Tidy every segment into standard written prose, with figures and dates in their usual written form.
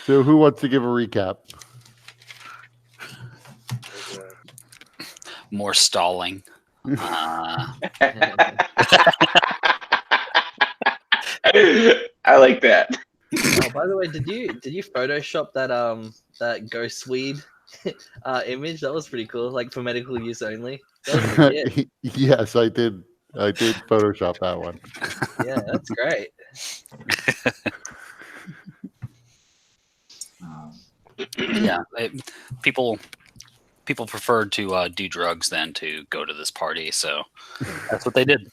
So who wants to give a recap? More stalling. I like that. Oh, by the way, did you Photoshop that ghost weed image? That was pretty cool. Like for medical use only. That was legit. Yes, I did. I did Photoshop that one. Yeah, that's great. Yeah, people preferred to do drugs than to go to this party, so that's what they did.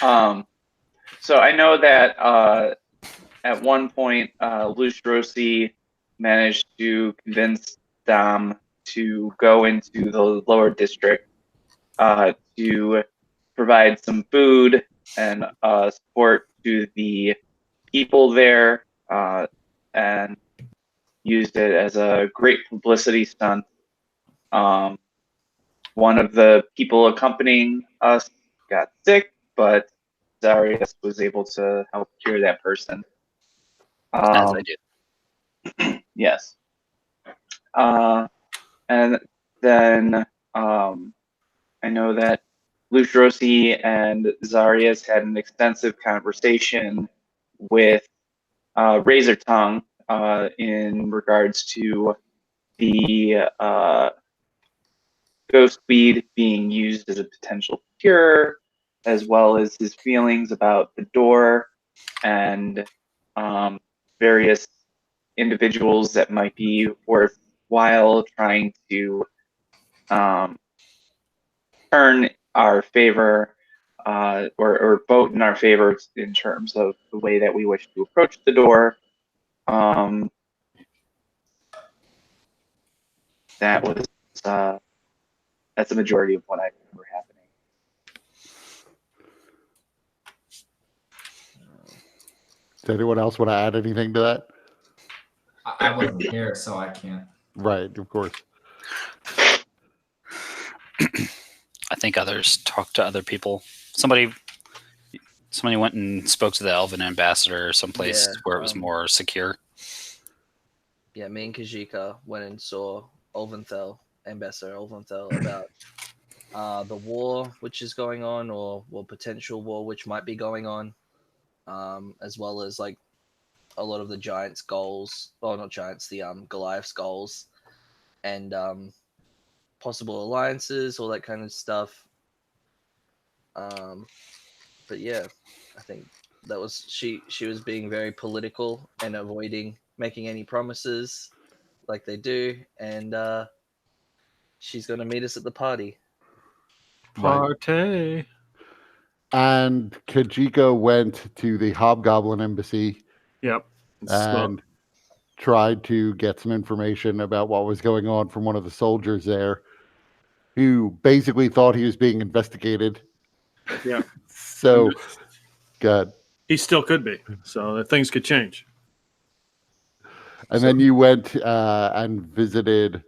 So I know that at one point, Luce Rossi managed to convince Dom to go into the lower district to provide some food and support to the people there, and used it as a great publicity stunt. One of the people accompanying us got sick, but Zarius was able to help cure that person. As I did. Yes. And then I know that Luce Rossi and Zarius had an extensive conversation with Razor Tongue in regards to the ghost weed being used as a potential cure, as well as his feelings about the door and various individuals that might be worthwhile trying to turn our favor or vote in our favor in terms of the way that we wish to approach the door. That was that's the majority of what I remember happening. Does anyone else want to add anything to that? I wasn't here, so I can't. Right, of course. I think others talked to other people. Somebody went and spoke to the Elven ambassador or someplace where it was more secure. Yeah, me and Kajika went and saw Ambassador Olventhal, about the war which is going on, or potential war which might be going on, as well as like a lot of the Giants' goals, well, not Giants, the Goliath's goals, and possible alliances, all that kind of stuff. But yeah, I think that was she was being very political and avoiding making any promises like they do, and she's going to meet us at the party. Party. And Kajiko went to the Hobgoblin Embassy. Yep. And tried to get some information about what was going on from one of the soldiers there, who basically thought he was being investigated. Yeah. So, good. He still could be. So things could change. And then you went and visited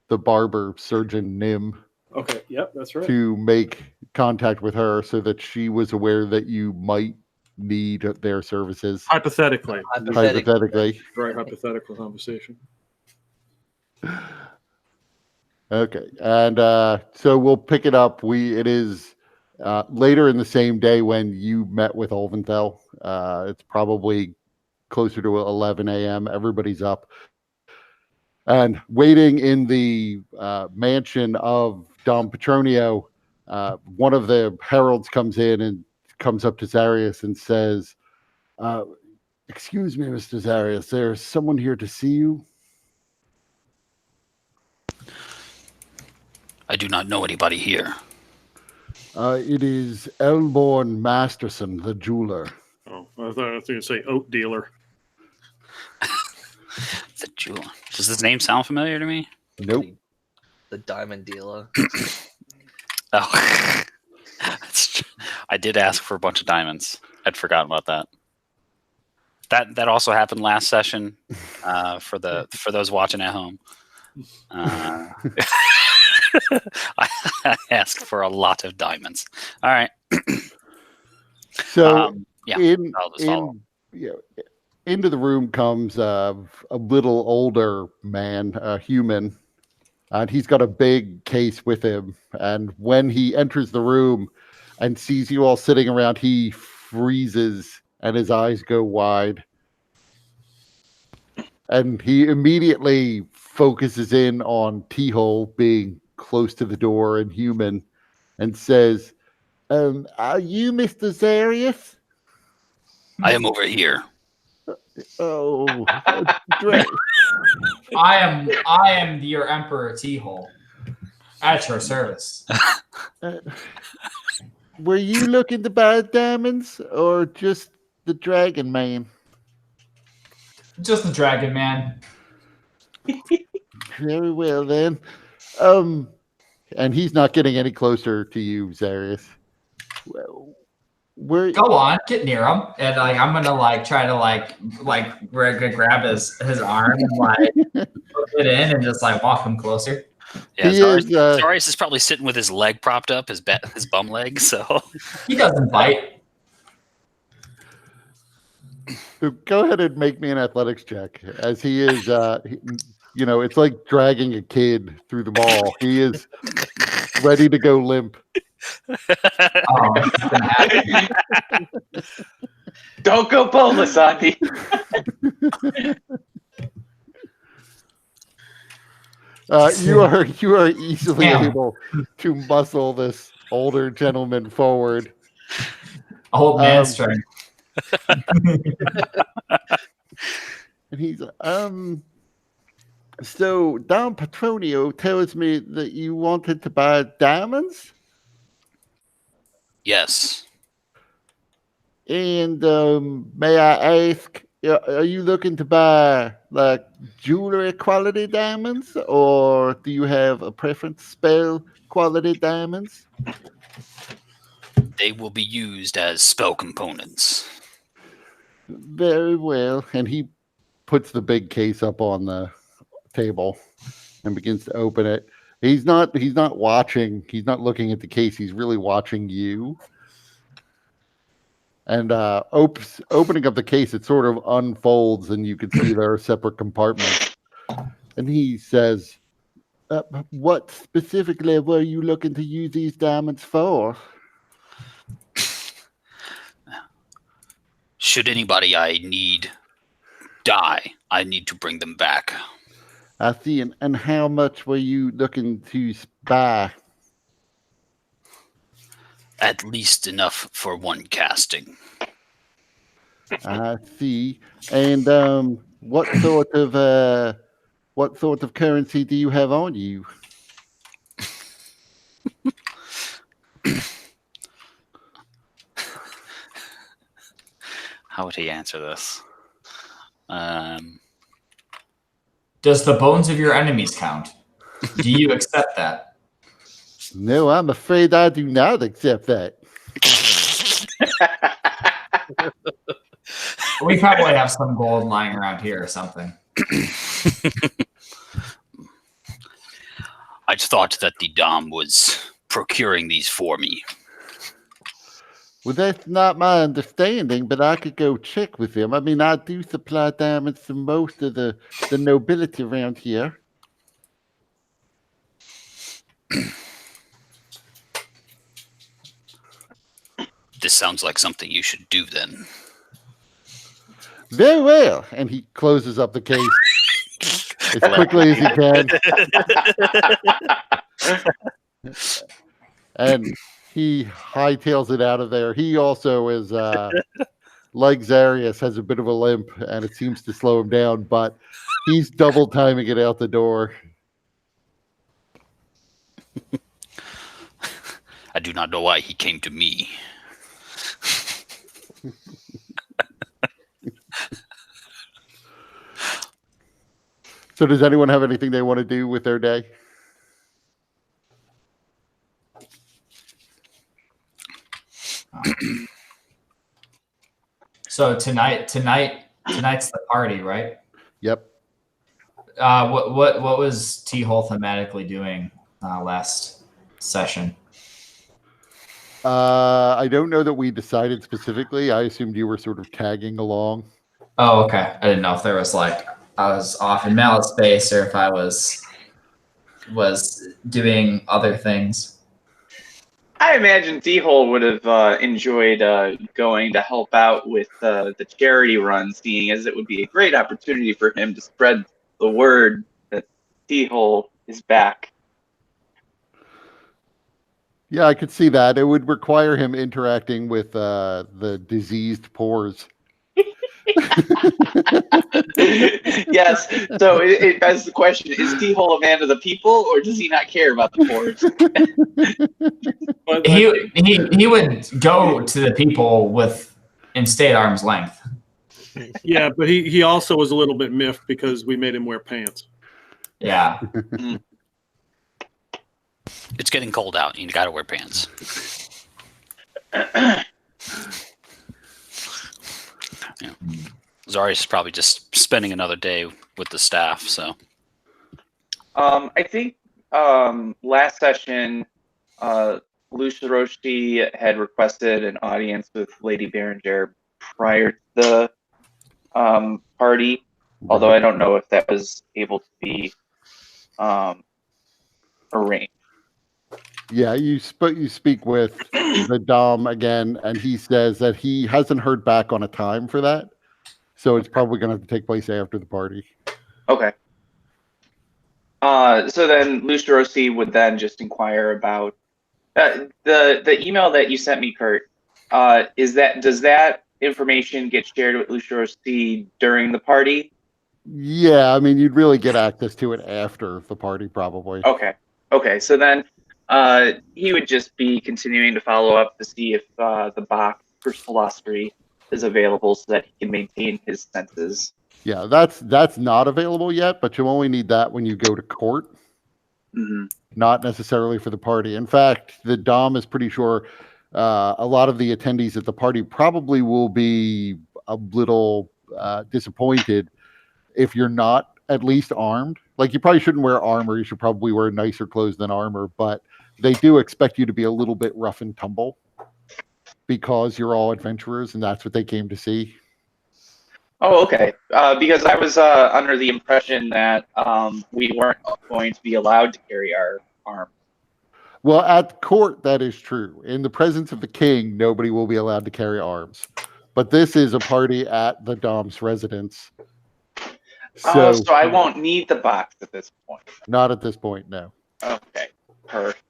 the barber, Surgeon Nim. Okay. Yep, that's right. To make contact with her so that she was aware that you might need their services. Hypothetically. Very hypothetical conversation. Okay. And so we'll pick it up. It is later in the same day when you met with Olventhal. It's probably closer to 11 a.m. Everybody's up. And waiting in the mansion of Dom Petronio, one of the heralds comes in and comes up to Zarius and says, excuse me, Mr. Zarius, there's someone here to see you. I do not know anybody here. It is Elborn Masterson, the jeweler. Oh, I thought you were going to say oat dealer. The jeweler. Does his name sound familiar to me? Nope. The diamond dealer. Oh. I did ask for a bunch of diamonds. I'd forgotten about that. That also happened last session for those watching at home. I asked for a lot of diamonds. All right. So into the room comes a little older man, a human, and he's got a big case with him. And when he enters the room and sees you all sitting around, he freezes and his eyes go wide. And he immediately focuses in on T-Hole being close to the door and human and says, are you Mr. Zarius? I am over here. Oh, I am your Emperor T-Hole. At your service. Were you looking to buy diamonds or just the Dragon Man? Just the Dragon Man. Very well then. And he's not getting any closer to you, Zarius. Well, go on, get near him, and like I'm gonna try to grab his arm and put it in and just walk him closer. Yeah, Zarius is probably sitting with his leg propped up, his bum leg, so he doesn't bite. Go ahead and make me an athletics check, as he is. It's like dragging a kid through the mall. He is ready to go limp. Don't go boneless, Andy. You are easily able to muscle this older gentleman forward. Old man strength. And he's so Dom Petronio tells me that you wanted to buy diamonds. Yes. And may I ask, are you looking to buy like jewelry quality diamonds, or do you have a preference? Spell quality diamonds? They will be used as spell components. Very well. And he puts the big case up on the table and begins to open it. He's not watching. He's not looking at the case. He's really watching you. And opening up the case, it sort of unfolds, and you can see there are separate compartments. And he says, what specifically were you looking to use these diamonds for? Should anybody I need die, I need to bring them back. I see. And how much were you looking to buy? At least enough for one casting. I see. And what sort of currency do you have on you? How would he answer this? Does the bones of your enemies count? Do you accept that? No, I'm afraid I do not accept that. We probably have some gold lying around here or something. I thought that the Dom was procuring these for me. Well, that's not my understanding, but I could go check with him. I mean, I do supply diamonds to most of the nobility around here. This sounds like something you should do then. Very well. And he closes up the case as quickly as he can. And he hightails it out of there. He also is, like Zarius, has a bit of a limp, and it seems to slow him down, but he's double timing it out the door. I do not know why he came to me. So does anyone have anything they want to do with their day? So tonight's the party, right? Yep. What was T-Hole thematically doing last session? I don't know that we decided specifically. I assumed you were sort of tagging along. Oh, okay. I didn't know if there was like I was off in mallet space or if I was doing other things. I imagine D-Hole would have enjoyed going to help out with the charity run, seeing as it would be a great opportunity for him to spread the word that D-Hole is back. Yeah, I could see that. It would require him interacting with the diseased pores. Yes. So it begs the question: is D-Hole a man of the people, or does he not care about the pores? But He would go to the people and stay at arm's length. yeah, but he also was a little bit miffed because we made him wear pants. Yeah. It's getting cold out. You got to wear pants. Yeah. Zarius is probably just spending another day with the staff. So I think last session, Lucia Roshi had requested an audience with Lady Berenger prior to the party, although I don't know if that was able to be arranged. Yeah, you speak with the Dom again, and he says that he hasn't heard back on a time for that, so it's probably going to have to take place after the party. Okay. So then Lucia Roshi would then just inquire about the email that you sent me, Kurt. Does that information get shared with Lucia Roshi during the party? Yeah, I mean, you'd really get access to it after the party, probably. Okay. So then he would just be continuing to follow up to see if the box for philosophy is available so that he can maintain his senses. Yeah, that's not available yet, but you only need that when you go to court, not necessarily for the party. In fact, the Dom is pretty sure a lot of the attendees at the party probably will be a little disappointed if you're not at least armed. Like, you probably shouldn't wear armor. You should probably wear nicer clothes than armor, but they do expect you to be a little bit rough and tumble because you're all adventurers and that's what they came to see. Oh, okay. Because I was under the impression that we weren't going to be allowed to carry our arms. Well, at court, that is true. In the presence of the king, nobody will be allowed to carry arms. But this is a party at the Dom's residence. So I won't need the box at this point. Not at this point, no. Okay. Perfect.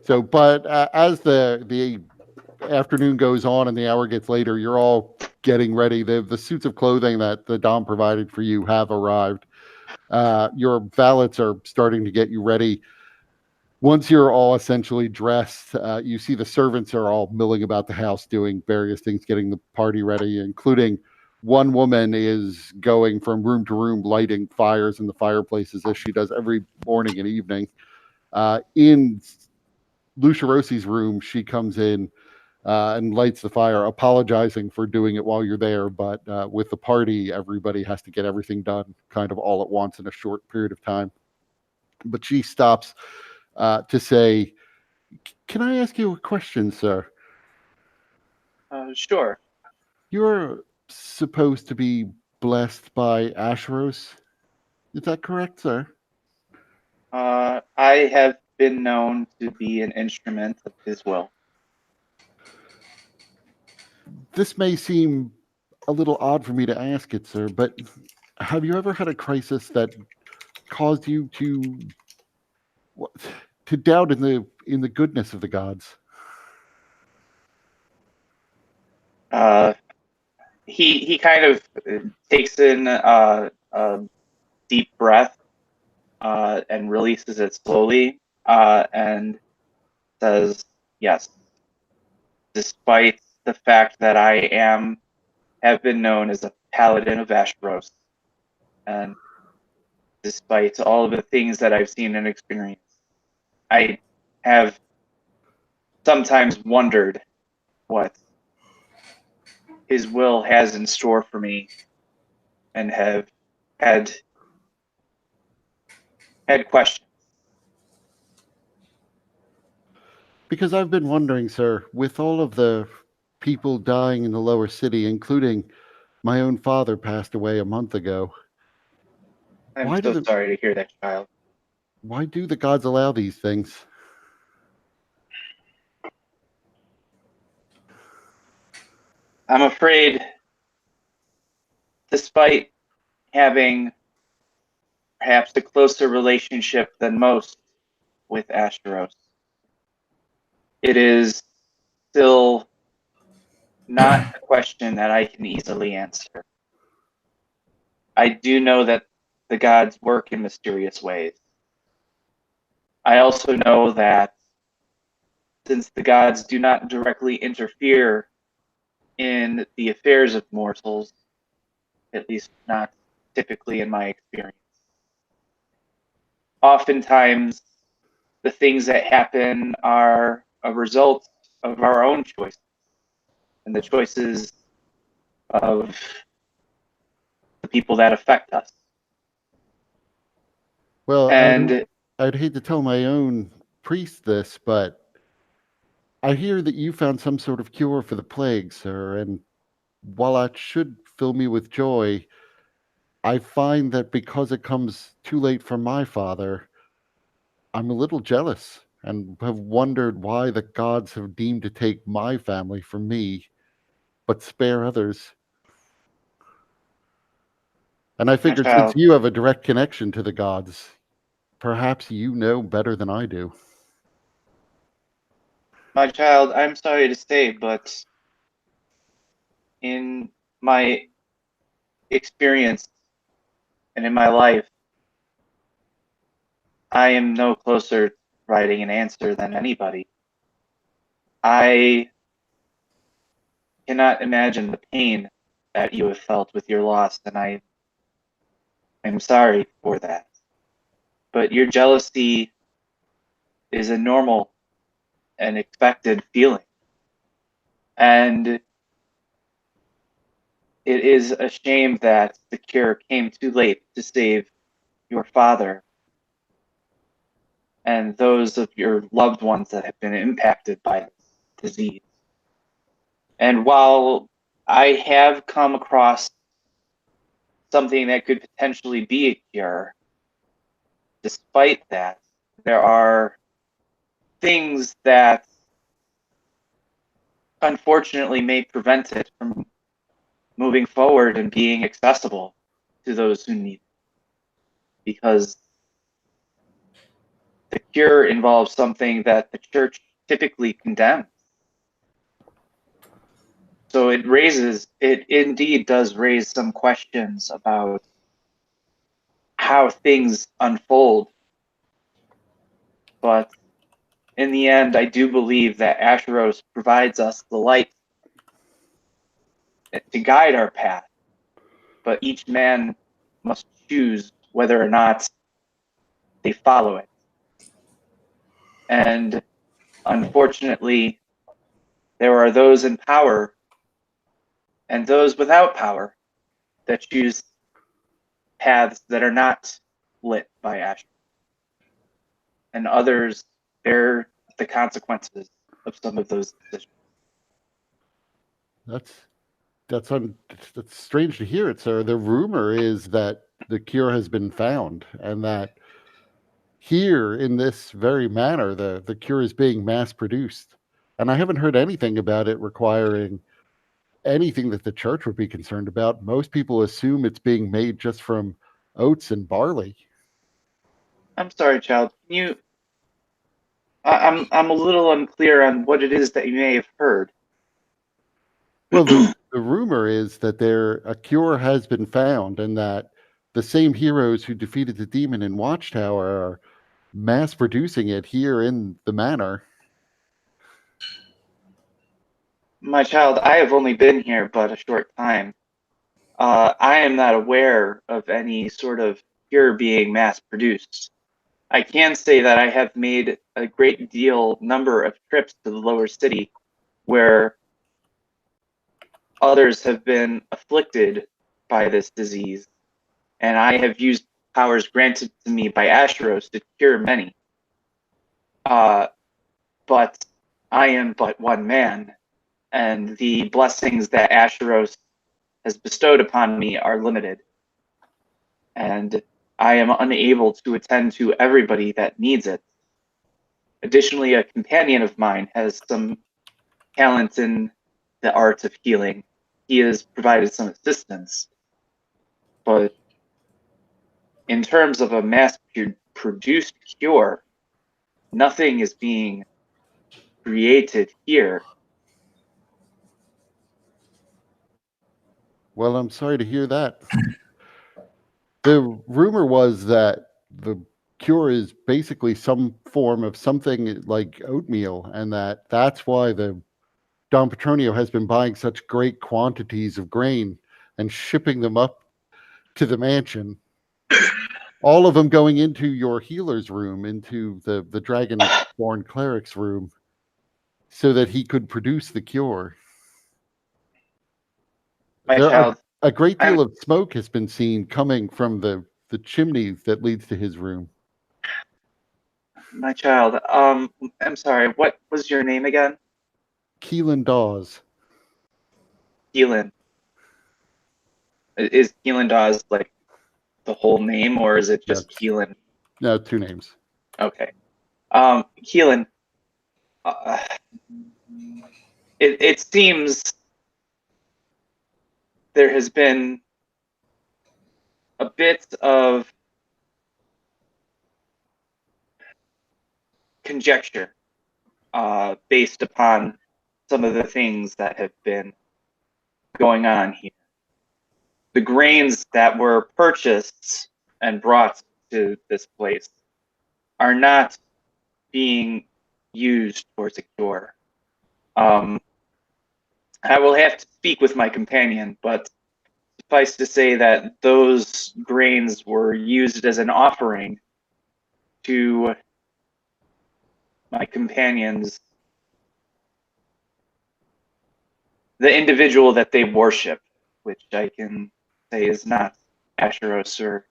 So, but as the afternoon goes on and the hour gets later, you're all getting ready. The suits of clothing that the Dom provided for you have arrived. Your valets are starting to get you ready. Once you're all essentially dressed, you see the servants are all milling about the house doing various things, getting the party ready, including one woman is going from room to room lighting fires in the fireplaces as she does every morning and evening. In Lucia Rossi's room, she comes in and lights the fire, apologizing for doing it while you're there. But with the party, everybody has to get everything done kind of all at once in a short period of time. But she stops to say, "Can I ask you a question, sir?" Sure. You're supposed to be blessed by Asheros. Is that correct, sir? I have been known to be an instrument of his will. This may seem a little odd for me to ask it, sir, but have you ever had a crisis that caused you to doubt in the goodness of the gods? He kind of takes in a deep breath and releases it slowly and says, "Yes, despite the fact that I have been known as a paladin of Ashbros, and despite all of the things that I've seen and experienced, I have sometimes wondered what his will has in store for me, and have had questions." Because I've been wondering, sir, with all of the people dying in the lower city, including my own father passed away a month ago. I'm Why do so sorry to hear that, child. why do the gods allow these things? I'm afraid, despite having perhaps a closer relationship than most with Asteros, it is still not a question that I can easily answer. I do know that the gods work in mysterious ways. I also know that since the gods do not directly interfere in the affairs of mortals, at least not typically in my experience, oftentimes the things that happen are a result of our own choices and the choices of the people that affect us. Well, And I'd hate to tell my own priest this, but I hear that you found some sort of cure for the plague, sir, and while that should fill me with joy, I find that because it comes too late for my father, I'm a little jealous and have wondered why the gods have deemed to take my family from me, but spare others. And I my figured since child, you have a direct connection to the gods, perhaps you know better than I do. I'm sorry to say, but in my experience and in my life, I am no closer to writing an answer than anybody. I cannot imagine the pain that you have felt with your loss, and I'm sorry for that. But your jealousy is a normal and expected feeling. And it is a shame that the cure came too late to save your father and those of your loved ones that have been impacted by this disease. And while I have come across something that could potentially be a cure, despite that, there are things that unfortunately may prevent it from moving forward and being accessible to those who need it. Because the cure involves something that the church typically condemns. So it indeed does raise some questions about how things unfold. But in the end, I do believe that Asheros provides us the light to guide our path. But each man must choose whether or not they follow it. And unfortunately, there are those in power and those without power that choose paths that are not lit by Asher. And others bear the consequences of some of those decisions. That's that's strange to hear it, sir. The rumor is that the cure has been found, and that here in this very manner, the cure is being mass produced. And I haven't heard anything about it requiring anything that the church would be concerned about. Most people assume it's being made just from oats and barley. I'm sorry, child. Can you? I'm a little unclear on what it is that you may have heard. Well, the rumor is that a cure has been found, and that the same heroes who defeated the demon in Watchtower are mass producing it here in the manor. My child, I have only been here but a short time. I am not aware of any sort of cure being mass produced. I can say that I have made a great deal number of trips to the lower city where others have been afflicted by this disease, and I have used powers granted to me by Asteros to cure many. But I am but one man, and the blessings that Asheros has bestowed upon me are limited. And I am unable to attend to everybody that needs it. Additionally, a companion of mine has some talent in the art of healing. He has provided some assistance. But in terms of a mass-produced cure, nothing is being created here. Well, I'm sorry to hear that. The rumor was that the cure is basically some form of something like oatmeal, and that's why the Dom Petronio has been buying such great quantities of grain and shipping them up to the mansion. All of them going into your healer's room, into the Dragonborn cleric's room, so that he could produce the cure. My There child, a great I'm- deal of smoke has been seen coming from the chimney that leads to his room. my child, I'm sorry, what was your name again? Keelan Dawes. Keelan. Is Keelan Dawes like the whole name, or is it just That's- Keelan? No, 2 names. Okay. Keelan, it seems there has been a bit of conjecture based upon some of the things that have been going on here. The grains that were purchased and brought to this place are not being used towards a cure. I will have to speak with my companion, but suffice to say that those grains were used as an offering to my companions, the individual that they worship, which I can say is not Asheros or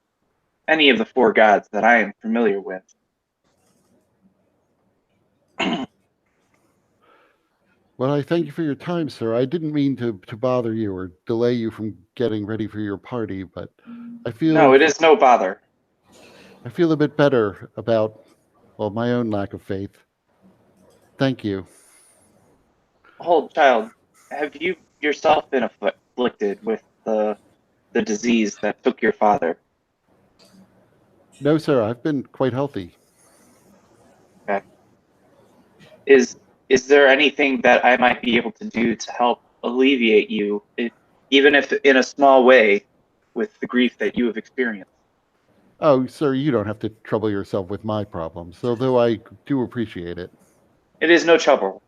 any of the 4 gods that I am familiar with. Well, I thank you for your time, sir. I didn't mean to bother you or delay you from getting ready for your party, but I feel No, it is no bother. I feel a bit better about, well, my own lack of faith. Thank you. Hold, child, have you yourself been afflicted with the disease that took your father? No, sir, I've been quite healthy. Okay. Is there anything that I might be able to do to help alleviate you, even if in a small way, with the grief that you have experienced? Oh, sir, you don't have to trouble yourself with my problems, although I do appreciate it. It is no trouble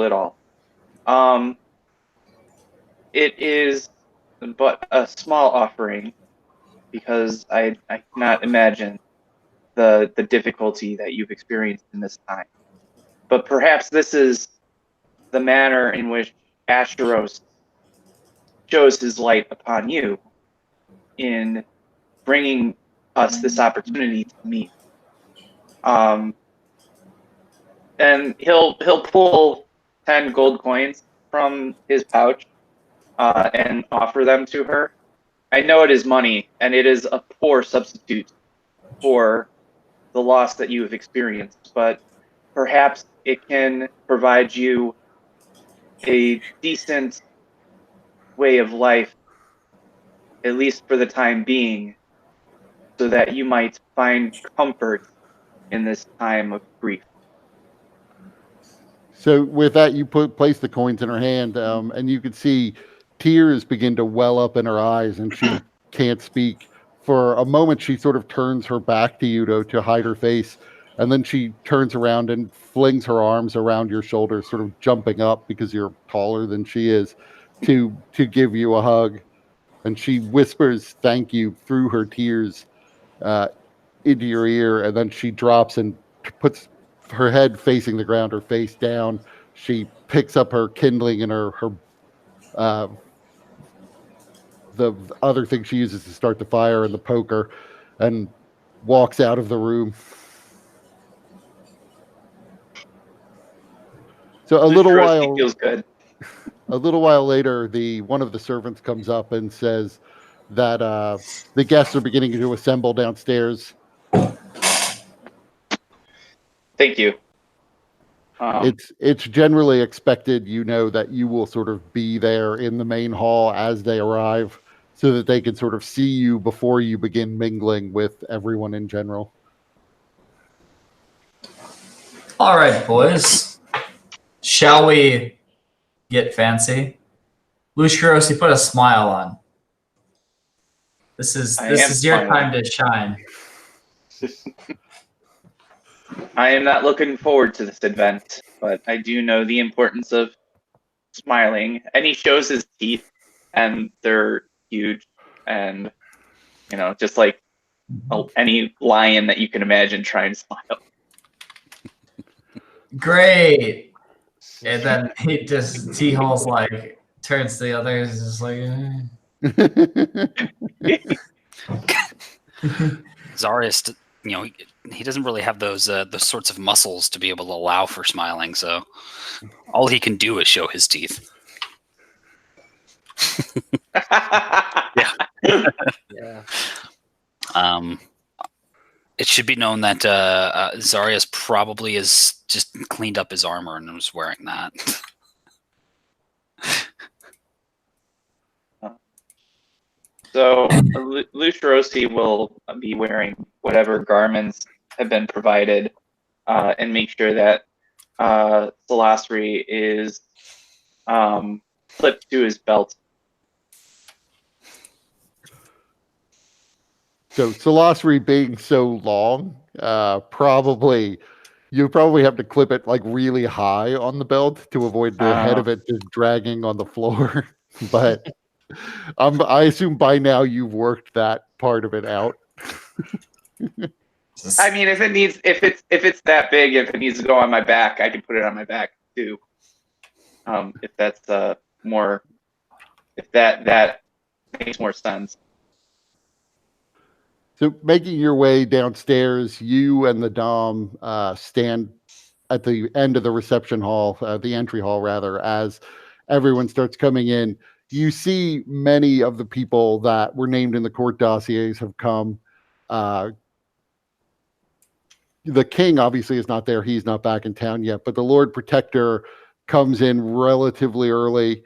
at all. It is but a small offering because I cannot imagine the difficulty that you've experienced in this time. But perhaps this is the manner in which Asteros shows his light upon you in bringing us this opportunity to meet. And he'll pull 10 gold coins from his pouch and offer them to her. I know it is money, and it is a poor substitute for the loss that you have experienced, but perhaps it can provide you a decent way of life, at least for the time being, so that you might find comfort in this time of grief. So with that, you place the coins in her hand, and you can see tears begin to well up in her eyes, and she can't speak. For a moment, she sort of turns her back to you to hide her face, and then she turns around and flings her arms around your shoulders, sort of jumping up because you're taller than she is, to give you a hug. And she whispers thank you through her tears into your ear, and then she drops and puts her head facing the ground, her face down. She picks up her kindling and her the other thing she uses to start the fire and the poker, and walks out of the room. So a little Roasty while, feels good. a little while later, one of the servants comes up and says that the guests are beginning to assemble downstairs. Thank you. It's generally expected, that you will sort of be there in the main hall as they arrive, so that they can sort of see you before you begin mingling with everyone in general. All right, boys. Shall we get fancy? Lushros, you put a smile on. This is your time to shine. I am not looking forward to this event, but I do know the importance of smiling. And he shows his teeth, and they're huge, and just like any lion that you can imagine trying to smile. Great. And then he just T-Hole's like turns to the others, just like. Zarius, he doesn't really have those sorts of muscles to be able to allow for smiling. So all he can do is show his teeth. Yeah. Yeah. It should be known that Zarius probably has just cleaned up his armor and was wearing that. So Lushrosi will be wearing whatever garments have been provided, and make sure that Salasri is clipped to his belt. So Salasri being so long, you probably have to clip it like really high on the belt to avoid the head of it just dragging on the floor. But I assume by now you've worked that part of it out. I mean, if it's that big, if it needs to go on my back, I can put it on my back too. If that's if that makes more sense. So making your way downstairs, you and the Dom stand at the end of the reception hall, the entry hall rather, as everyone starts coming in. You see many of the people that were named in the court dossiers have come. The king obviously is not there. He's not back in town yet, but the Lord Protector comes in relatively early.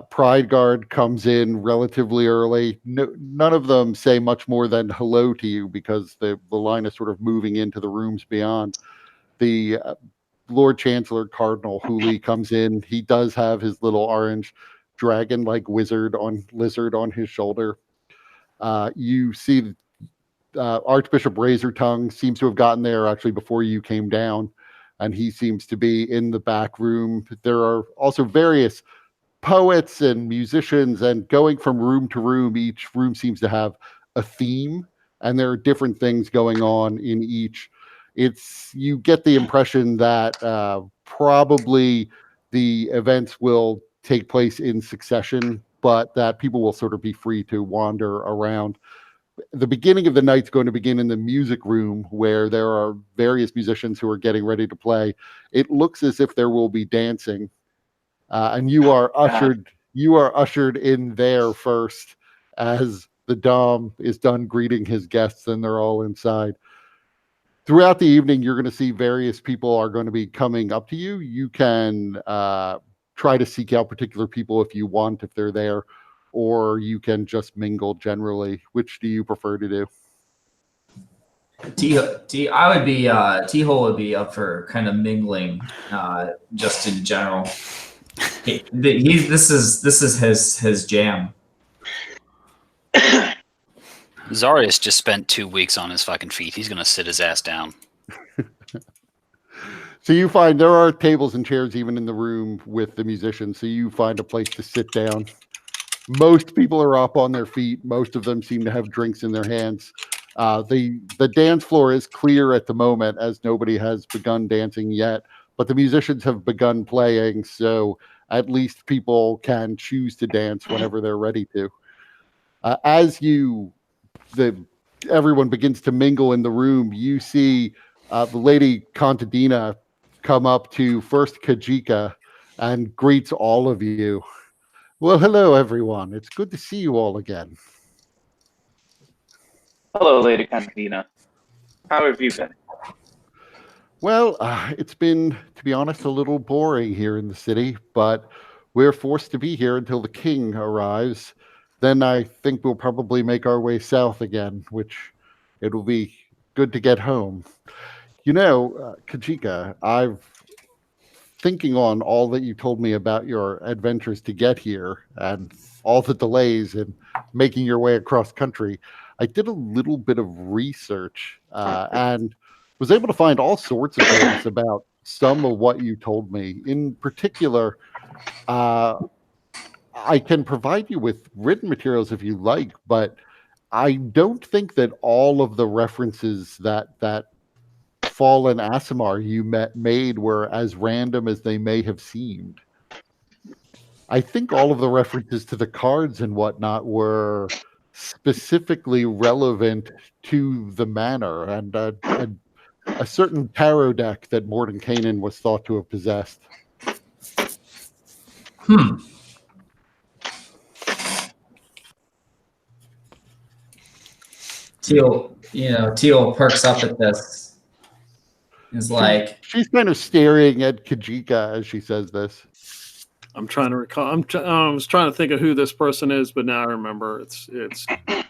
Pride Guard comes in relatively early. None of them say much more than hello to you because the line is sort of moving into the rooms beyond. The Lord Chancellor Cardinal Hooley comes in. He does have his little orange dragon-like lizard on his shoulder. You see Archbishop Razortongue seems to have gotten there actually before you came down, and he seems to be in the back room. There are also various poets and musicians, and going from room to room, each room seems to have a theme, and there are different things going on in each. You get the impression that probably the events will take place in succession, but that people will sort of be free to wander around. The beginning of the night's going to begin in the music room, where there are various musicians who are getting ready to play. It looks as if there will be dancing. And you are ushered in there first as the Dom is done greeting his guests and they're all inside. Throughout the evening, you're going to see various people are going to be coming up to you. You can try to seek out particular people if you want, if they're there, or you can just mingle generally. Which do you prefer to do? T-Hole would be up for kind of mingling, just in general. This is his jam. Zarius just spent 2 weeks on his fucking feet. He's gonna sit his ass down. So you find there are tables and chairs even in the room with the musicians. So you find a place to sit down. Most people are up on their feet. Most of them seem to have drinks in their hands. The dance floor is clear at the moment, as nobody has begun dancing yet. But the musicians have begun playing, so at least people can choose to dance whenever they're ready to. Everyone begins to mingle in the room, you see the lady Contadina come up to first Kajika, and greets all of you. Well, hello, everyone. It's good to see you all again. Hello, Lady Cantina. How have you been? Well, it's been, to be honest, a little boring here in the city, but we're forced to be here until the king arrives. Then I think we'll probably make our way south again, which it'll be good to get home. You know, Kajika, I've thinking on all that you told me about your adventures to get here and all the delays in making your way across country. I did a little bit of research and was able to find all sorts of things about some of what you told me. In particular, uh, I can provide you with written materials if you like, but I don't think that all of the references that fallen Asimar you made were as random as they may have seemed. I think all of the references to the cards and whatnot were specifically relevant to the manor and a certain tarot deck that Mordenkainen was thought to have possessed. Teal perks up at this. Is like, she's kind of staring at Kajika as she says this. I'm trying to recall. I was trying to think of who this person is, but now I remember. It's the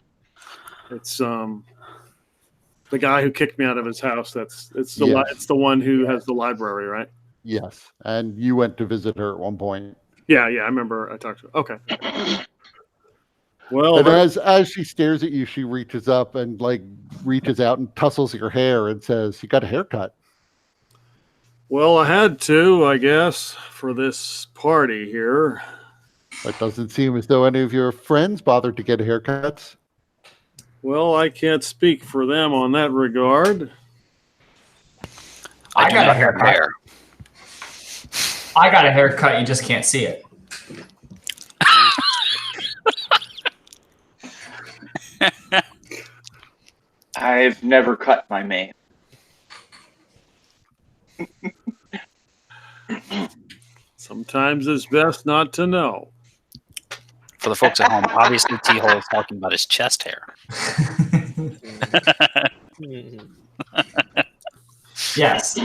guy who kicked me out of his house. It's the one who has the library, right? Yes, and you went to visit her at one point. Yeah, I remember. I talked to her. Okay. Well, and as she stares at you, she reaches up and reaches out and tussles your hair and says, "You got a haircut." Well, I had to, I guess, for this party here. It doesn't seem as though any of your friends bothered to get haircuts. Well, I can't speak for them on that regard. I got a haircut. Hair. I got a haircut. You just can't see it. I've never cut my mane. Sometimes it's best not to know. For the folks at home, obviously T-Hole is talking about his chest hair. Yes.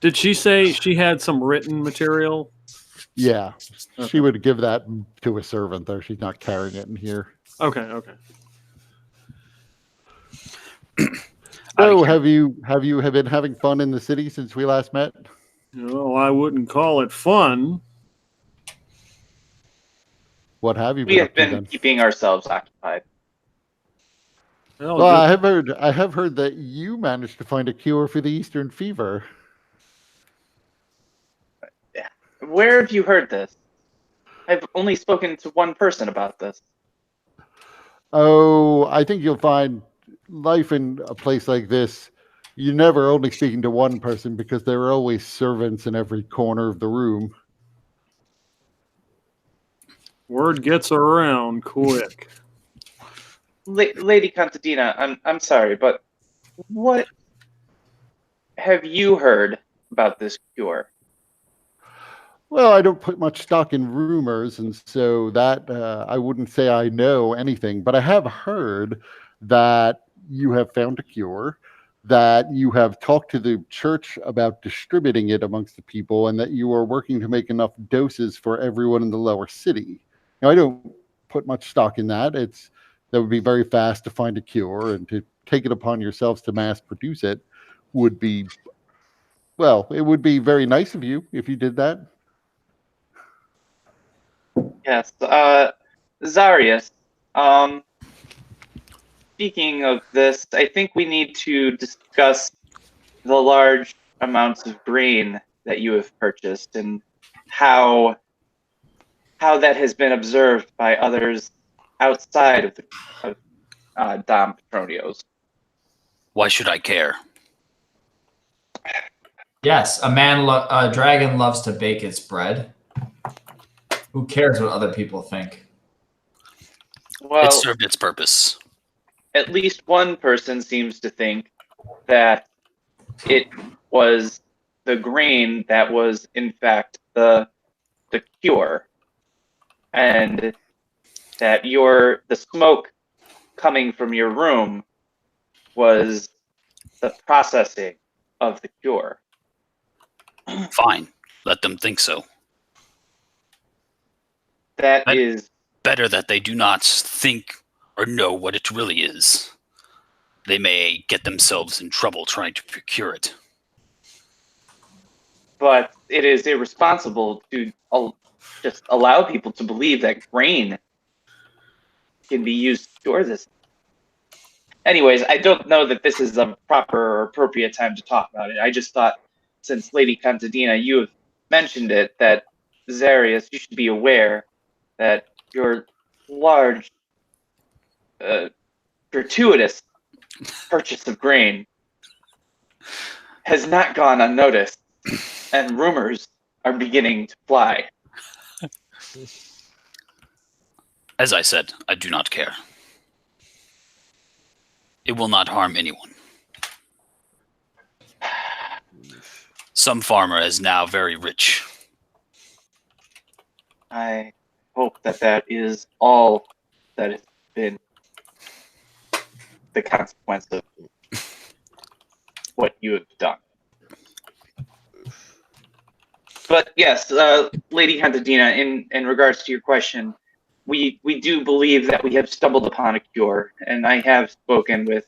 Did she say she had some written material? Yeah. Okay. She would give that to a servant, though. She's not carrying it in here. Okay. So, have you been having fun in the city since we last met? Well, I wouldn't call it fun. What have you been We have up to been then? keeping ourselves occupied. Well, I have heard that you managed to find a cure for the Eastern fever. Where have you heard this? I've only spoken to one person about this. Oh, I think you'll find life in a place like this. You're never only speaking to one person because there are always servants in every corner of the room. word gets around quick. Lady Contadina, I'm sorry, but what have you heard about this cure? Well, I don't put much stock in rumors, and so that I wouldn't say I know anything, but I have heard that you have found a cure, that you have talked to the church about distributing it amongst the people, and that you are working to make enough doses for everyone in the lower city. Now, I don't put much stock in that. That would be very fast to find a cure, and to take it upon yourselves to mass produce it would be, well, it would be very nice of you if you did that. Yes, Zarius, speaking of this, I think we need to discuss the large amounts of grain that you have purchased and how that has been observed by others outside of Dom Petronio's. Why should I care? Yes, a dragon loves to bake its bread. Who cares what other people think? Well, It served its purpose. at least one person seems to think that it was the grain that was in fact the cure, and that the smoke coming from your room was the processing of the cure. Fine. Let them think so. That But- is Better that they do not think or know what it really is. They may get themselves in trouble trying to procure it. but it is irresponsible to just allow people to believe that grain can be used to cure this. Anyways, I don't know that this is a proper or appropriate time to talk about it. I just thought, since Lady Contadina, you have mentioned it, that Zarius, you should be aware that your large, gratuitous purchase of grain has not gone unnoticed, and rumors are beginning to fly. As I said, I do not care. It will not harm anyone. Some farmer is now very rich. I hope that is all that has been the consequence of what you have done. But yes, Lady Contadina, in regards to your question, we do believe that we have stumbled upon a cure, and I have spoken with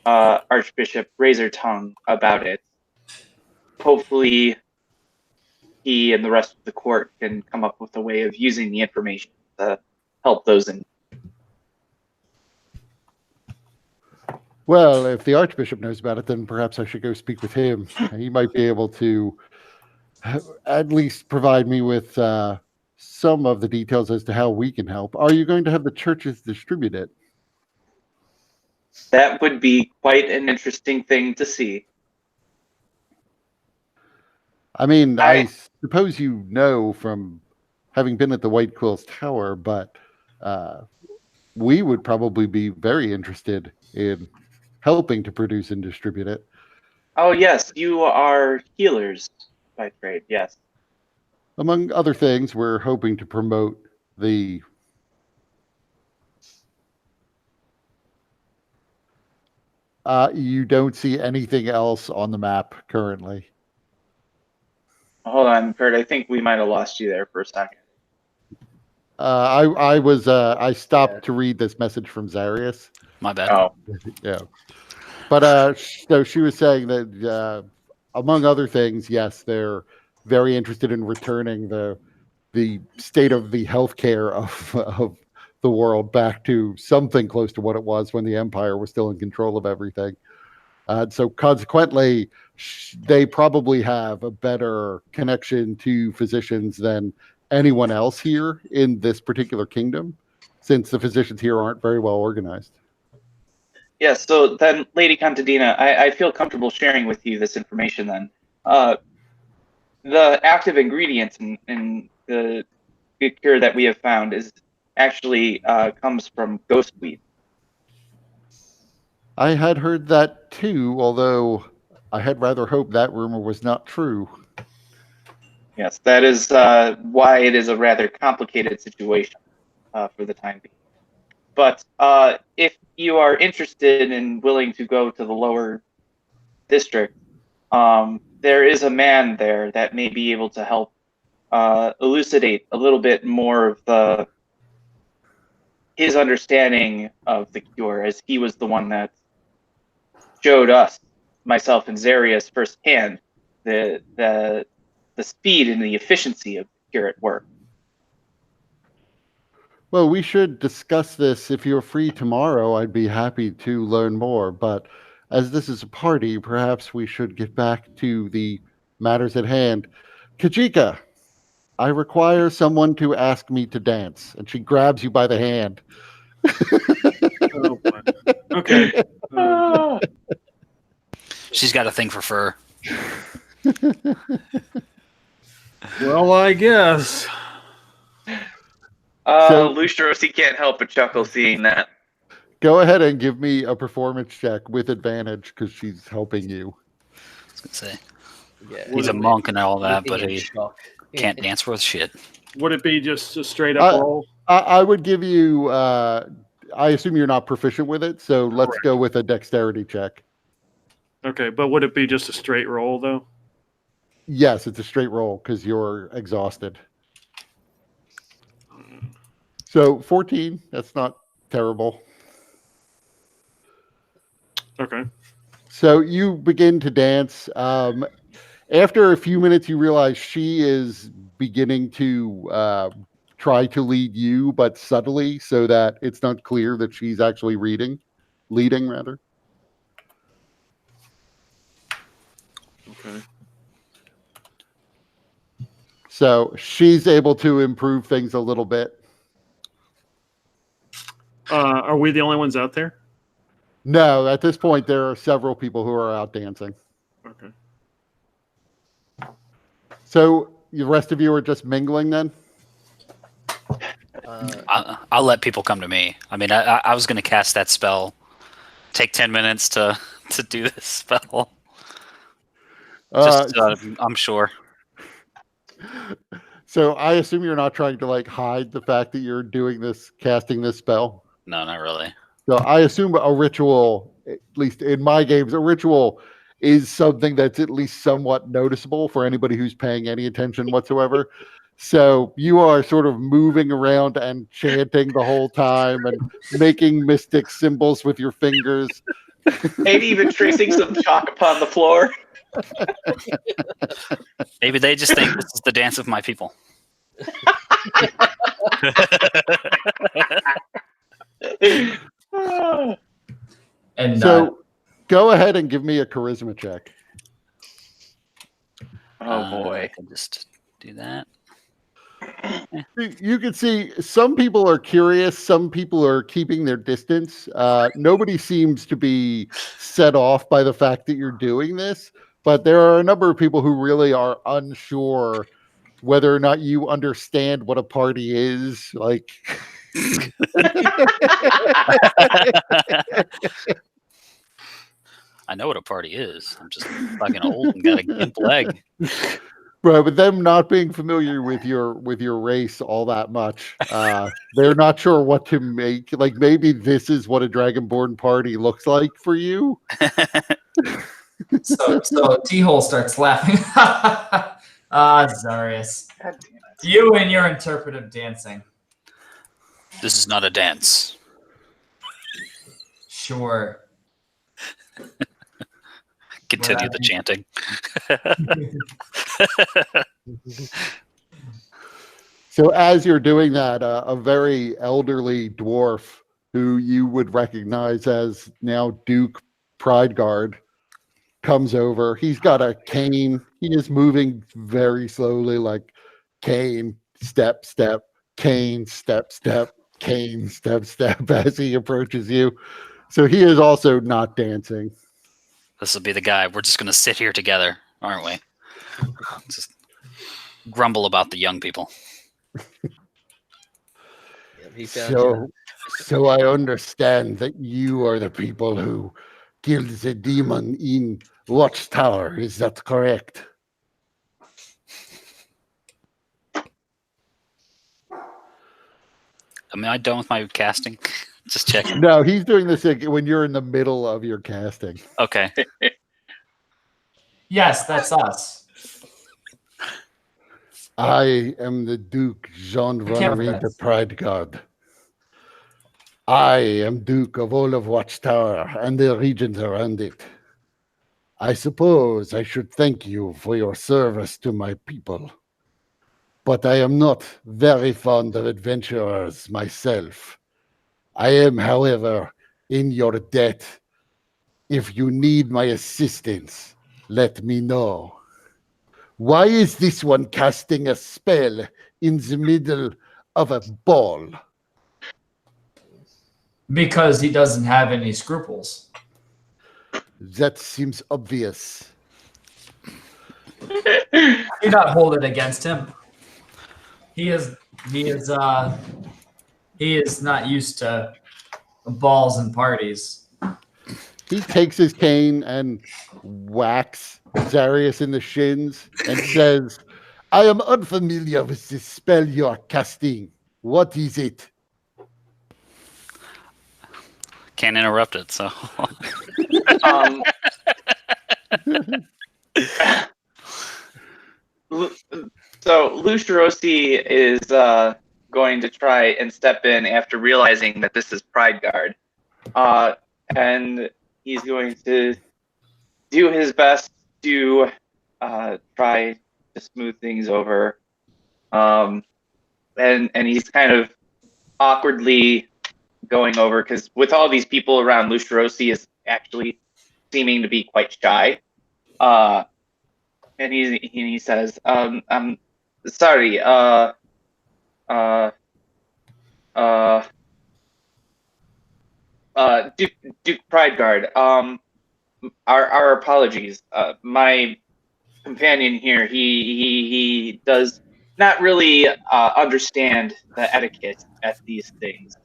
Archbishop Razortongue about it. Hopefully, he and the rest of the court can come up with a way of using the information to help those in. Well, if the Archbishop knows about it, then perhaps I should go speak with him. He might be able to at least provide me with some of the details as to how we can help. Are you going to have the churches distribute it? That would be quite an interesting thing to see. I mean, I suppose you know from having been at the White Quill's Tower, but we would probably be very interested in helping to produce and distribute it. Oh yes, you are healers by trade, yes. Among other things, we're hoping to promote the you don't see anything else on the map currently. Hold on, Kurt. I think we might have lost you there for a second. I stopped Yeah. to read this message from Zarius. My bad. Oh, Yeah. But so she was saying that among other things, yes, they're very interested in returning the state of the healthcare of the world back to something close to what it was when the Empire was still in control of everything. So consequently, they probably have a better connection to physicians than anyone else here in this particular kingdom, since the physicians here aren't very well organized. yes. So then, Lady Contadina, I feel comfortable sharing with you this information then. The active ingredient in the cure that we have found is actually comes from ghostweed. I had heard that too, although I had rather hoped that rumor was not true. Yes, that is why it is a rather complicated situation for the time being. But if you are interested and willing to go to the lower district, there is a man there that may be able to help elucidate a little bit more of his understanding of the cure, as he was the one that showed us, myself and Zarius, firsthand the speed and the efficiency of the cure at work. Well, we should discuss this. If you're free tomorrow, I'd be happy to learn more. But as this is a party, perhaps we should get back to the matters at hand. Kajika, I require someone to ask me to dance. And she grabs you by the hand. Oh, boy. Okay. She's got a thing for fur. Well, I guess. So- Lustros, can't help but chuckle seeing that. Go ahead and give me a performance check with advantage because she's helping you. I was gonna say. Yeah. He's a monk and all that, He'd but be in he shock. can't dance worth shit. Would it be just a straight up roll? I would give you. I assume you're not proficient with it, so let's go with a dexterity check. Okay, but would it be just a straight roll though? Yes, it's a straight roll because you're exhausted. So 14. That's not terrible. Okay. So you begin to dance. After a few minutes, you realize she is beginning to try to lead you, but subtly, so that it's not clear that she's actually leading rather. Okay. So she's able to improve things a little bit. Are we the only ones out there? No, at this point, there are several people who are out dancing. Okay. So the rest of you are just mingling then? I'll let people come to me. I mean, I was going to cast that spell. Take 10 minutes to do this spell. Just I'm sure. So I assume you're not trying to like hide the fact that you're doing this, casting this spell. No, not really. So I assume a ritual, at least in my games, a ritual is something that's at least somewhat noticeable for anybody who's paying any attention whatsoever. So you are sort of moving around and chanting the whole time and making mystic symbols with your fingers. Maybe even tracing some chalk upon the floor. Maybe they just think this is the dance of my people. And so go ahead and give me a charisma check. Oh boy. I can just do that. You can see some people are curious, some people are keeping their distance. Nobody seems to be set off by the fact that you're doing this, but there are a number of people who really are unsure whether or not you understand what a party is. Like, I know what a party is. I'm just fucking old and got a gimp leg. Right, but them not being familiar with your race all that much, they're not sure what to make. Like maybe this is what a Dragonborn party looks like for you. so T-Hole starts laughing. Zarius. God damn it. You and your interpretive dancing. This is not a dance. Sure. Continue the chanting. So as you're doing that, a very elderly dwarf who you would recognize as now Duke Prideguard comes over. He's got a cane. He is moving very slowly, like cane, step, step, cane, step, step, cane, step, step as he approaches you. So he is also not dancing. This will be the guy. We're just going to sit here together, aren't we? Just grumble about the young people. So I understand that you are the people who killed the demon in Watchtower. Is that correct? Am I done with my casting? Just checking. No, he's doing this when you're in the middle of your casting. Okay. Yes, that's us. I am the Duke Jean Valerie remember de Prideguard. I am Duke of all of Watchtower and the regions around it. I suppose I should thank you for your service to my people. But I am not very fond of adventurers myself. I am, however, in your debt. If you need my assistance, let me know. Why is this one casting a spell in the middle of a ball? Because he doesn't have any scruples. That seems obvious. Do not hold it against him. He is not used to balls and parties. He takes his cane and whacks Zarius in the shins and says, I am unfamiliar with this spell you are casting. What is it? Can't interrupt it, so. Um, so Lucerosi is going to try and step in after realizing that this is Pride Guard. And he's going to do his best to try to smooth things over. And he's kind of awkwardly going over, because with all these people around, Lucerosi is actually seeming to be quite shy. And he says, I'm sorry, Duke Pride Guard, our apologies. My companion here, he does not really understand the etiquette at these things.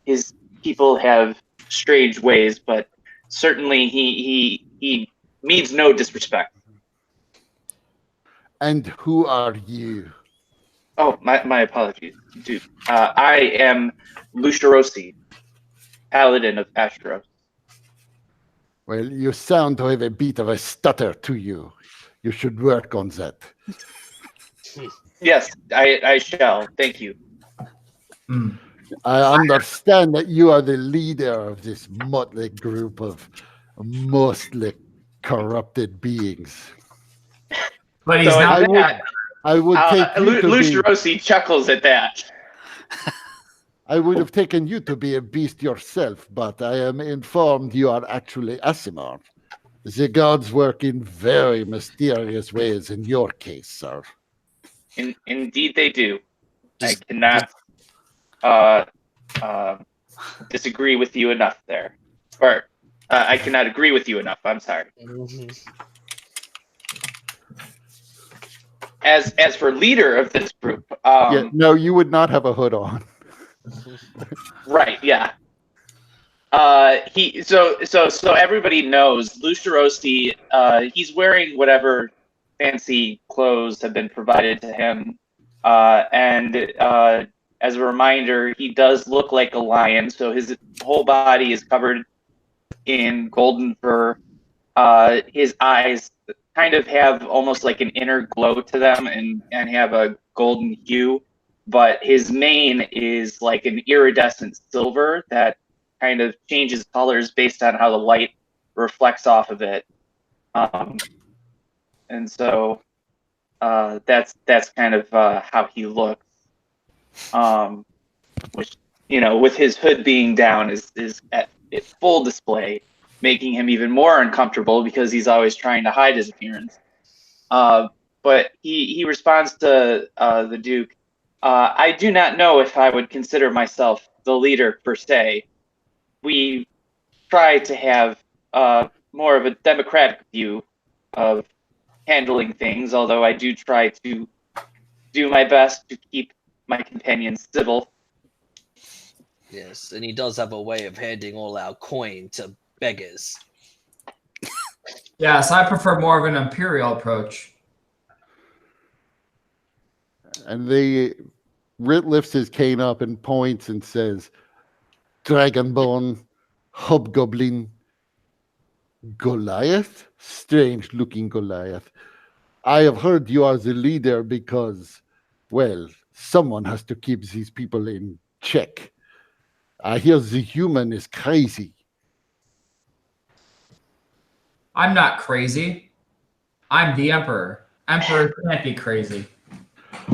His people have strange ways, but certainly he means no disrespect. And who are you? Oh, my apologies, Duke. I am Lucerosi, Paladin of Ashtaroth. Well, you sound to have a bit of a stutter to you. You should work on that. Yes, I shall. Thank you. I understand that you are the leader of this motley group of mostly corrupted beings. But he's So not. I would take you to be, Lucerosi chuckles at that. I would have taken you to be a beast yourself, but I am informed you are actually Asimar. The gods work in very mysterious ways in your case, sir. Indeed, they do. I Just- cannot disagree with you enough there, or I cannot agree with you enough. I'm sorry. As for leader of this group, Yeah, no, you would not have a hood on. right? Yeah. So everybody knows Lucerosi. He's wearing whatever fancy clothes have been provided to him, and as a reminder, he does look like a lion. So his whole body is covered in golden fur. His eyes kind of have almost like an inner glow to them, and have a golden hue. But his mane is like an iridescent silver that kind of changes colors based on how the light reflects off of it. And so that's kind of how he looks. Which, with his hood being down, is at full display, making him even more uncomfortable because he's always trying to hide his appearance. But he responds to the Duke. I do not know if I would consider myself the leader per se. We try to have more of a democratic view of handling things, although I do try to do my best to keep my companions civil. Yes, and he does have a way of handing all our coin to beggars. Yes, I prefer more of an imperial approach. And Rit lifts his cane up and points and says, Dragonborn, Hobgoblin, Goliath? Strange looking Goliath. I have heard you are the leader because, well, someone has to keep these people in check. I hear the human is crazy. I'm not crazy. I'm the emperor. Emperor can't be crazy.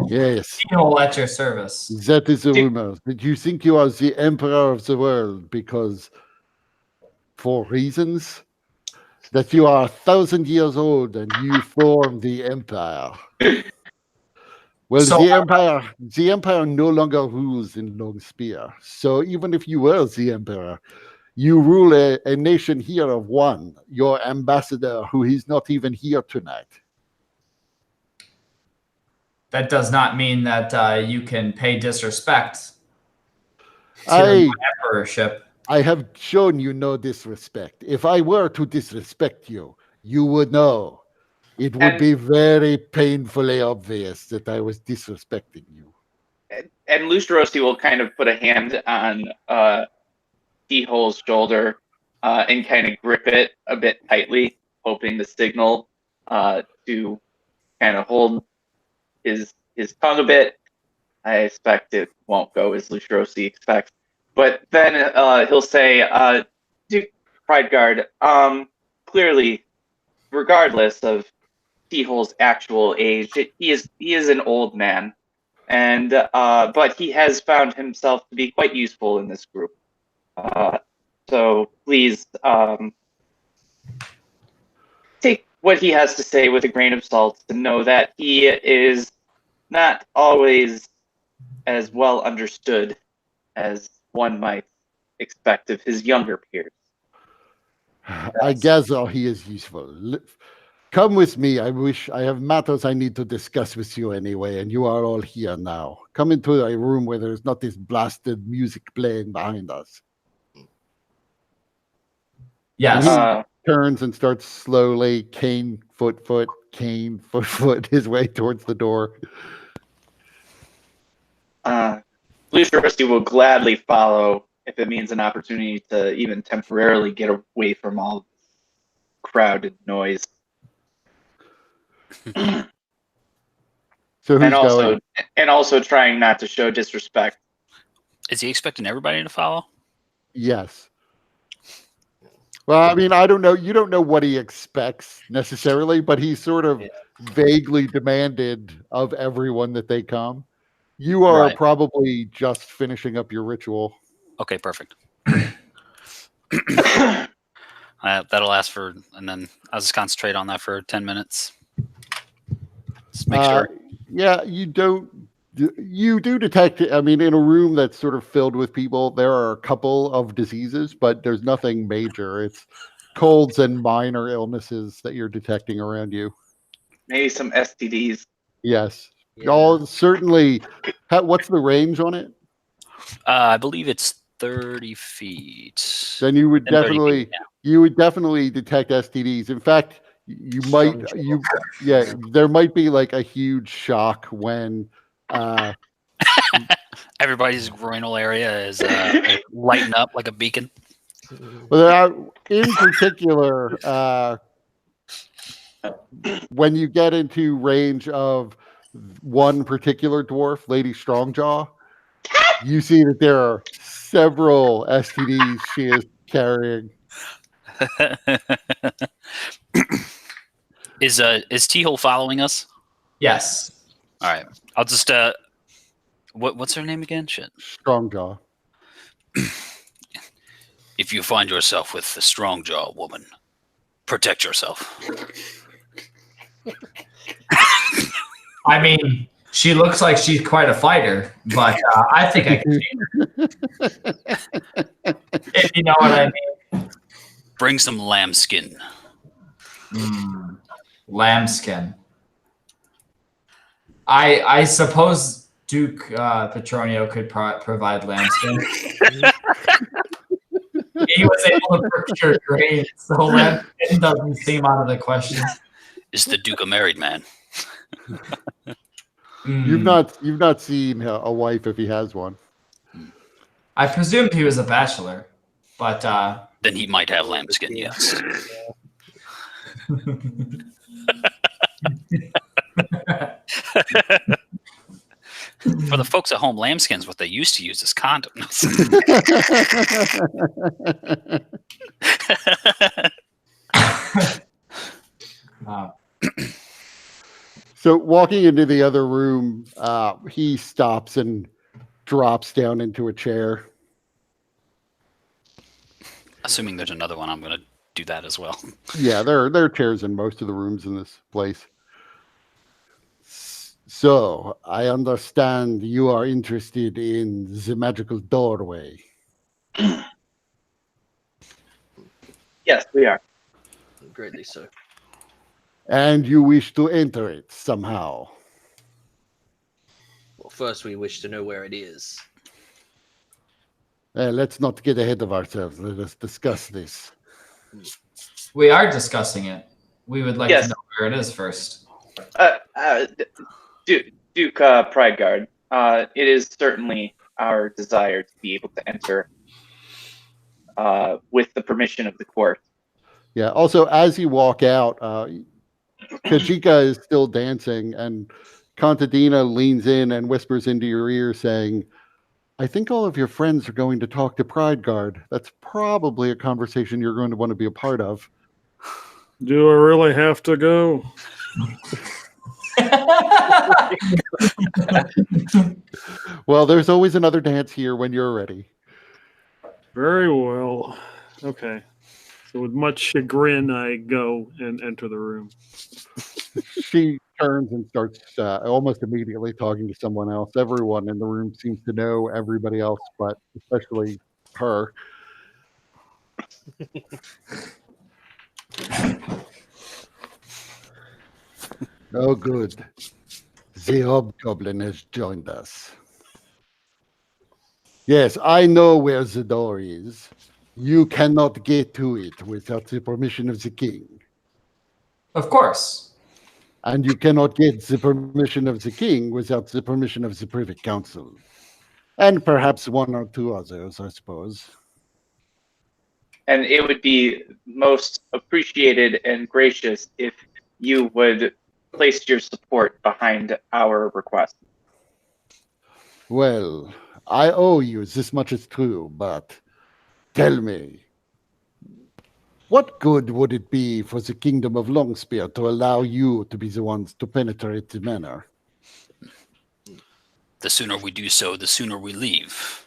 Yes, He'll at your service. that is the rumor. That you think you are the emperor of the world because, for reasons, that you are 1,000 years old and you form the empire. Well, So- the empire no longer rules in Longspear. So even if you were the emperor, you rule a nation here of one, your ambassador, who is not even here tonight. That does not mean that you can pay disrespect to I my emperorship. I have shown you no disrespect. If I were to disrespect you, you would know. It would And- be very painfully obvious that I was disrespecting you. And Lucerosi will kind of put a hand on T-Hole's shoulder and kind of grip it a bit tightly, hoping to signal to kind of hold his tongue a bit. I expect it won't go as Lucerosi expects. But then he'll say, Duke Prideguard, clearly, regardless of T-Hole's actual age, he is an old man. And but he has found himself to be quite useful in this group. So please take what he has to say with a grain of salt and know that he is not always as well understood as one might expect of his younger peers. I gather he is useful. Come with me. I have matters I need to discuss with you anyway, and you are all here now. Come into a room where there's not this blasted music playing behind us. Yes. And he turns and starts slowly, cane, foot, his way towards the door. Lucerosi will gladly follow if it means an opportunity to even temporarily get away from all crowded noise. So who's going? And also trying not to show disrespect. Is he expecting everybody to follow? Yes. Well, I mean, I don't know. You don't know what he expects necessarily, but he sort of vaguely demanded of everyone that they come. You are probably just finishing up your ritual. Okay, perfect. That'll last for, and then I'll just concentrate on that for 10 minutes. Just make sure. Yeah, you do detect, I mean, in a room that's sort of filled with people, there are a couple of diseases, but there's nothing major. It's colds and minor illnesses that you're detecting around you. Maybe some STDs. Yes. Yeah. All certainly. What's the range on it? I believe it's 30 feet. Then you would And 30 definitely feet, yeah. you would definitely detect STDs. In fact, there might be like a huge shock when Everybody's groinal area is lighting up like a beacon. well, in particular, when you get into range of one particular dwarf, Lady Strongjaw, you see that there are several STDs she is carrying. Is T-Hole following us? Yes. All right. I'll just what's her name again? Shit. Strongjaw. If you find yourself with the Strongjaw woman, protect yourself. I mean, she looks like she's quite a fighter, but I think I can if you know what I mean. Bring some lambskin. Lambskin. I suppose Duke Petronio could provide lambskin. He was able to procure grain, so lambskin doesn't seem out of the question. Is the Duke a married man? You've not seen a wife if he has one. I presumed he was a bachelor, but Then he might have lambskin, yes. For the folks at home, lambskin's what they used to use as condoms. So walking into the other room, he stops and drops down into a chair. Assuming there's another one, I'm going to do that as well. Yeah, there are chairs in most of the rooms in this place. So, I understand you are interested in the magical doorway. Yes, we are. Greatly so. And you wish to enter it somehow. Well, first we wish to know where it is. Let's not get ahead of ourselves. Let us discuss this. We are discussing it. We would like Yes. to know where it is first. Duke Prideguard, it is certainly our desire to be able to enter with the permission of the court. Yeah. Also, as you walk out, Kajika is still dancing, and Contadina leans in and whispers into your ear, saying, I think all of your friends are going to talk to Pride Guard. That's probably a conversation you're going to want to be a part of. Do I really have to go? Well, there's always another dance here when you're ready. Very well. Okay. So with much chagrin, I go and enter the room. She turns and starts almost immediately talking to someone else. Everyone in the room seems to know everybody else, but especially her. Oh, good. The hobgoblin has joined us. Yes, I know where the door is. You cannot get to it without the permission of the king. Of course. And you cannot get the permission of the king without the permission of the Privy Council. And perhaps one or two others, I suppose. And it would be most appreciated and gracious if you would place your support behind our request. Well, I owe you, this much is true, but tell me, what good would it be for the Kingdom of Longspear to allow you to be the ones to penetrate the manor? The sooner we do so, the sooner we leave.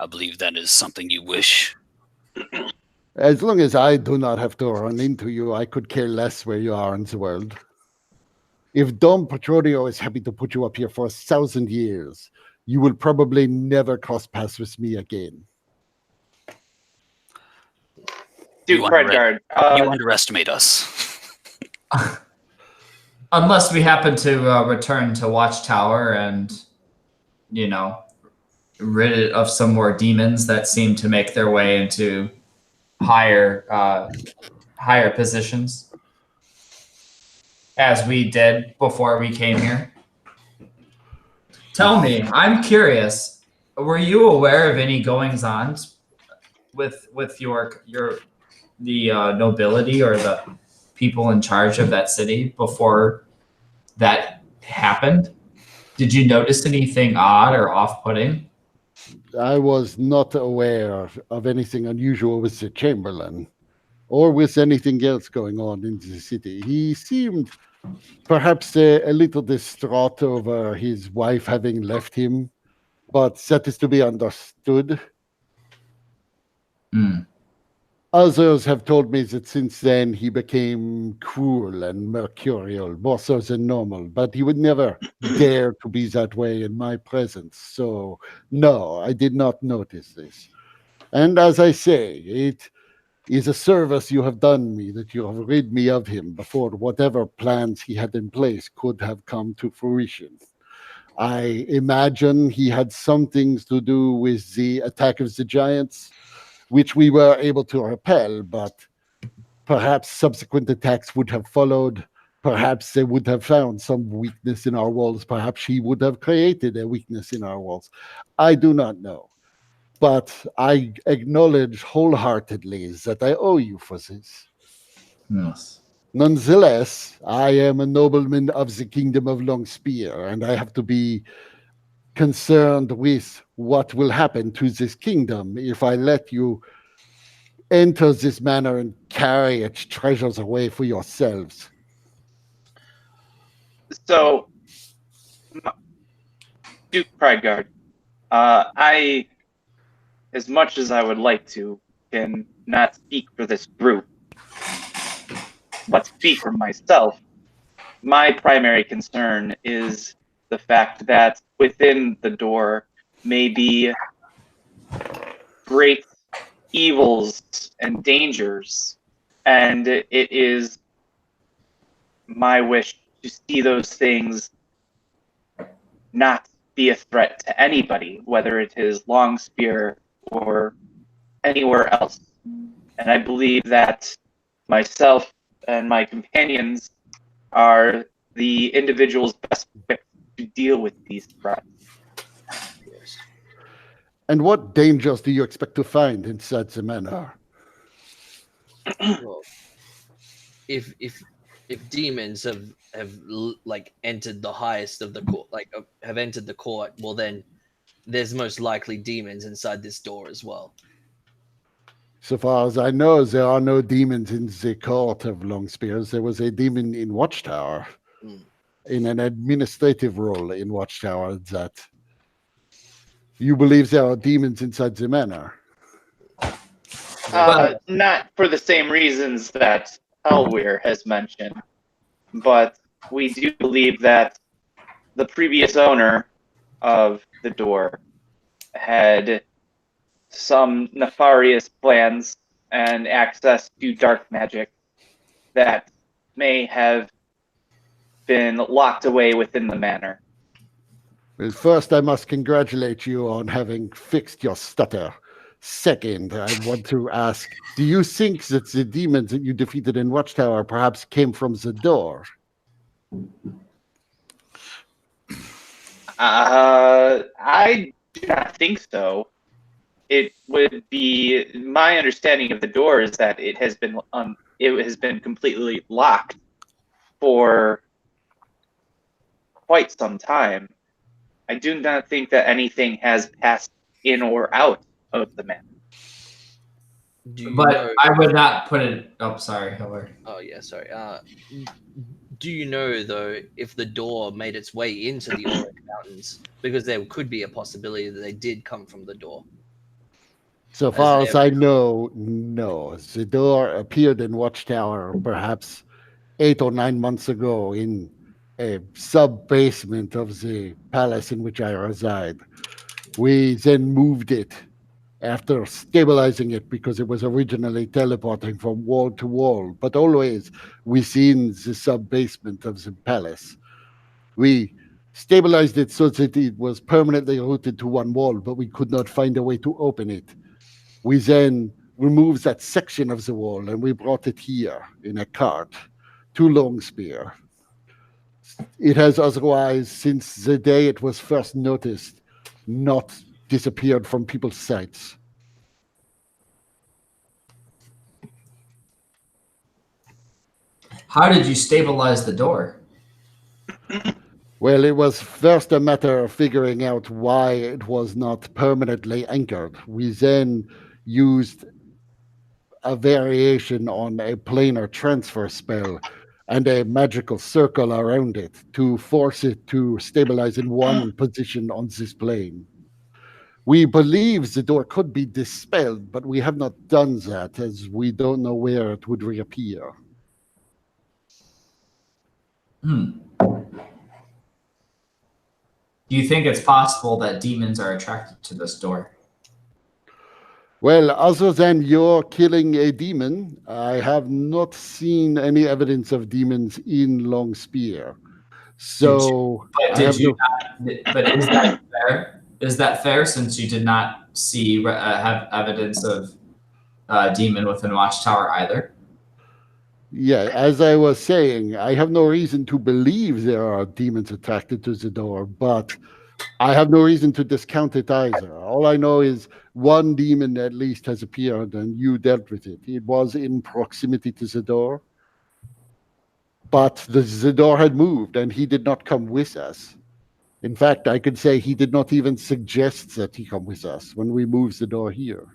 I believe that is something you wish. As long as I do not have to run into you, I could care less where you are in the world. If Dom Petronio is happy to put you up here for 1,000 years, you will probably never cross paths with me again. Duke Prideguard. You underestimate us. Unless we happen to return to Watchtower and, rid it of some more demons that seem to make their way into higher positions, as we did before we came here. Tell me, I'm curious. Were you aware of any goings-on with the nobility or the people in charge of that city before that happened? Did you notice anything odd or off-putting? I was not aware of anything unusual with the Chamberlain or with anything else going on in the city. He seemed perhaps a little distraught over his wife having left him, but that is to be understood. Others have told me that since then he became cruel and mercurial, more so than normal, but he would never dare to be that way in my presence. So, no, I did not notice this. And as I say, it is a service you have done me, that you have rid me of him before whatever plans he had in place could have come to fruition. I imagine he had some things to do with the attack of the giants, which we were able to repel, but perhaps subsequent attacks would have followed. Perhaps they would have found some weakness in our walls. Perhaps he would have created a weakness in our walls. I do not know. But I acknowledge wholeheartedly that I owe you for this. Yes. Nonetheless, I am a nobleman of the Kingdom of Longspear, and I have to be concerned with what will happen to this kingdom if I let you enter this manor and carry its treasures away for yourselves. So, Duke Prideguard, I, as much as I would like to, can not speak for this group, but speak for myself. My primary concern is the fact that within the door may be great evils and dangers, and it is my wish to see those things not be a threat to anybody, whether it is Longspear or anywhere else. And I believe that myself and my companions are the individuals best equipped to deal with these threats. And what dangers do you expect to find inside the manor? Well, if demons have like entered the highest of the court, like have entered the court, well then there's most likely demons inside this door as well. So far as I know, there are no demons in the court of Longspears. There was a demon in Watchtower, in an administrative role in Watchtower. That you believe there are demons inside the manor? Not for the same reasons that Elweir has mentioned, but we do believe that the previous owner of the door had some nefarious plans and access to dark magic that may have been locked away within the manor. Well, first, I must congratulate you on having fixed your stutter. Second, I want to ask, do you think that the demons that you defeated in Watchtower perhaps came from the door? I do not think so. It would be my understanding of the door is that it has been completely locked for quite some time. I do not think that anything has passed in or out of the manor. But I would not put it. Oh, sorry, Hillary. Oh yeah, sorry. Do you know though if the door made its way into the Auric Mountains? Because there could be a possibility that they did come from the door. So far as I know, no. The door appeared in Watchtower perhaps 8 or 9 months ago in a sub-basement of the palace in which I reside. We then moved it after stabilizing it because it was originally teleporting from wall to wall, but always within the sub-basement of the palace. We stabilized it so that it was permanently rooted to one wall, but we could not find a way to open it. We then removed that section of the wall and we brought it here in a cart to Longspear. It has otherwise, since the day it was first noticed, not disappeared from people's sights. How did you stabilize the door? Well, it was first a matter of figuring out why it was not permanently anchored. We then used a variation on a planar transfer spell and a magical circle around it to force it to stabilize in one position on this plane. We believe the door could be dispelled, but we have not done that as we don't know where it would reappear. Do you think it's possible that demons are attracted to this door? Well, other than your killing a demon, I have not seen any evidence of demons in Longspear. So, but is that fair? Is that fair since you did not see have evidence of demon within Watchtower either? Yeah, as I was saying, I have no reason to believe there are demons attracted to the door, but I have no reason to discount it either. All I know is one demon at least has appeared and you dealt with it. It was in proximity to the door, but the door had moved and he did not come with us. In fact, I could say he did not even suggest that he come with us when we moved the door here.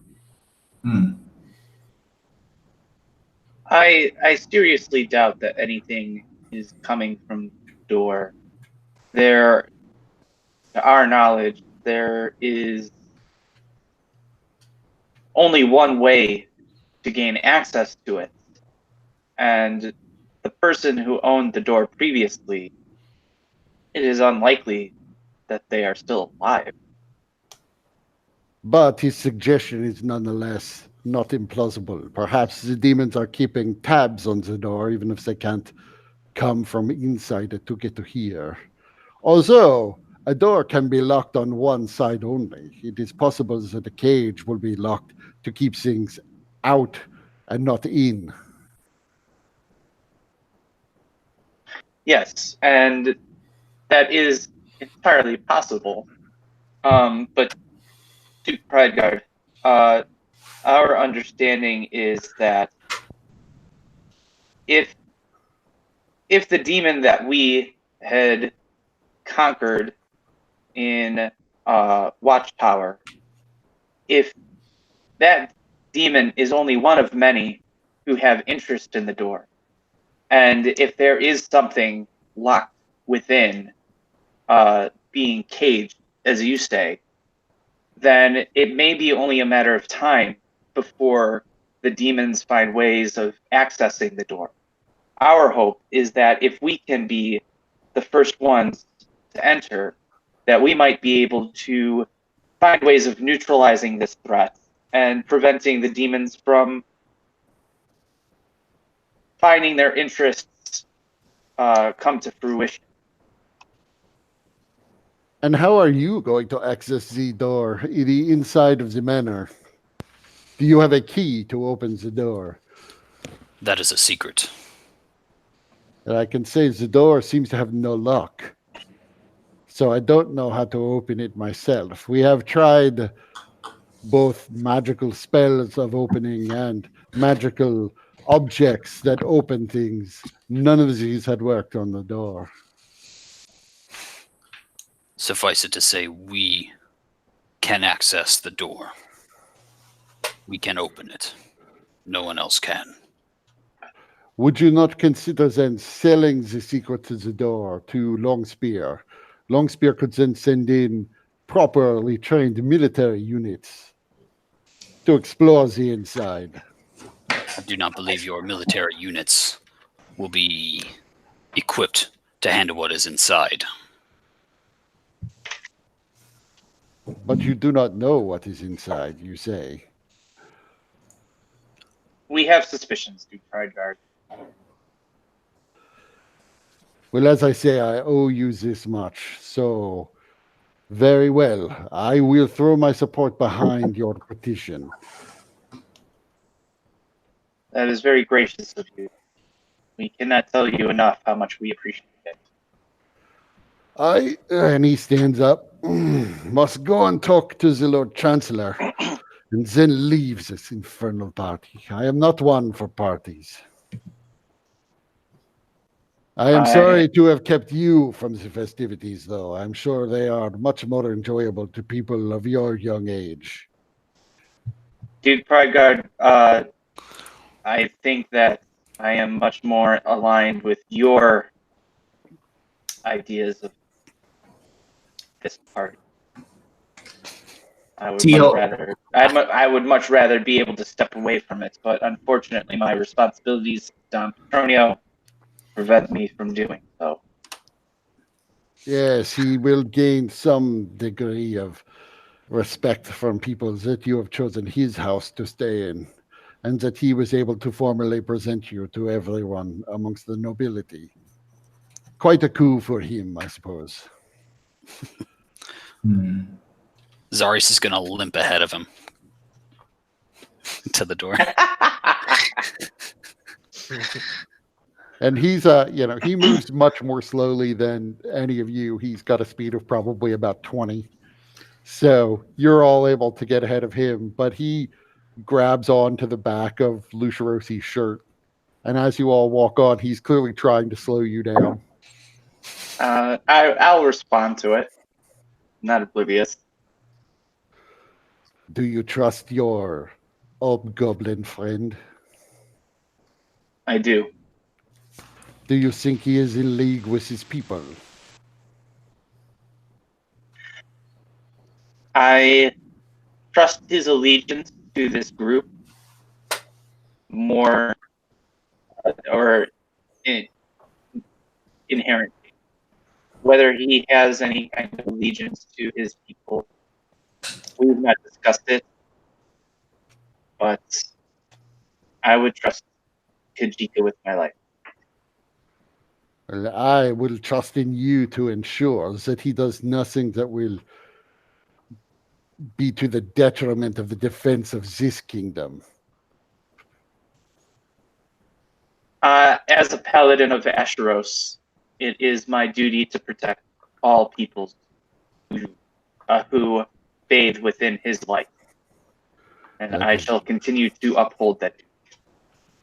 I seriously doubt that anything is coming from the door. There, to our knowledge, there is only one way to gain access to it. And the person who owned the door previously, it is unlikely that they are still alive. But his suggestion is nonetheless not implausible. Perhaps the demons are keeping tabs on the door, even if they can't come from inside it to get to here. Although, A door can be locked on one side only. It is possible that the cage will be locked to keep things out and not in. Yes, and that is entirely possible. But to Pride Guard, our understanding is that if the demon that we had conquered in Watchtower, if that demon is only one of many who have interest in the door, and if there is something locked within, being caged, as you say, then it may be only a matter of time before the demons find ways of accessing the door. Our hope is that if we can be the first ones to enter, that we might be able to find ways of neutralizing this threat and preventing the demons from finding their interests come to fruition. And how are you going to access the door in the inside of the manor? Do you have a key to open the door? That is a secret. And I can say the door seems to have no lock. So I don't know how to open it myself. We have tried both magical spells of opening and magical objects that open things. None of these had worked on the door. Suffice it to say, we can access the door. We can open it. No one else can. Would you not consider then selling the secret to the door to Longspear? Longspear could then send in properly trained military units to explore the inside. I do not believe your military units will be equipped to handle what is inside. But you do not know what is inside, you say. We have suspicions, Duke Pride Guard. Well, as I say, I owe you this much, so very well. I will throw my support behind your petition. That is very gracious of you. We cannot tell you enough how much we appreciate it. And he stands up, must go and talk to the Lord Chancellor, and then leave this infernal party. I am not one for parties. I am sorry to have kept you from the festivities, though. I'm sure they are much more enjoyable to people of your young age. Duke Pride Guard, I think that I am much more aligned with your ideas of this party. I would much rather be able to step away from it, but unfortunately my responsibilities, Dom Petronio, prevent me from doing so. Yes, he will gain some degree of respect from people that you have chosen his house to stay in, and that he was able to formally present you to everyone amongst the nobility. Quite a coup for him, I suppose. Zarius is going to limp ahead of him to the door. And he's, he moves much more slowly than any of you. He's got a speed of probably about 20. So you're all able to get ahead of him, but he grabs onto the back of Lucerosi's shirt. And as you all walk on, he's clearly trying to slow you down. I'll respond to it. Not oblivious. Do you trust your hobgoblin friend? I do. Do you think he is in league with his people? I trust his allegiance to this group more, or inherently. Whether he has any kind of allegiance to his people, we've not discussed it, but I would trust Kajika with my life. Well, I will trust in you to ensure that he does nothing that will be to the detriment of the defense of this kingdom. As a paladin of Asheros, it is my duty to protect all peoples who bathe within his light. And I shall continue to uphold that duty.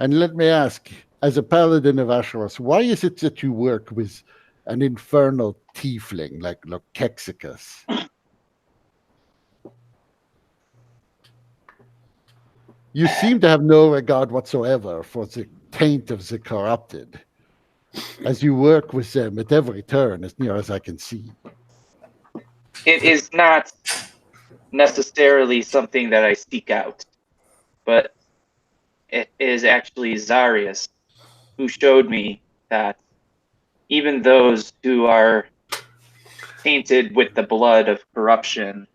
And let me ask, as a paladin of Asheros, why is it that you work with an infernal tiefling like Kexicus? You seem to have no regard whatsoever for the taint of the corrupted, as you work with them at every turn, as near as I can see. It is not necessarily something that I seek out, but it is actually Zarius who showed me that even those who are tainted with the blood of corruption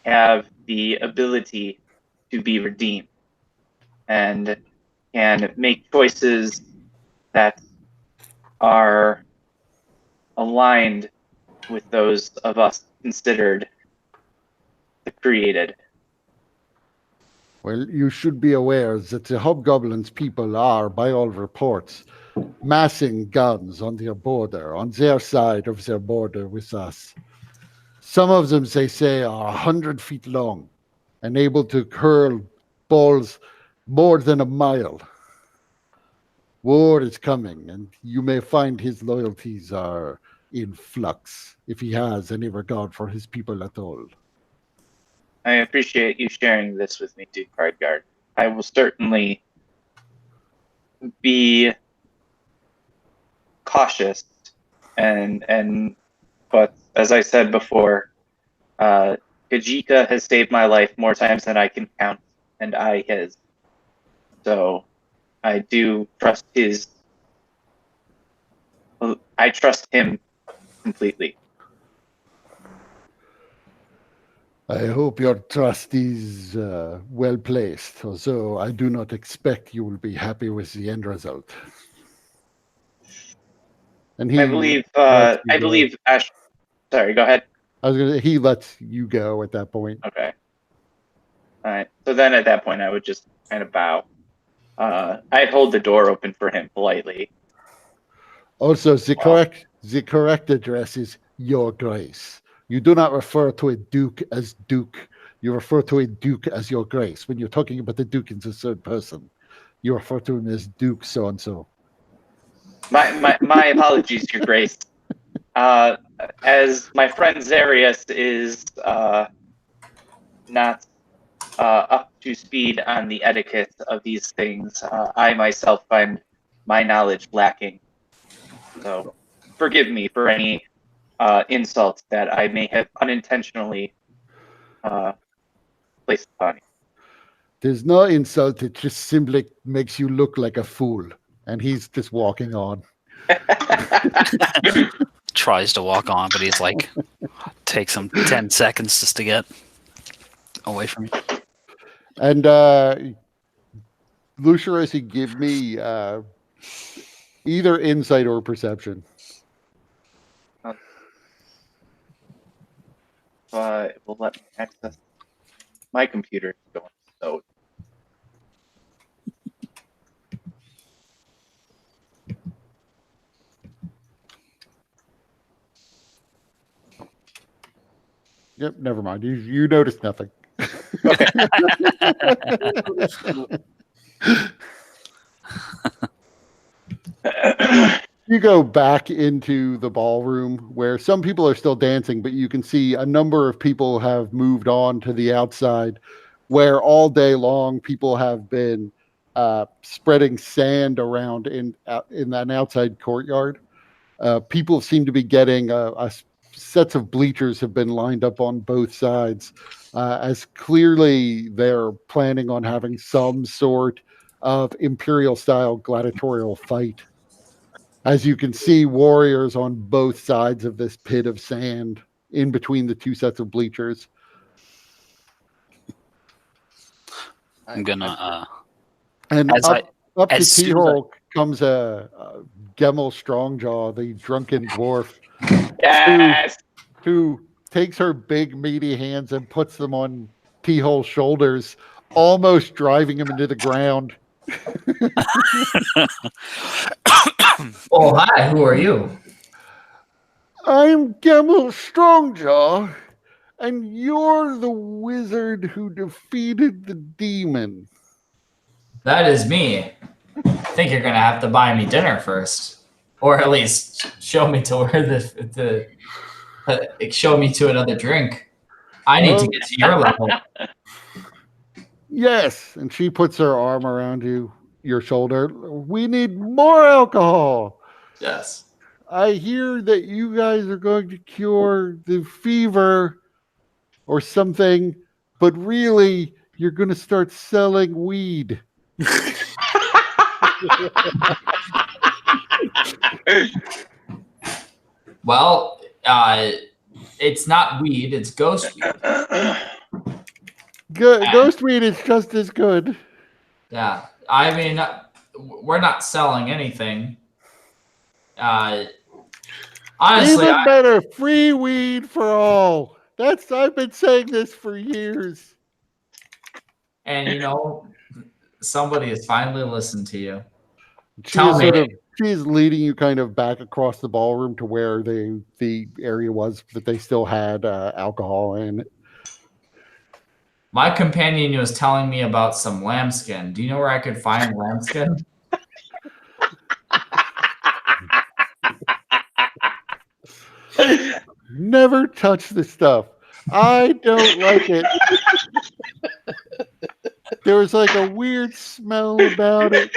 have the ability to be redeemed and can make choices that are aligned with those of us considered the created. Well, you should be aware that the Hobgoblins people are, by all reports, massing guns on their border, on their side of their border with us. Some of them, they say, are 100 feet long and able to hurl balls more than a mile. War is coming, and you may find his loyalties are in flux, if he has any regard for his people at all. I appreciate you sharing this with me, Duke Hardguard. I will certainly be cautious but as I said before, Kajika has saved my life more times than I can count, and I his. So I do trust I trust him completely. I hope your trust is well placed, although I do not expect you will be happy with the end result. And I believe Ash. Sorry, go ahead. I was gonna. He lets you go at that point. Okay. All right. So then, at that point, I would just kind of bow. I'd hold the door open for him politely. Also, the correct address is Your Grace. You do not refer to a duke as Duke. You refer to a duke as Your Grace. When you're talking about the duke in the third person, you refer to him as Duke so and so. My apologies, Your Grace. As my friend Zarius is not up to speed on the etiquette of these things, I myself find my knowledge lacking. So forgive me for any insult that I may have unintentionally placed upon you. There's no insult. It just simply makes you look like a fool. And he's just walking on. Tries to walk on, but he's like, takes him 10 seconds just to get away from me. And Lucirosi, give me either insight or perception. It will let me access my computer. So Yep, never mind. You noticed nothing. okay. You go back into the ballroom where some people are still dancing, but you can see a number of people have moved on to the outside, where all day long people have been spreading sand around in an outside courtyard. People seem to be getting sets of bleachers have been lined up on both sides, as clearly they're planning on having some sort of imperial-style gladiatorial fight. As you can see, warriors on both sides of this pit of sand in between the two sets of bleachers. I'm gonna And up to T-Hole comes Gemmel Strongjaw, the drunken dwarf, Yes. who takes her big meaty hands and puts them on T-Hole's shoulders, almost driving him into the ground. Oh, hi. Who are you? I'm Gemmel Strongjaw, and you're the wizard who defeated the demon. That is me. I think you're gonna have to buy me dinner first, or at least show me to where show me to another drink. I need to get to your level. Yes, and she puts her arm around your shoulder. We need more alcohol. Yes. I hear that you guys are going to cure the fever or something, but really, you're going to start selling weed. Well, it's not weed; it's ghost weed. Ghost weed is just as good. Yeah, I mean, we're not selling anything. Honestly, Even better, free weed for all. I've been saying this for years. And you know, somebody has finally listened to you. She's leading you kind of back across the ballroom to where the area was that they still had alcohol in it. My companion was telling me about some lambskin. Do you know where I could find lambskin? Never touch the stuff. I don't like it. There was like a weird smell about it.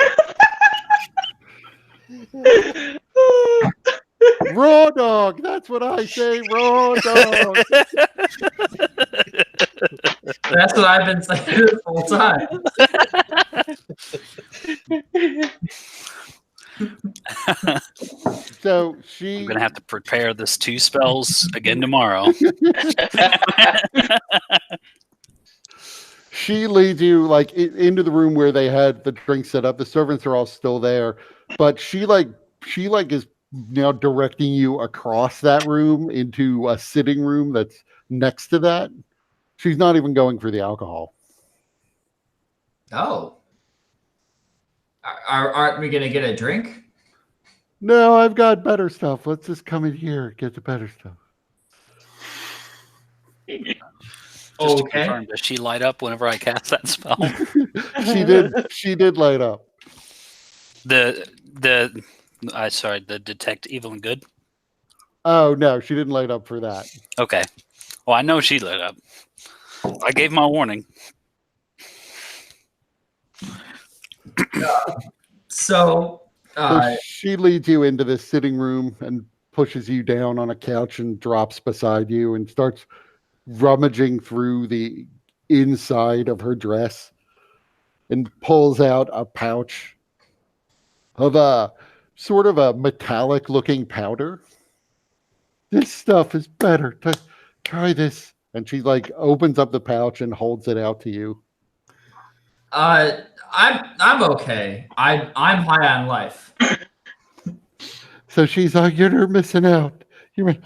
Raw dog. That's what I say. Raw dog. That's what I've been saying this whole time. So I'm gonna have to prepare this 2 spells again tomorrow. She leads you like into the room where they had the drink set up. The servants are all still there, but she is now directing you across that room into a sitting room that's next to that. She's not even going for the alcohol. Oh. Aren't we going to get a drink? No, I've got better stuff. Let's just come in here and get the better stuff. Just to confirm, does she light up whenever I cast that spell? She did light up. The detect evil and good? Oh no, she didn't light up for that. Okay. Well, I know she lit up. I gave my warning. So she leads you into this sitting room and pushes you down on a couch and drops beside you and starts rummaging through the inside of her dress and pulls out a pouch of a sort of a metallic looking powder. This stuff is better. Try this. And she like opens up the pouch and holds it out to you. I'm okay. I'm high on life. So she's like, you're missing out. You're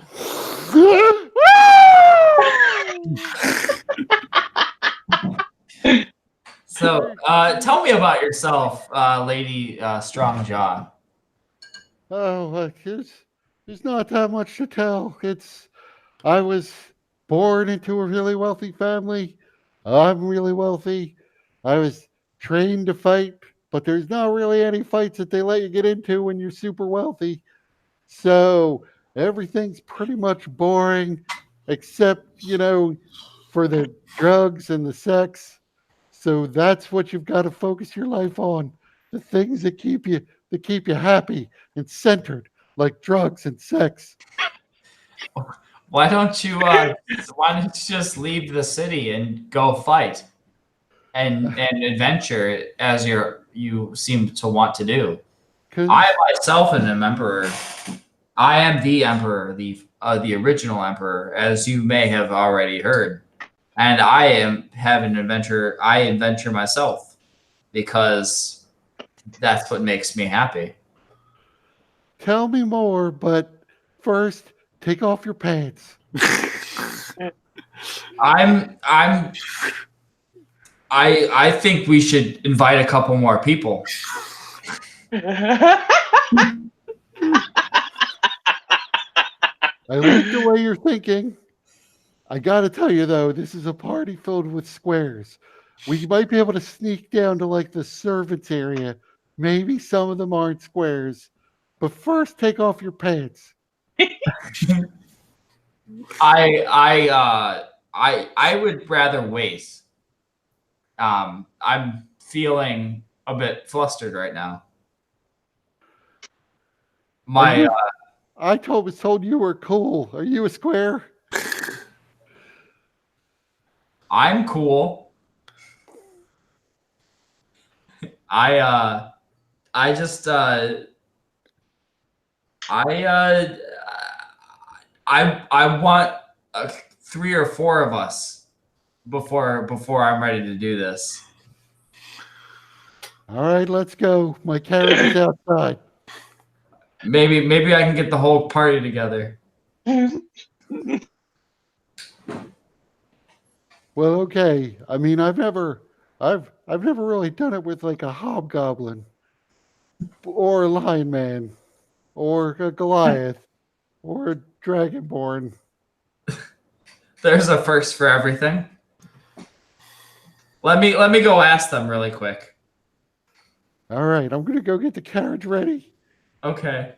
So tell me about yourself, Lady Strongjaw. Oh, there's not that much to tell. I was born into a really wealthy family. I'm really wealthy. I was trained to fight, but there's not really any fights that they let you get into when you're super wealthy. So everything's pretty much boring, except, for the drugs and the sex. So that's what you've got to focus your life on. The things that keep you happy and centered, like drugs and sex. Why don't you just leave the city and go fight and adventure as you seem to want to do? I myself am an emperor. I am the emperor, the original emperor, as you may have already heard. And I adventure myself because That's what makes me happy. Tell me more, but first, take off your pants. I think we should invite a couple more people. I like the way you're thinking. I gotta tell you though, this is a party filled with squares. We might be able to sneak down to like the servants area. Maybe some of them aren't squares. But first, take off your pants. I would rather wait. I'm feeling a bit flustered right now. I was told you were cool. Are you a square? I'm cool. I want 3 or 4 of us before I'm ready to do this. All right, let's go. My carriage is outside. Maybe I can get the whole party together. Well, okay. I mean, I've never really done it with like a hobgoblin or a lion man or a Goliath or a dragonborn. There's a first for everything. Let me go ask them really quick. All right, I'm gonna go get the carriage ready. Okay.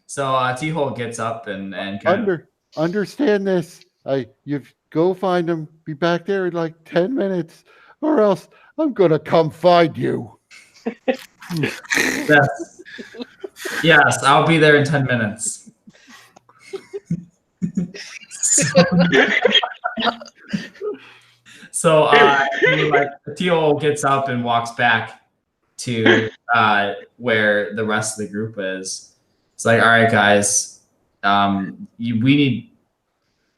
So T-Hole gets up and kind of Understand this. You go find him. Be back there in like 10 minutes, or else I'm gonna come find you. Yes, I'll be there in 10 minutes. So Teal gets up and walks back to where the rest of the group is. It's like, all right, guys, we need.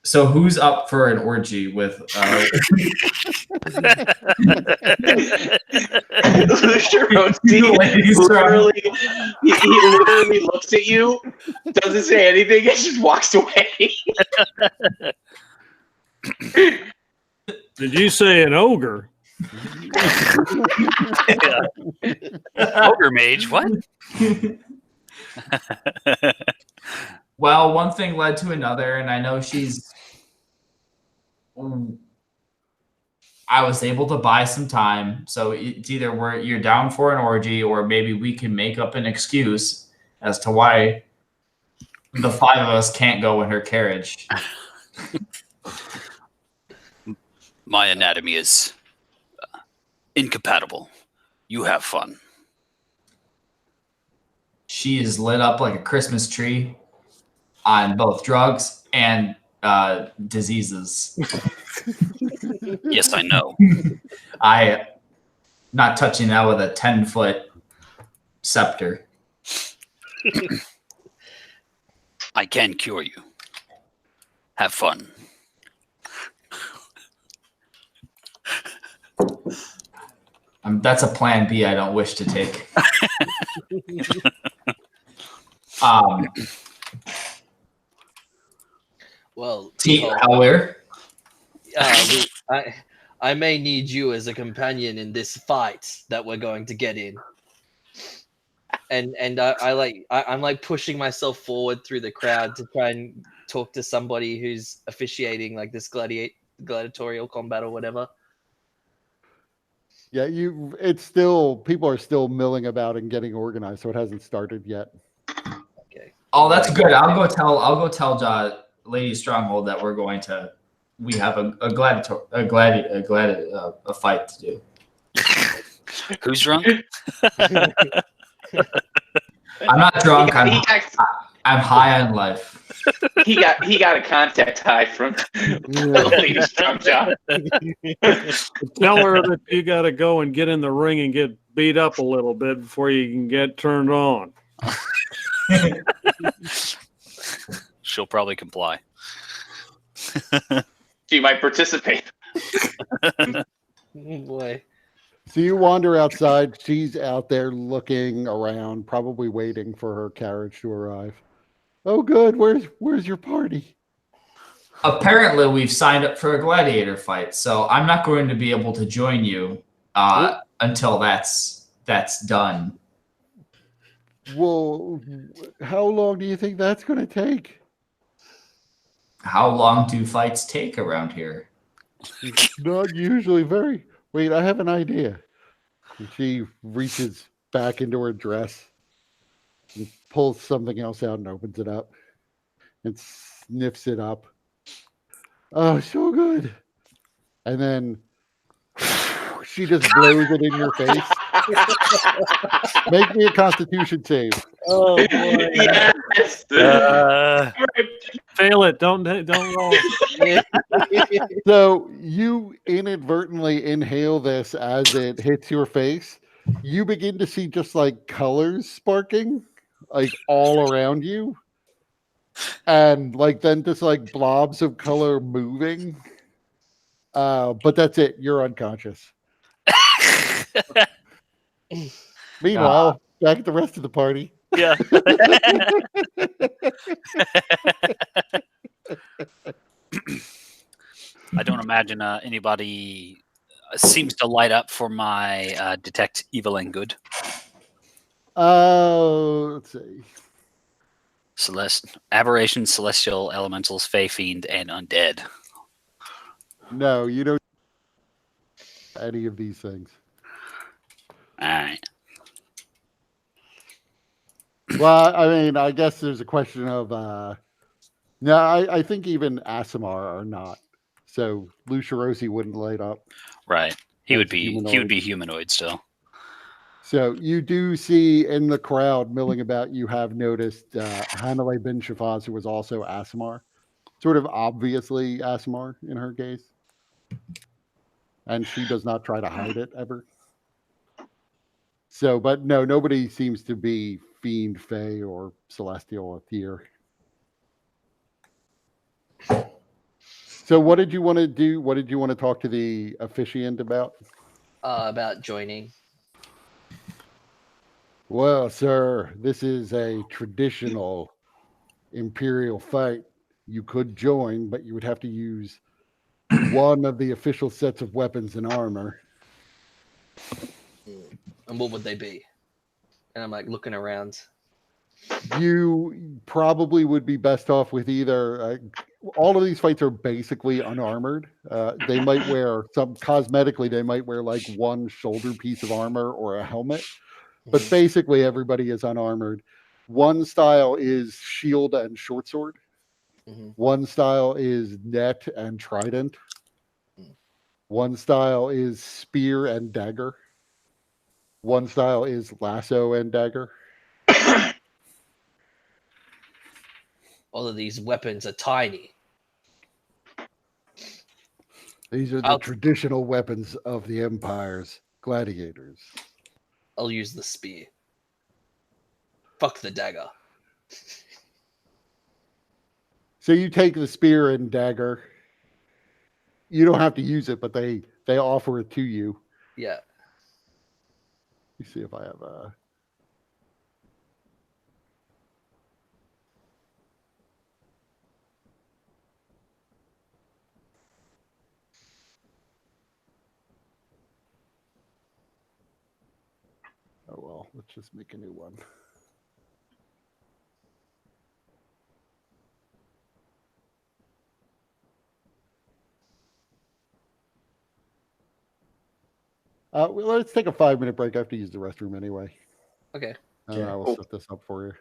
So who's up for an orgy with? He literally looks at you, doesn't say anything, and just walks away. Did you say an ogre? Ogre mage, what? Well, one thing led to another, and I know I was able to buy some time, so it's either you're down for an orgy, or maybe we can make up an excuse as to why the 5 of us can't go in her carriage. My anatomy is incompatible. You have fun. She is lit up like a Christmas tree on both drugs and diseases. Yes, I know. I'm not touching that with a 10-foot scepter. I can cure you. Have fun. That's a plan B I don't wish to take. Well, I may need you as a companion in this fight that we're going to get in. And I'm like pushing myself forward through the crowd to try and talk to somebody who's officiating like this gladiatorial combat or whatever. Yeah, it's still, people are still milling about and getting organized, so it hasn't started yet. Okay. Oh, that's good. I'll go tell Lady Stronghold that we have a fight to do. Who's drunk? I'm not drunk. I'm high on life. He got a contact high from the Lady Strongjaw. Tell her that you got to go and get in the ring and get beat up a little bit before you can get turned on. She'll probably comply. She might participate. Boy. So you wander outside. She's out there looking around, probably waiting for her carriage to arrive. Oh, good. Where's your party? Apparently, we've signed up for a gladiator fight, so I'm not going to be able to join you until that's done. Well, how long do you think that's going to take? How long do fights take around here? Not usually very. Wait, I have an idea. And she reaches back into her dress and pulls something else out and opens it up and sniffs it up. Oh, so good. And then she just blows it in your face. Make me a constitution save. Oh boy. Yes. Fail it. Don't roll. So you inadvertently inhale this as it hits your face. You begin to see just like colors sparking, like all around you. And like then just like blobs of color moving. But that's it. You're unconscious. Meanwhile, back at the rest of the party. Yeah. I don't imagine anybody seems to light up for my detect evil and good. Let's see. Aberration, celestial, elementals, fey, fiend, and undead. No, you don't any of these things. All right. Well, I mean, I guess there's a question of no, I think even Asimar are not. So Lucirosi wouldn't light up. Right. He As would be humanoid. humanoid still. So you do see in the crowd milling about, you have noticed Hanalei bin Shafaz, who was also Asimar. Sort of obviously Asimar in her gaze. And she does not try to hide it ever. So, but no, nobody seems to be fiend, fey, or celestial here. So what did you want to do? What did you want to talk to the officiant about? About joining. Well, sir, this is a traditional imperial fight. You could join, but you would have to use one of the official sets of weapons and armor. And what would they be? And I'm like looking around. You probably would be best off with either. All of these fights are basically unarmored. They might wear some cosmetically. They might wear like one shoulder piece of armor or a helmet, but basically everybody is unarmored. One style is shield and short sword. Mhm. One style is net and trident. One style is spear and dagger. One style is lasso and dagger. All of these weapons are tiny. These are the I'll- traditional weapons of the Empire's gladiators. I'll use the spear. Fuck the dagger. So you take the spear and dagger. You don't have to use it, but they offer it to you. Yeah. Let me see if I have a. Oh well, let's just make a new one. Well, let's take a 5-minute break. I have to use the restroom anyway. Okay. And I will set this up for you.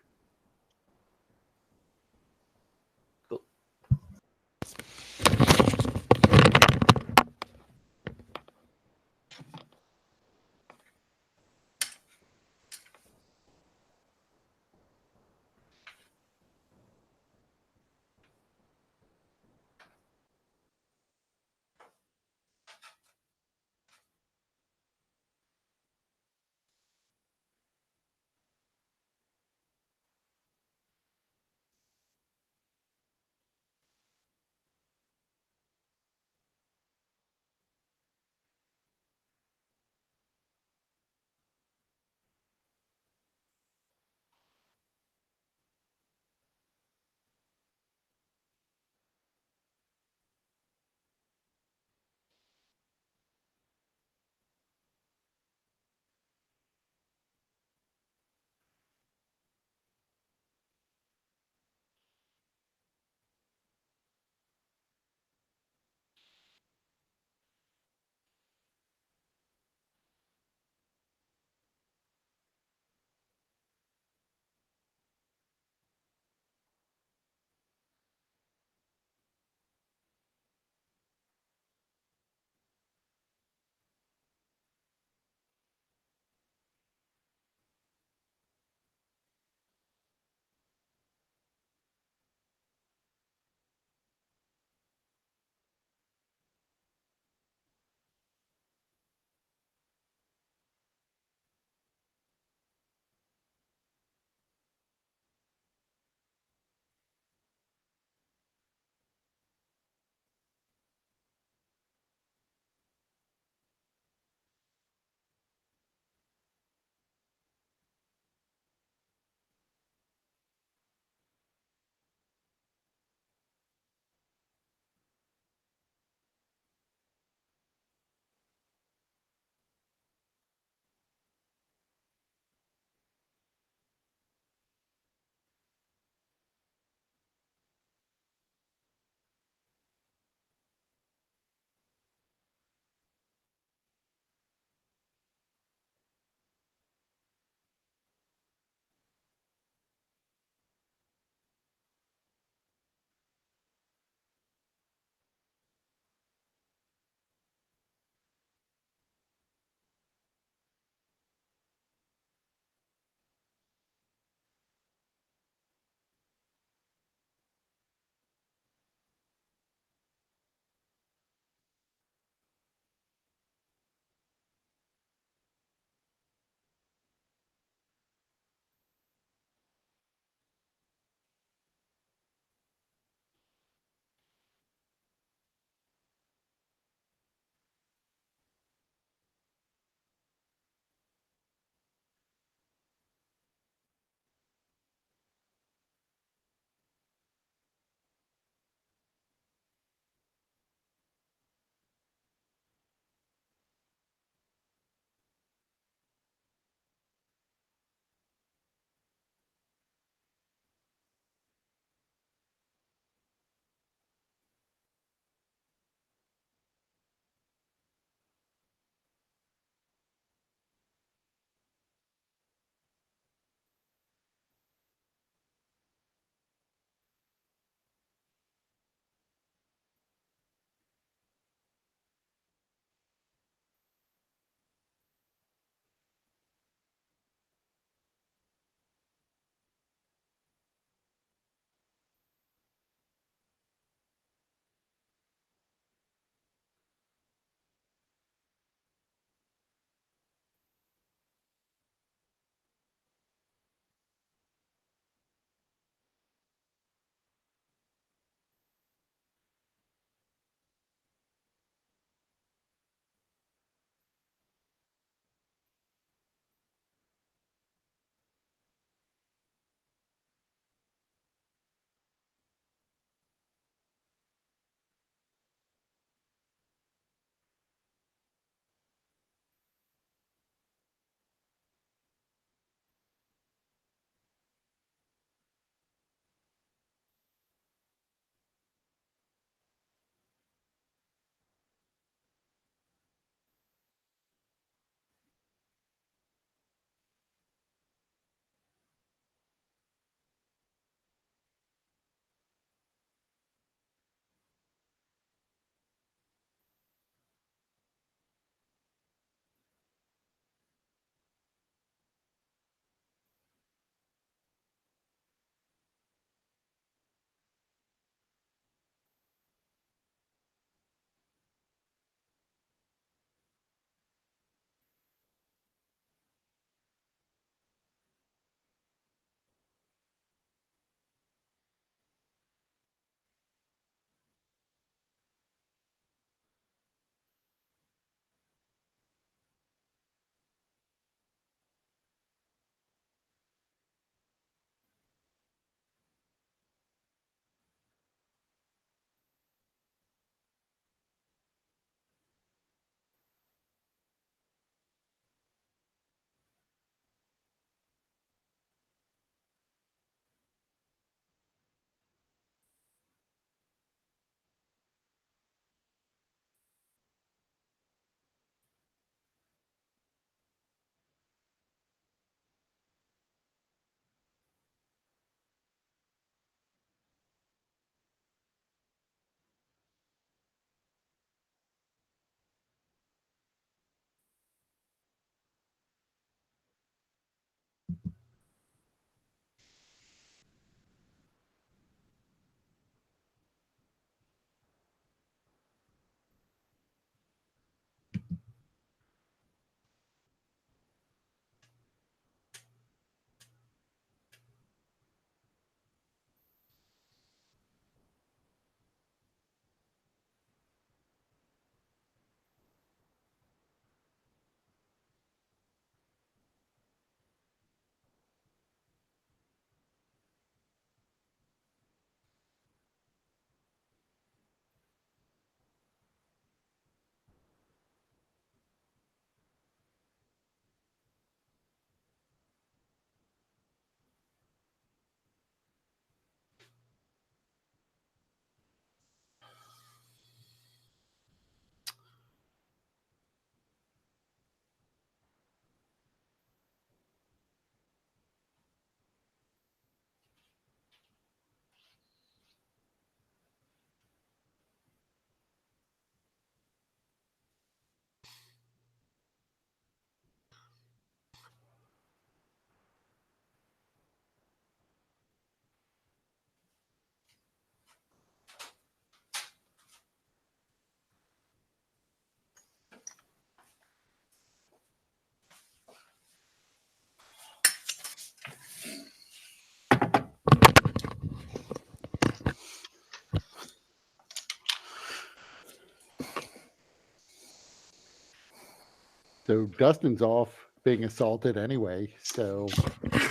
So Dustin's off being assaulted anyway. So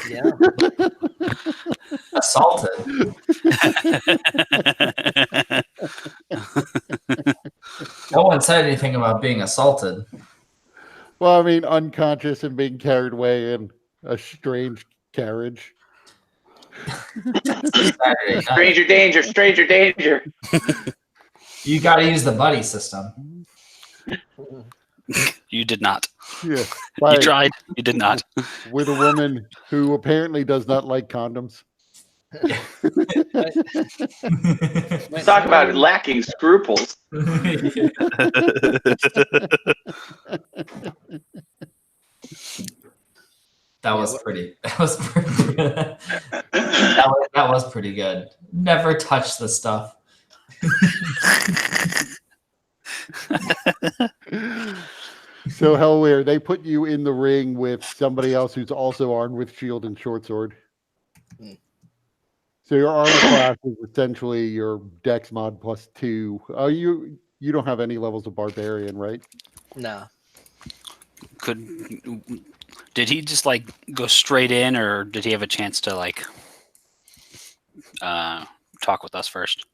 Yeah. Assaulted. No one said anything about being assaulted. well, I mean, unconscious and being carried away in a strange carriage. Saturday night. Stranger danger, stranger danger. You got to use the buddy system. You did not. Yeah, You by, tried. You did not. with a woman who apparently does not like condoms. Talk about lacking scruples. That was pretty. That was pretty good. That was pretty good. Never touch the stuff. So Hellweir, they put you in the ring with somebody else who's also armed with shield and short sword. So your armor class is essentially your Dex mod +2. Oh, you don't have any levels of barbarian, right? Nah. Did he just like go straight in, or did he have a chance to like talk with us first?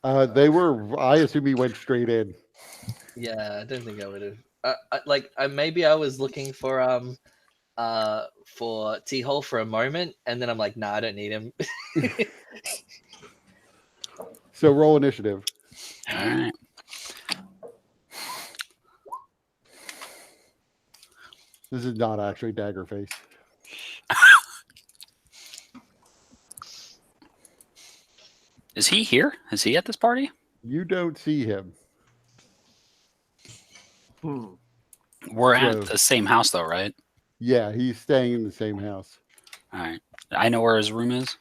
I assume he went straight in. Yeah, I don't think I would have. Maybe I was looking for T-Hole for a moment, and then I'm like, nah, I don't need him. So roll initiative. All right. This is not actually Daggerface. Is he here? Is he at this party? You don't see him. We're So- at the same house though, right? Yeah, he's staying in the same house. All right. I know where his room is.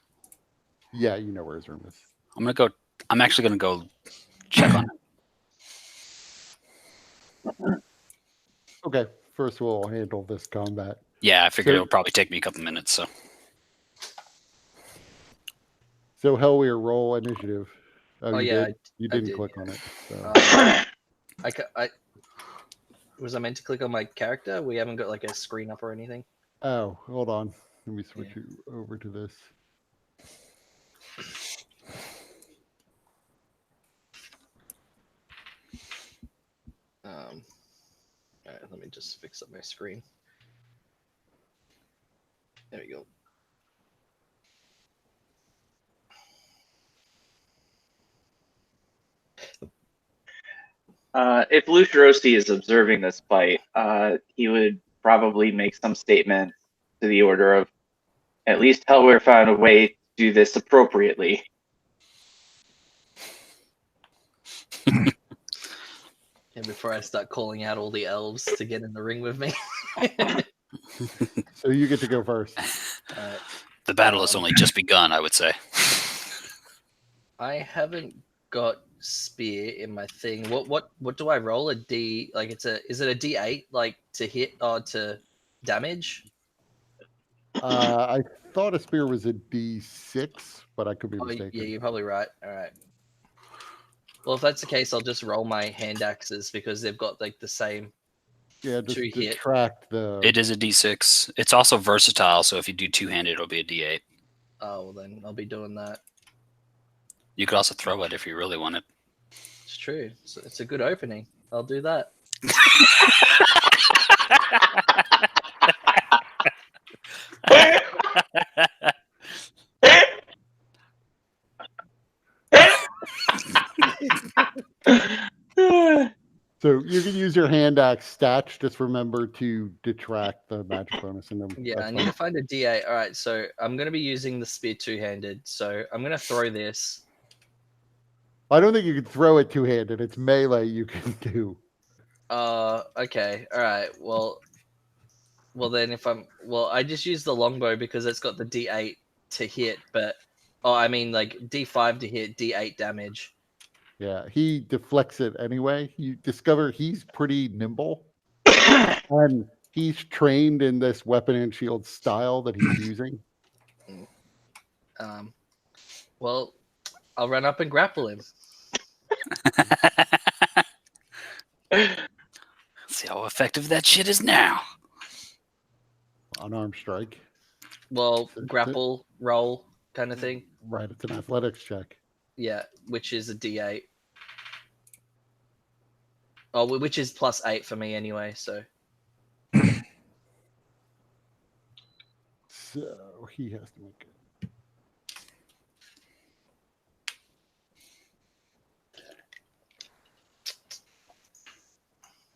Yeah, you know where his room is. I'm actually gonna go check on him. Okay, first we'll handle this combat. Yeah, I figured So- it would probably take me a couple minutes. So So Hellweir, roll initiative. Oh, you yeah, did? You I didn't did, click yeah. on it. So. Was I meant to click on my character? We haven't got like a screen up or anything. Oh, hold on. Let me switch you over to this. All right, let me just fix up my screen. There we go. If Lucirosi is observing this fight, he would probably make some statement to the order of, at least Hellweir found a way to do this appropriately. And before I start calling out all the elves to get in the ring with me. So you get to go first. the battle has only just begun, I would say. I haven't got spear in my thing. What do I roll? A D, like is it a D8 like to hit or to damage? I thought a spear was a D6, but I could be Oh, mistaken. yeah, you're probably right. All right. Well, if that's the case, I'll just roll my hand axes because they've got like the same. Yeah, just to hit. detract the. It is a D6. It's also versatile, so if you do two-handed, it'll be a D8. Oh, well then I'll be doing that. You could also throw it if you really want it. It's true. It's a good opening. I'll do that. So you can use your hand axe stats. Just remember to detract the magic bonus in them. Yeah, That's I need fine. to find a D8. All right, so I'm going to be using the spear two-handed. So I'm going to throw this. I don't think you can throw it two-handed. It's melee you can do. Okay. All right. Well then I just use the longbow because it's got the D8 to hit, but I mean like D5 to hit, D8 damage. Yeah, he deflects it anyway. You discover he's pretty nimble, and he's trained in this weapon and shield style that he's using. Well, I'll run up and grapple him. See how effective that shit is now. Unarmed strike. Well, grapple roll kind of thing. Right, it's an athletics check. Yeah, which is a D8. Oh, which is +8 for me anyway. So So he has to make it.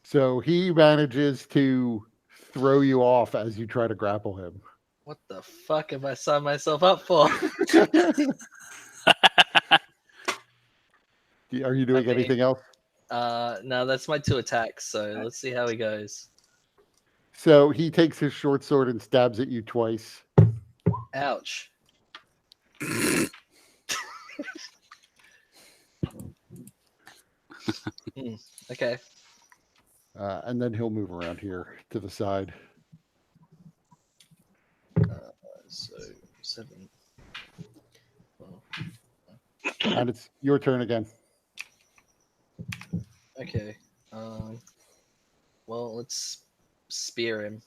So he manages to throw you off as you try to grapple him. what the fuck have I signed myself up for? Are you doing anything else? No, that's my 2 attacks. So let's see how he goes. So he takes his short sword and stabs at you twice. Ouch. Okay. And then he'll move around here to the side. So 7. Well, And it's your turn again. okay. Well, let's spear him.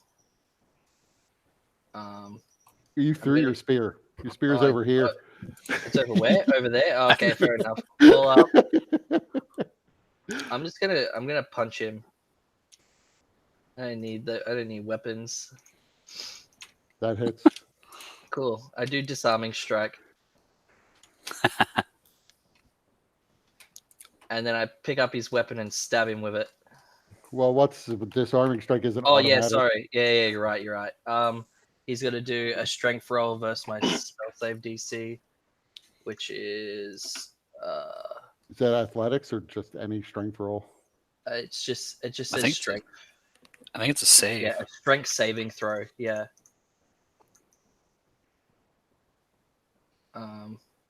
You threw your spear. Your spear's Oh, over here. It's over where? Over there? Oh, okay, fair enough. Well, I'm gonna punch him. I don't need weapons. That hits. Cool. I do disarming strike. And then I pick up his weapon and stab him with it. Well, what's disarming strike isn't Oh automatic. yeah, sorry. Yeah, you're right. He's gonna do a strength roll versus my spell save DC, which is Is that athletics or just any strength roll? it just I says think strength. I think it's a save. Yeah, a strength saving throw. Yeah.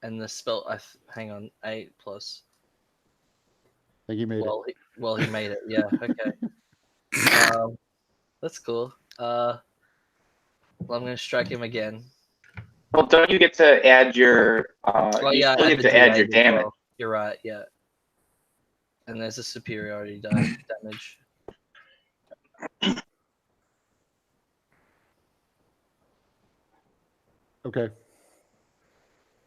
And the spell. Hang on, 8 plus. I think he made it. Well, he made it. Yeah. Okay. That's cool. Well, I'm gonna strike him again. Well, don't you get to add your? Oh You yeah, still I get to add your as damage. well. You're right. Yeah. And there's a superiority damage. Okay.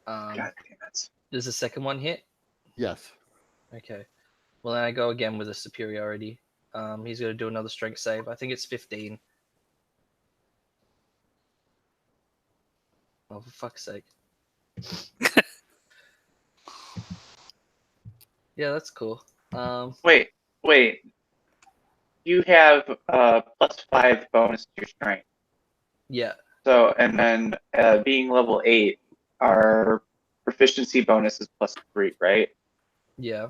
God damn it. Does the second one hit? Yes. Okay. Well, then I go again with a superiority. He's going to do another strength save. I think it's 15. Oh, for fuck's sake. Yeah, that's cool. Wait. You have +5 bonus to your strength. Yeah. So, and then being level 8, our proficiency bonus is +3, right? Yeah.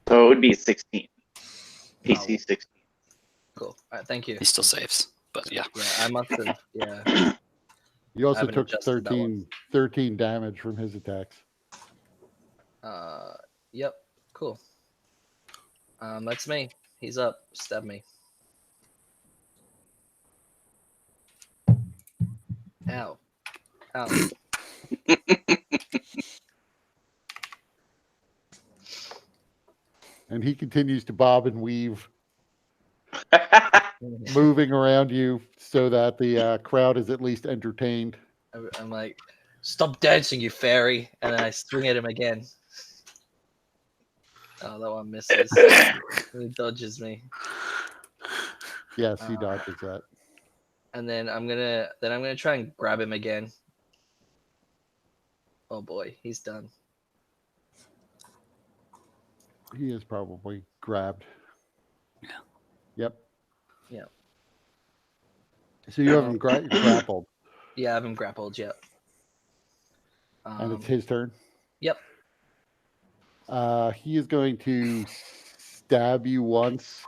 So it would be 16. PC Oh. 16. Cool. All right, thank you. He still saves, but yeah. Yeah, I must have. Yeah. You also haven't took adjusted that one. 13 damage from his attacks. Yep. Cool. That's me. He's up. Stab me. Ow. Ow. And he continues to bob and weave, moving around you so that the crowd is at least entertained. I'm like, stop dancing, you fairy. And then I swing at him again. Oh, that one misses. He dodges me. Yes, he dodges that. And then I'm gonna try and grab him again. Oh boy, he's done. He is probably grabbed. Yeah. Yep. Yeah. So you have him grappled. Yeah, I have him grappled. Yep. And it's his turn. Yep. He is going to stab you once.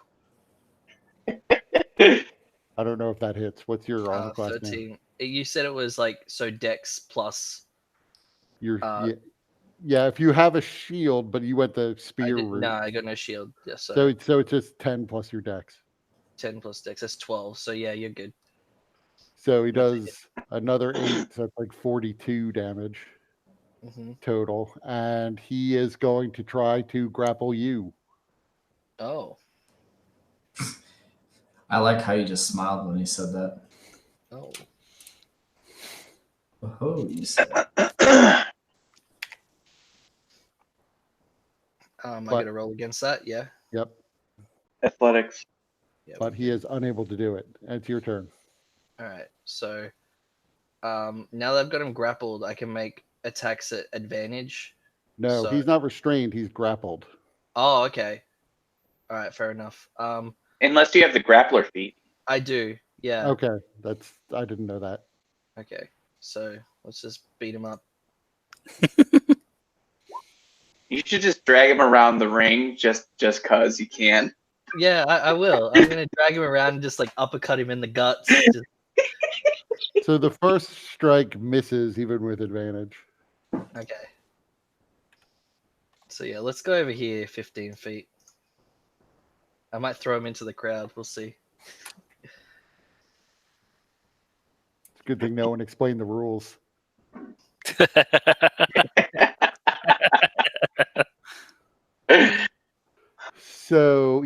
I don't know if that hits. What's your armor class now? 13. You said it was like Dex plus. Yeah, if you have a shield, but you went the spear route. No, I got no shield. Yeah, So it's just 10 plus your dex. 10 plus Dex. That's 12. So yeah, you're good. So he does another 8, so it's like 42 damage total. And he is going to try to grapple you. Oh. I like how you just smiled when he said that. Oh. Oh, you said. I But- gotta roll against that. Yeah. Yep. Athletics. Yeah. But he is unable to do it. It's your turn. All right. So, now that I've got him grappled, I can make attacks at advantage. No, So- he's not restrained. He's grappled. Oh, okay. All right. Fair enough. Unless you have the grappler feat. I do. Yeah. Okay, I didn't know that. Okay. So let's just beat him up. You should just drag him around the ring just cause you can. Yeah, I will. I'm gonna drag him around and just like uppercut him in the guts. Just, So the first strike misses even with advantage. okay. So yeah, let's go over here 15 feet. I might throw him into the crowd. We'll see. It's a good thing no one explained the rules. So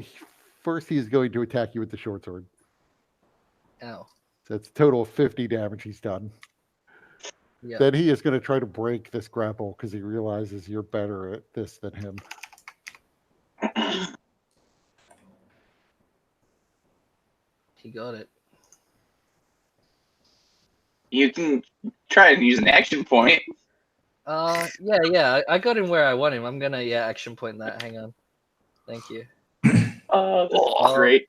first he's going to attack you with the short sword. Ow. So that's a total of 50 damage he's done. Yeah. Then he is going to try to break this grapple because he realizes you're better at this than him. He got it. You can try and use an action point. Yeah. I got him where I want him. I'm gonna action point that. Hang on. Thank you. Oh, that's Oh. great.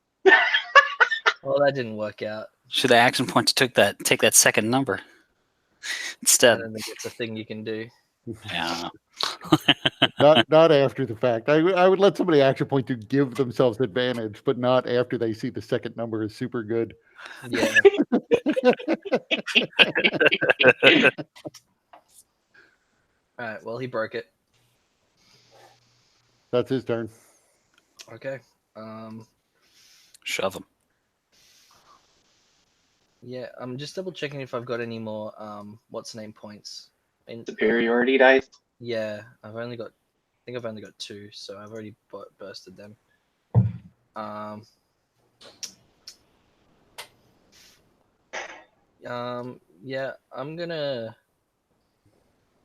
Well, that didn't work out. Should have action points take that second number I instead. don't think it's a thing you can do. Yeah. Not after the fact. I would let somebody action point to give themselves advantage, but not after they see the second number is super good. Yeah. All right. Well, he broke it. That's his turn. Okay. Shove him. Yeah. I'm just double checking if I've got any more what's name points. Superiority dice. Yeah, I think I've only got 2, so I've already bursted them. Yeah, I'm gonna.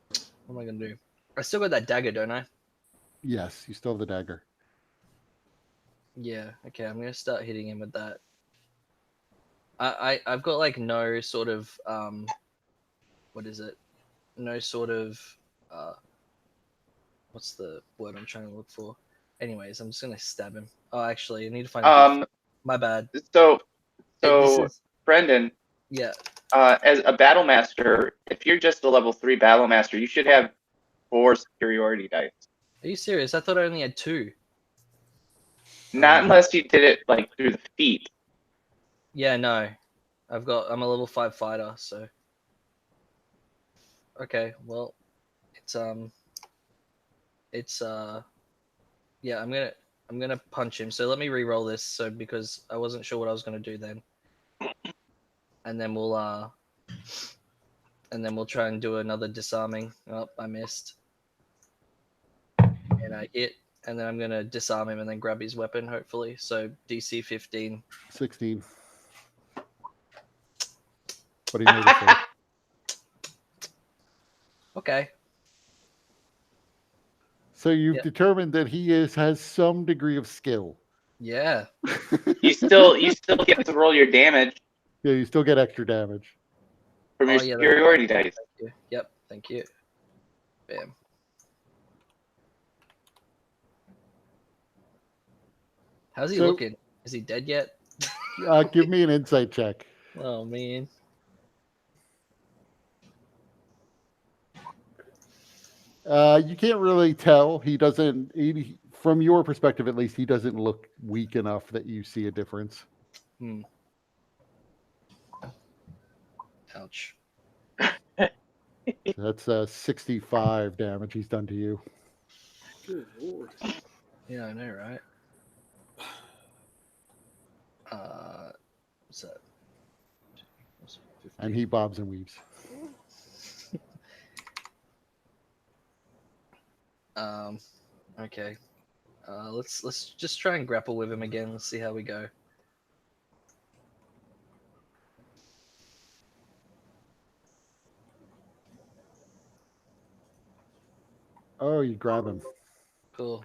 What am I gonna do? I still got that dagger, don't I? Yes, you still have the dagger. Yeah. Okay, I'm gonna start hitting him with that. I've got like no sort of what is it? No sort of what's the word I'm trying to look for? Anyways, I'm just gonna stab him. Oh, actually, I need to find. My bad. So This is, Brendan, yeah. as a battle master, if you're just a level 3 battle master, you should have 4 superiority dice. Are you serious? I thought I only had 2. Not unless you did it like through the feet. Yeah, no. I'm a level 5 fighter, so. Okay, well, yeah, I'm gonna punch him. So let me re-roll this, so because I wasn't sure what I was gonna do then. And then we'll try and do another disarming. Oh, I missed. And I hit, and then I'm gonna disarm him and then grab his weapon, hopefully. So DC 15. 16. What do you notice there? Okay. So you've Yeah. determined that he has some degree of skill. Yeah. You still get to roll your damage Yeah, you still get extra damage. from your Oh, yeah, that's superiority dice. Thank you. Yep, thank you. Bam. How's he So- looking? Is he dead yet? Give me an insight check. Oh man. You can't really tell. He doesn't, from your perspective at least, he doesn't look weak enough that you see a difference. Ouch. That's 65 damage he's done to you. Good lord. Yeah, I know, right? What's that? And he bobs and weaves. Okay. Let's just try and grapple with him again. Let's see how we go. Oh, you grab him. Cool.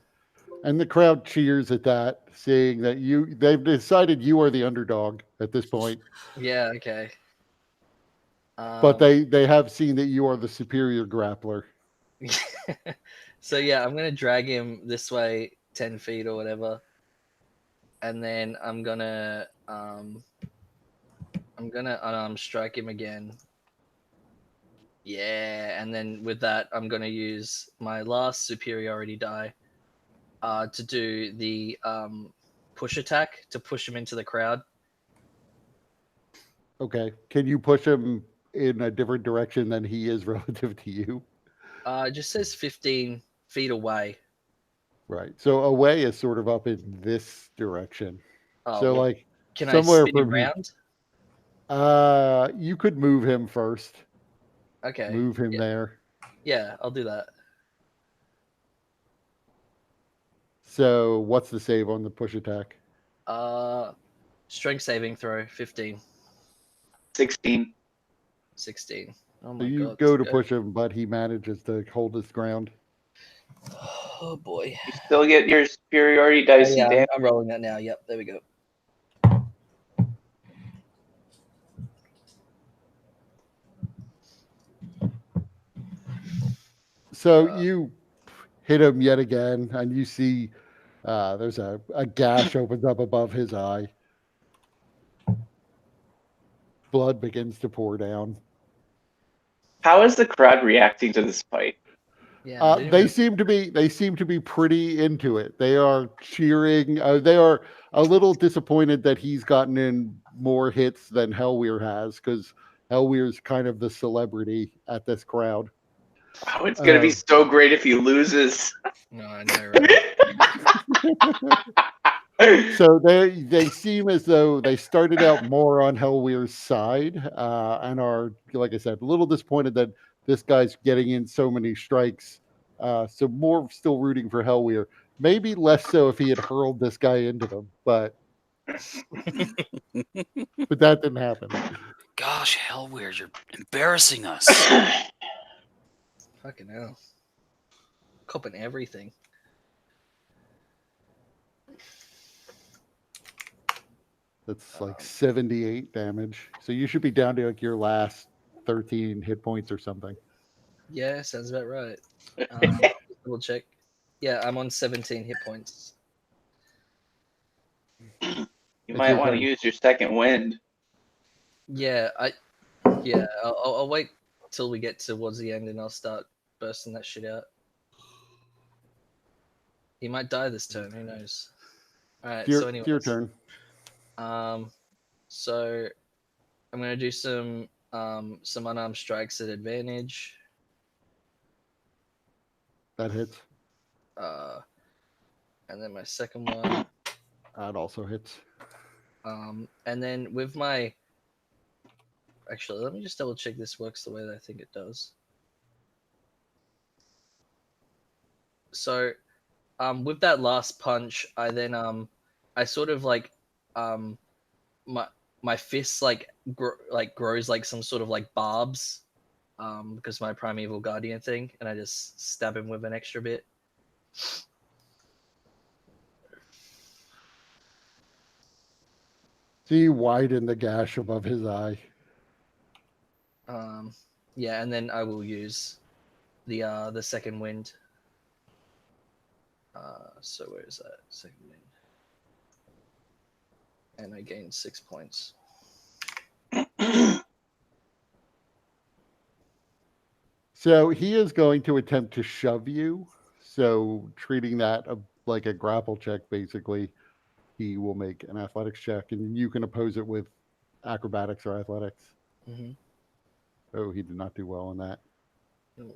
And the crowd cheers at that, seeing that they've decided you are the underdog at this point. Yeah. Okay. But they have seen that you are the superior grappler. So yeah, I'm gonna drag him this way 10 feet or whatever, and then I'm gonna unarmed strike him again. Yeah, and then with that, I'm gonna use my last superiority die to do the push attack to push him into the crowd. Okay. Can you push him in a different direction than he is relative to you? It just says 15 feet away. Right. So away is sort of up in this direction. Oh, So well, like can I somewhere spin him from here. round? You could move him first. Okay. Move him Yeah. there. Yeah, I'll do that. So what's the save on the push attack? Strength saving throw 15, 16. 16. Oh So my you god. go to push him, but he manages to hold his ground. Oh boy. You still get your superiority Oh, dice yeah, and damage. I'm rolling that now. Yep, there we go. So you hit him yet again, and you see there's a gash opens up above his eye. Blood begins to pour down. How is the crowd reacting to this fight? Yeah, I didn't They even- seem to be pretty into it. They are cheering. They are a little disappointed that he's gotten in more hits than Hellweir has, because Hellweir's kind of the celebrity at this crowd. Oh, it's gonna be so great if he loses. No, I know, right? So they seem as though they started out more on Hellweir's side, and are, like I said, a little disappointed that this guy's getting in so many strikes. So more still rooting for Hellweir. Maybe less so if he had hurled this guy into them, but that didn't happen. Gosh, Hellweird, you're embarrassing us. Fucking hell. Copping everything. That's like 78 damage. So you should be down to like your last 13 hit points or something. Yeah, sounds about right. Double check. Yeah, I'm on 17 hit points. You It's might your want to turn. use your second wind. Yeah, I'll wait till we get towards the end and I'll start bursting that shit out. He might die this turn. Who knows? All right. So It's your anyways, turn. so I'm gonna do some unarmed strikes at advantage. That hits. And then my second one. That also hits. And then with my, actually, let me just double check this works the way that I think it does. So, with that last punch, I then I sort of like my fists like grows like some sort of like barbs, because my primeval guardian thing, and I just stab him with an extra bit. So you widen the gash above his eye. Yeah, and then I will use the second wind. So where is that second wind? And I gain 6 points. So he is going to attempt to shove you. So treating that like a grapple check, basically, he will make an athletics check, and you can oppose it with acrobatics or athletics. Mm-hmm. Oh, he did not do well on that. No.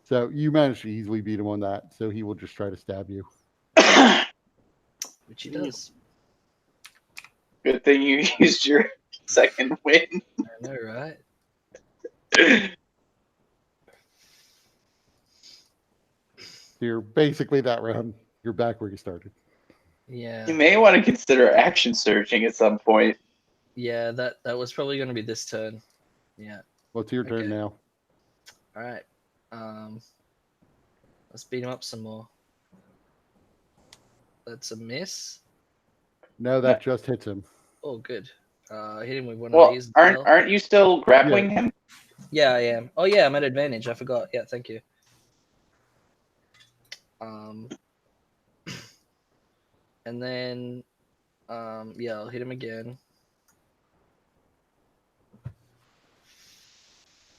So you managed to easily beat him on that. So he will just try to stab you. Which he does. Good thing you used your second wind. I know, right? So you're basically that round. You're back where you started. Yeah. You may want to consider action searching at some point. Yeah, that was probably going to be this turn. Yeah. What's your turn Okay. now? All right. Let's beat him up some more. That's a miss. No, that just hits him. Oh, good. Hit him with one of Well, these. As aren't well. aren't you still grappling him? Yeah, I am. Oh, yeah, I'm at advantage. I forgot. Yeah, thank you. And then, yeah, I'll hit him again.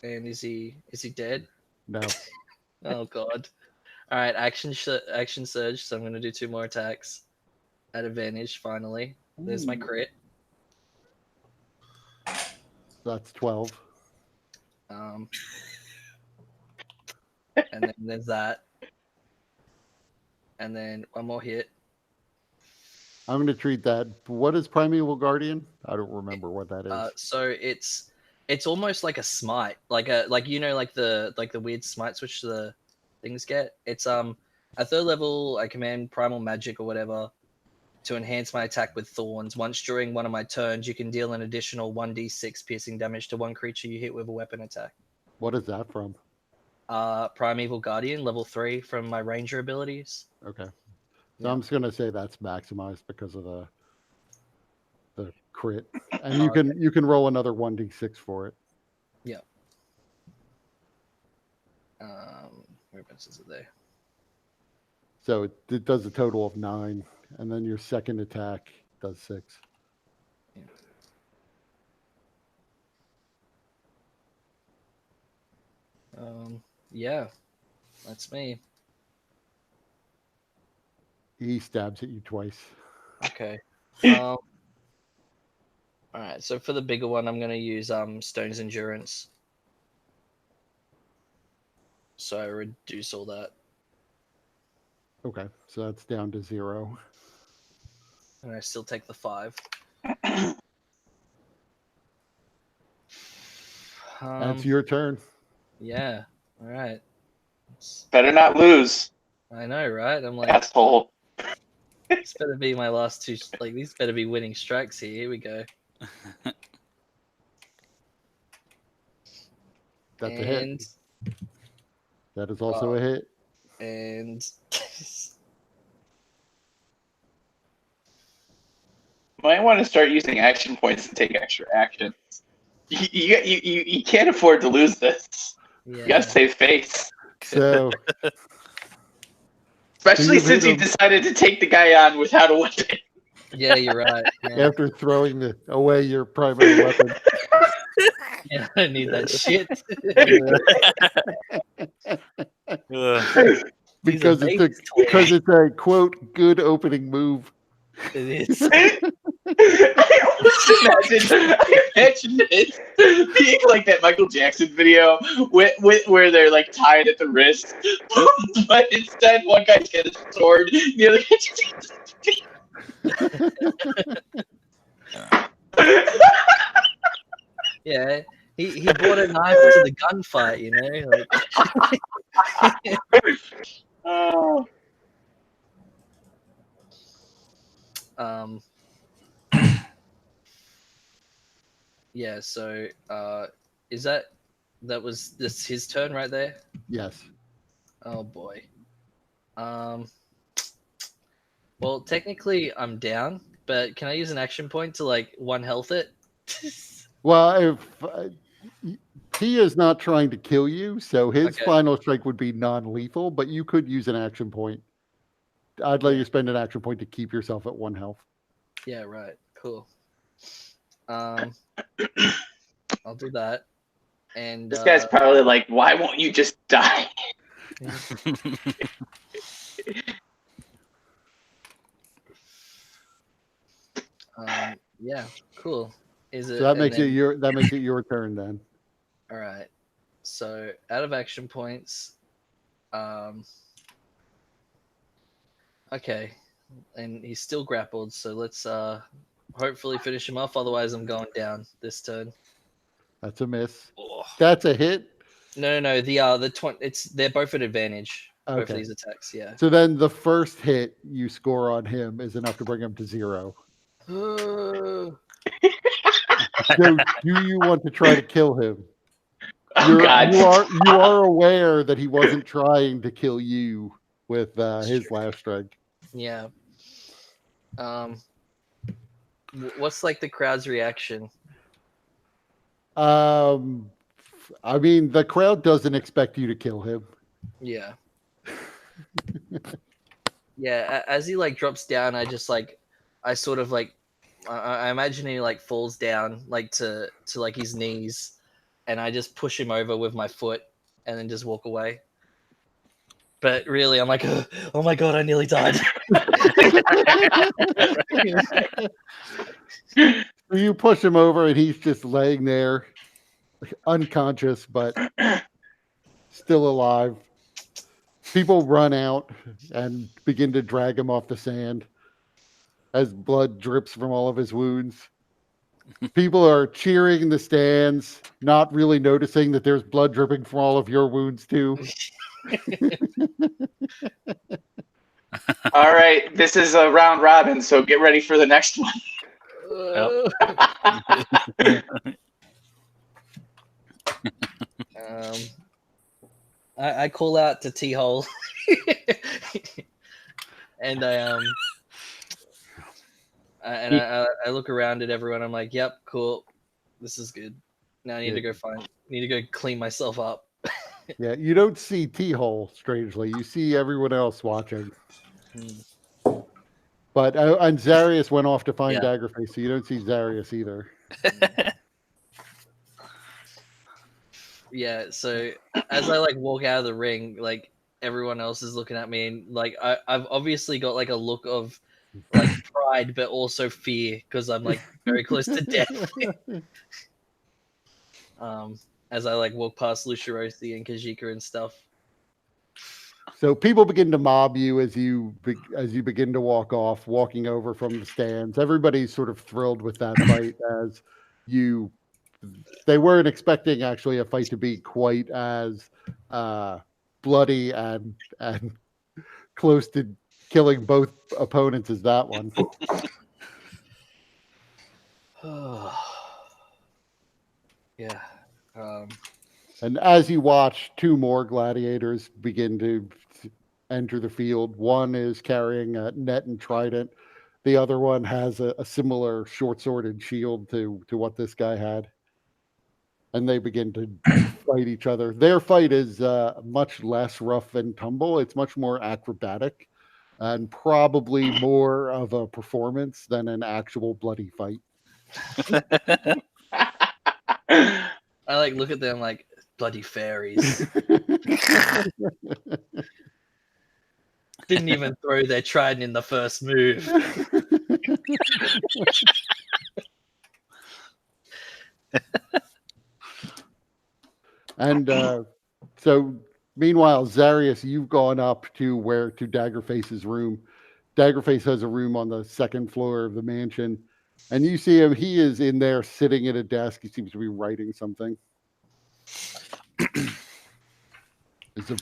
And is he dead? No. Oh God! All right, action surge. So I'm gonna do 2 more attacks at advantage. Finally, there's my crit. That's 12. And then there's that, and then one more hit. I'm going to treat that. What is Primeval Guardian? I don't remember what that is. So it's almost like a smite, like the weird smites which the things get. It's at 3rd level I command primal magic or whatever to enhance my attack with thorns. Once during one of my turns, you can deal an additional 1d6 piercing damage to one creature you hit with a weapon attack. What is that from? Primeval Guardian, level 3 from my ranger abilities. Okay. So Yeah. I'm just going to say that's maximized because of the crit. And you can roll another 1d6 for it. Yeah. Whereabouts is it there? So it does a total of 9, and then your second attack does 6. Yeah, that's me. He stabs at you twice. Okay. All right. So for the bigger one, I'm gonna use Stone's Endurance. So I reduce all that, Okay, so that's down to 0. and I still take the 5. That's your turn. Yeah. All right. Better not lose, I know, right? I'm like, asshole. this better be my last 2. Like, these better be winning strikes here. Here we go. That's a hit. That is also a hit. And Might want to start using action points to take extra actions. You can't afford to lose this. yeah. You gotta save face. So Especially you since hit you him. decided to take the guy on without a weapon. Yeah, you're right. Yeah, after throwing away your primary weapon. yeah I don't need that shit. because it's a quote good opening move. It is. I imagine this being like that Michael Jackson video where they're like tied at the wrist, but instead one guy's got a sword, the other guy's Yeah, he brought a knife to the gunfight, you know. Like, oh. Yeah. So, is that was this his turn right there? Yes. Oh boy. Well, technically I'm down, but can I use an action point to like 1 health it? Well, if he is not trying to kill you, so his Okay. final strike would be non-lethal, but you could use an action point. I'd let you spend an action point to keep yourself at 1 health. Yeah, right. Cool. I'll do that. And This guy's probably like, why won't you just die? Yeah, cool. Is it? So that makes it your turn then. All right. So out of action points, okay, and he's still grappled. So let's hopefully finish him off. Otherwise, I'm going down this turn. That's a miss. That's a hit. No. They're both at advantage. Both of Okay. these attacks. Yeah. So then the first hit you score on him is enough to bring him to 0. So do you want to try to kill him? God. You are aware that he wasn't trying to kill you with his last strike. Yeah. What's like the crowd's reaction? I mean, the crowd doesn't expect you to kill him. Yeah. Yeah. As he like drops down, I just like, I sort of like, I imagine he like falls down like to like his knees, and I just push him over with my foot, and then just walk away. But really, I'm like, oh my god, I nearly died. You push him over, and he's just laying there, unconscious, but still alive. People run out and begin to drag him off the sand as blood drips from all of his wounds. People are cheering in the stands, not really noticing that there's blood dripping from all of your wounds too. All right, this is a round robin, so get ready for the next one. I call out to T-Hole, and I look around at everyone. I'm like, "Yep, cool, this is good. Now I need to go clean myself up." Yeah, you don't see T-Hole, strangely. You see everyone else watching. But and Zarius went off to find Daggerface, so you don't see Zarius either. Yeah, so as I like walk out of the ring, like everyone else is looking at me, and like I've obviously got like a look of like pride, but also fear because I'm like very close to death. As I like walk past Lucharosi and Kajika and stuff. So people begin to mob you as you begin to walk off, walking over from the stands. Everybody's sort of thrilled with that fight as they weren't expecting actually a fight to be quite as bloody and close to killing both opponents as that one. Yeah. And as you watch, two more gladiators begin to enter the field. One is carrying a net and trident. The other one has a similar short sword and shield to what this guy had. And they begin to fight each other. Their fight is much less rough and tumble. It's much more acrobatic and probably more of a performance than an actual bloody fight. I like look at them like bloody fairies. Didn't even throw their trident in the first move. And so, meanwhile, Zarius, you've gone up to Daggerface's room. Daggerface has a room on the second floor of the mansion, and you see him. He is in there sitting at a desk. He seems to be writing something. Is the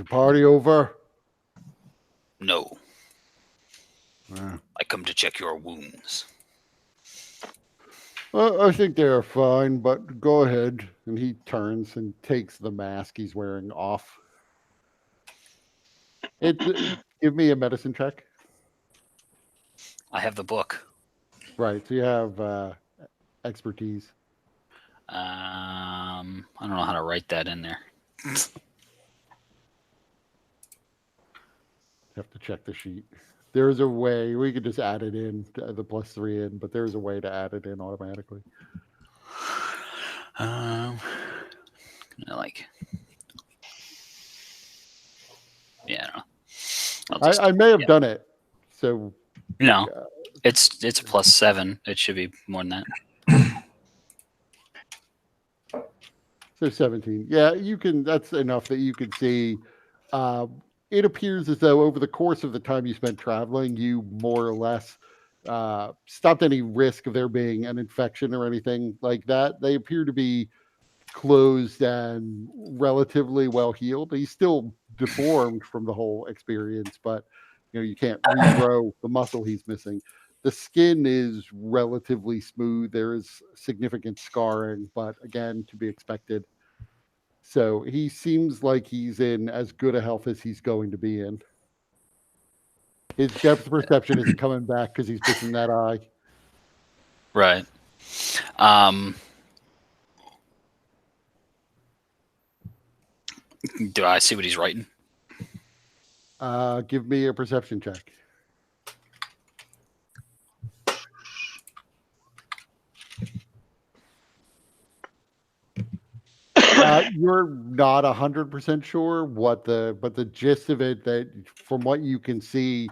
party over? No. I come to check your wounds. I think they're fine, but go ahead. And he turns and takes the mask he's wearing off. Give me a medicine check. I have the book. Right, so you have expertise. I don't know how to write that in there. Have to check the sheet. There's a way we could just add it in, the +3 in, but there's a way to add it in automatically. I may have done it. So no, it's a +7. It should be more than that. So 17. Yeah, you can. That's enough that you can see. It appears as though over the course of the time you spent traveling, you more or less stopped any risk of there being an infection or anything like that. They appear to be closed and relatively well healed. He's still deformed from the whole experience, but you can't regrow the muscle he's missing. The skin is relatively smooth. There is significant scarring, but again, to be expected. So he seems like he's in as good a health as he's going to be in. His depth perception isn't coming back because he's missing that eye. Right. Do I see what he's writing? Give me a perception check. You're not 100% sure but the gist of it, that from what you can see,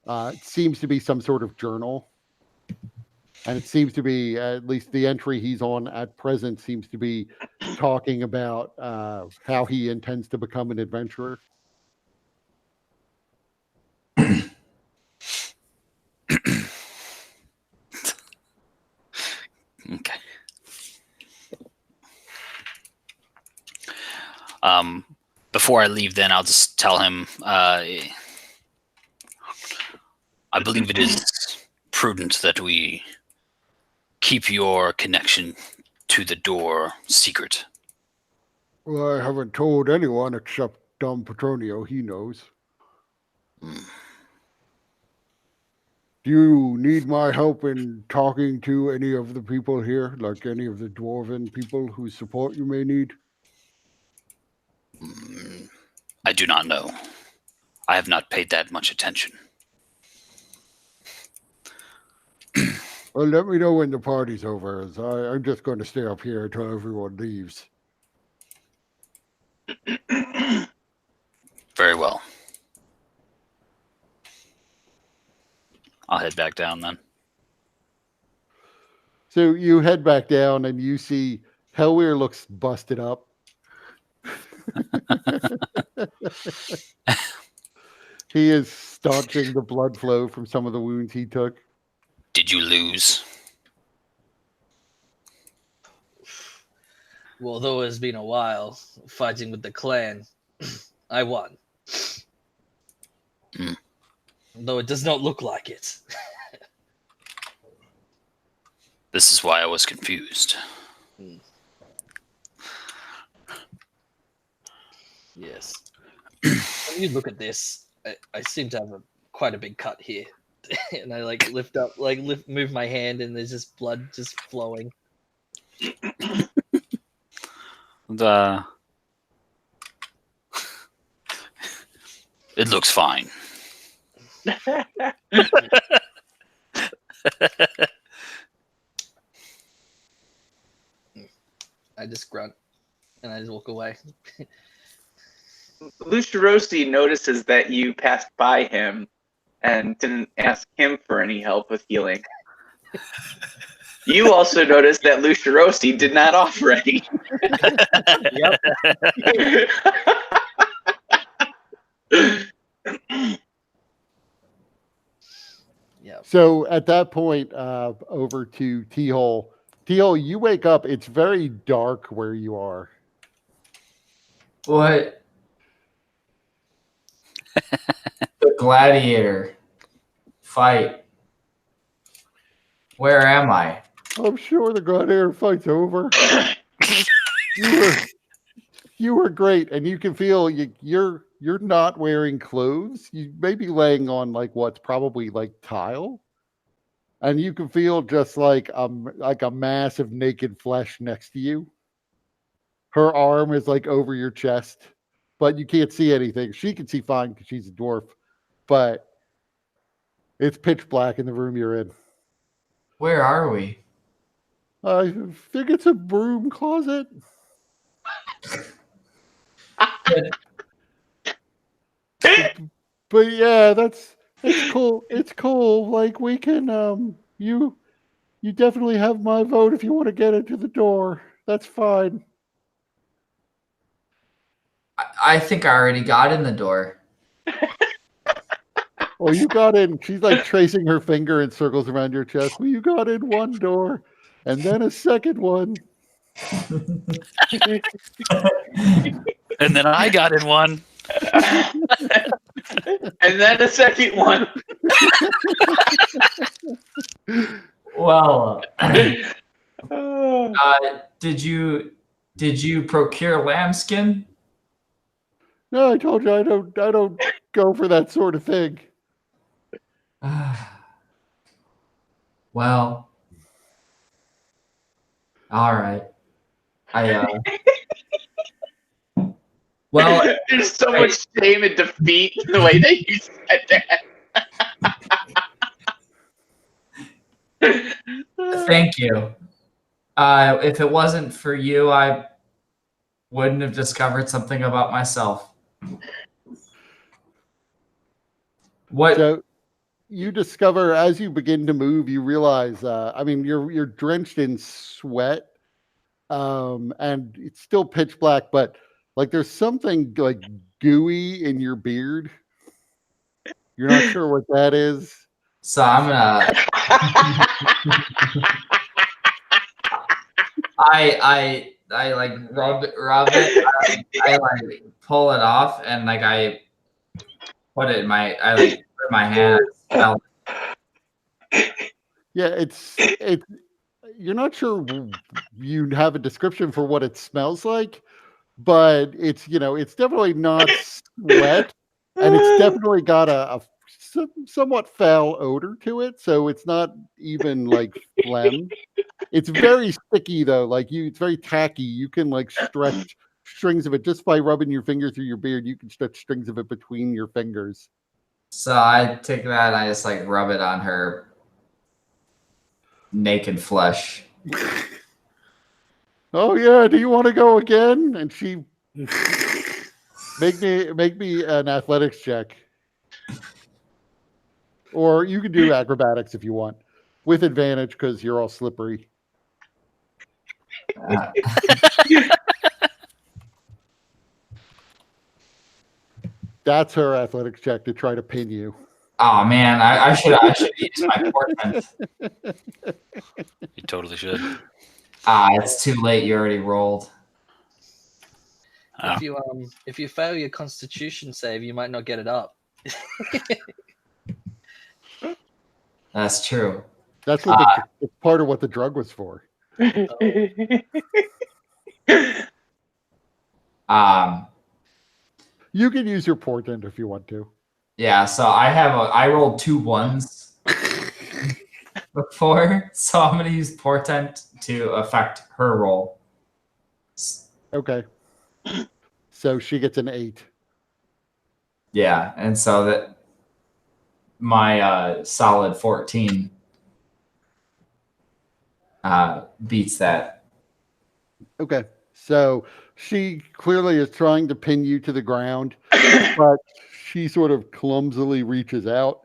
it seems to be some sort of journal, and it seems to be, at least the entry he's on at present, seems to be talking about how he intends to become an adventurer. Okay. Before I leave, then I'll just tell him. I believe it is prudent that we keep your connection to the door secret. Well, I haven't told anyone except Dom Petronio. He knows. Do you need my help in talking to any of the people here, like any of the dwarven people whose support you may need? I do not know. I have not paid that much attention. Well, let me know when the party's over, as I'm just going to stay up here until everyone leaves. Very well. I'll head back down then. So you head back down and you see Hellweir looks busted up. He is staunching the blood flow from some of the wounds he took. Did you lose? Well, although it's been a while fighting with the clan, I won. Though it does not look like it. This is why I was confused. Yes. When you look at this, I seem to have quite a big cut here. And I move my hand, and there's just blood just flowing. It looks fine. I just grunt and I just walk away. Lucharosi notices that you passed by him and didn't ask him for any help with healing. You also noticed that Lucharosi did not offer any. Yep. So at that point, over to T-Hole. T-Hole, you wake up. It's very dark where you are. What? The gladiator fight. Where am I? I'm sure the gladiator fight's over. You were great, and you can feel you're not wearing clothes. You may be laying on like what's probably like tile, and you can feel just like a mass of naked flesh next to you. Her arm is like over your chest, but you can't see anything. She can see fine because she's a dwarf, but it's pitch black in the room you're in. Where are we? I think it's a broom closet. But yeah, it's cool. It's cool. Like we can you definitely have my vote if you want to get into the door. That's fine. I think I already got in the door. Well, you got in. She's like tracing her finger in circles around your chest. Well, you got in one door and then a second one. And then I got in one. And then a second one. Well, did you Did you procure lambskin? No, I told you I don't go for that sort of thing. Well, all right. Well, there's so much shame and defeat in the way that you said that. thank you. If it wasn't for you, I wouldn't have discovered something about myself. What? So you discover as you begin to move, you realize. I mean, you're drenched in sweat, and it's still pitch black, but like there's something like gooey in your beard. You're not sure what that is. So I'm gonna. I like rub it. I like pull it off and like I put it in my. I like put my hand. Smell. Yeah, it's you're not sure you have a description for what it smells like, but it's it's definitely not sweat, and it's definitely got a somewhat foul odor to it. So it's not even like phlegm. It's very sticky though. Like it's very tacky. You can like stretch strings of it just by rubbing your finger through your beard. You can stretch strings of it between your fingers. So I take that and I just like rub it on her naked flesh. Oh yeah, do you want to go again? And she make me an athletics check. Or you can do acrobatics if you want, with advantage because you're all slippery. That's her athletics check to try to pin you. Oh man, I should use my portent. You totally should. It's too late. You already rolled. If you fail your Constitution save, you might not get it up. That's true. That's what it's part of what the drug was for. You can use your portent if you want to. Yeah, so I rolled 2 1s before, so I'm gonna use portent to affect her roll. Okay. So she gets an 8. Yeah, and so that my solid 14 beats that. Okay. So she clearly is trying to pin you to the ground, but she sort of clumsily reaches out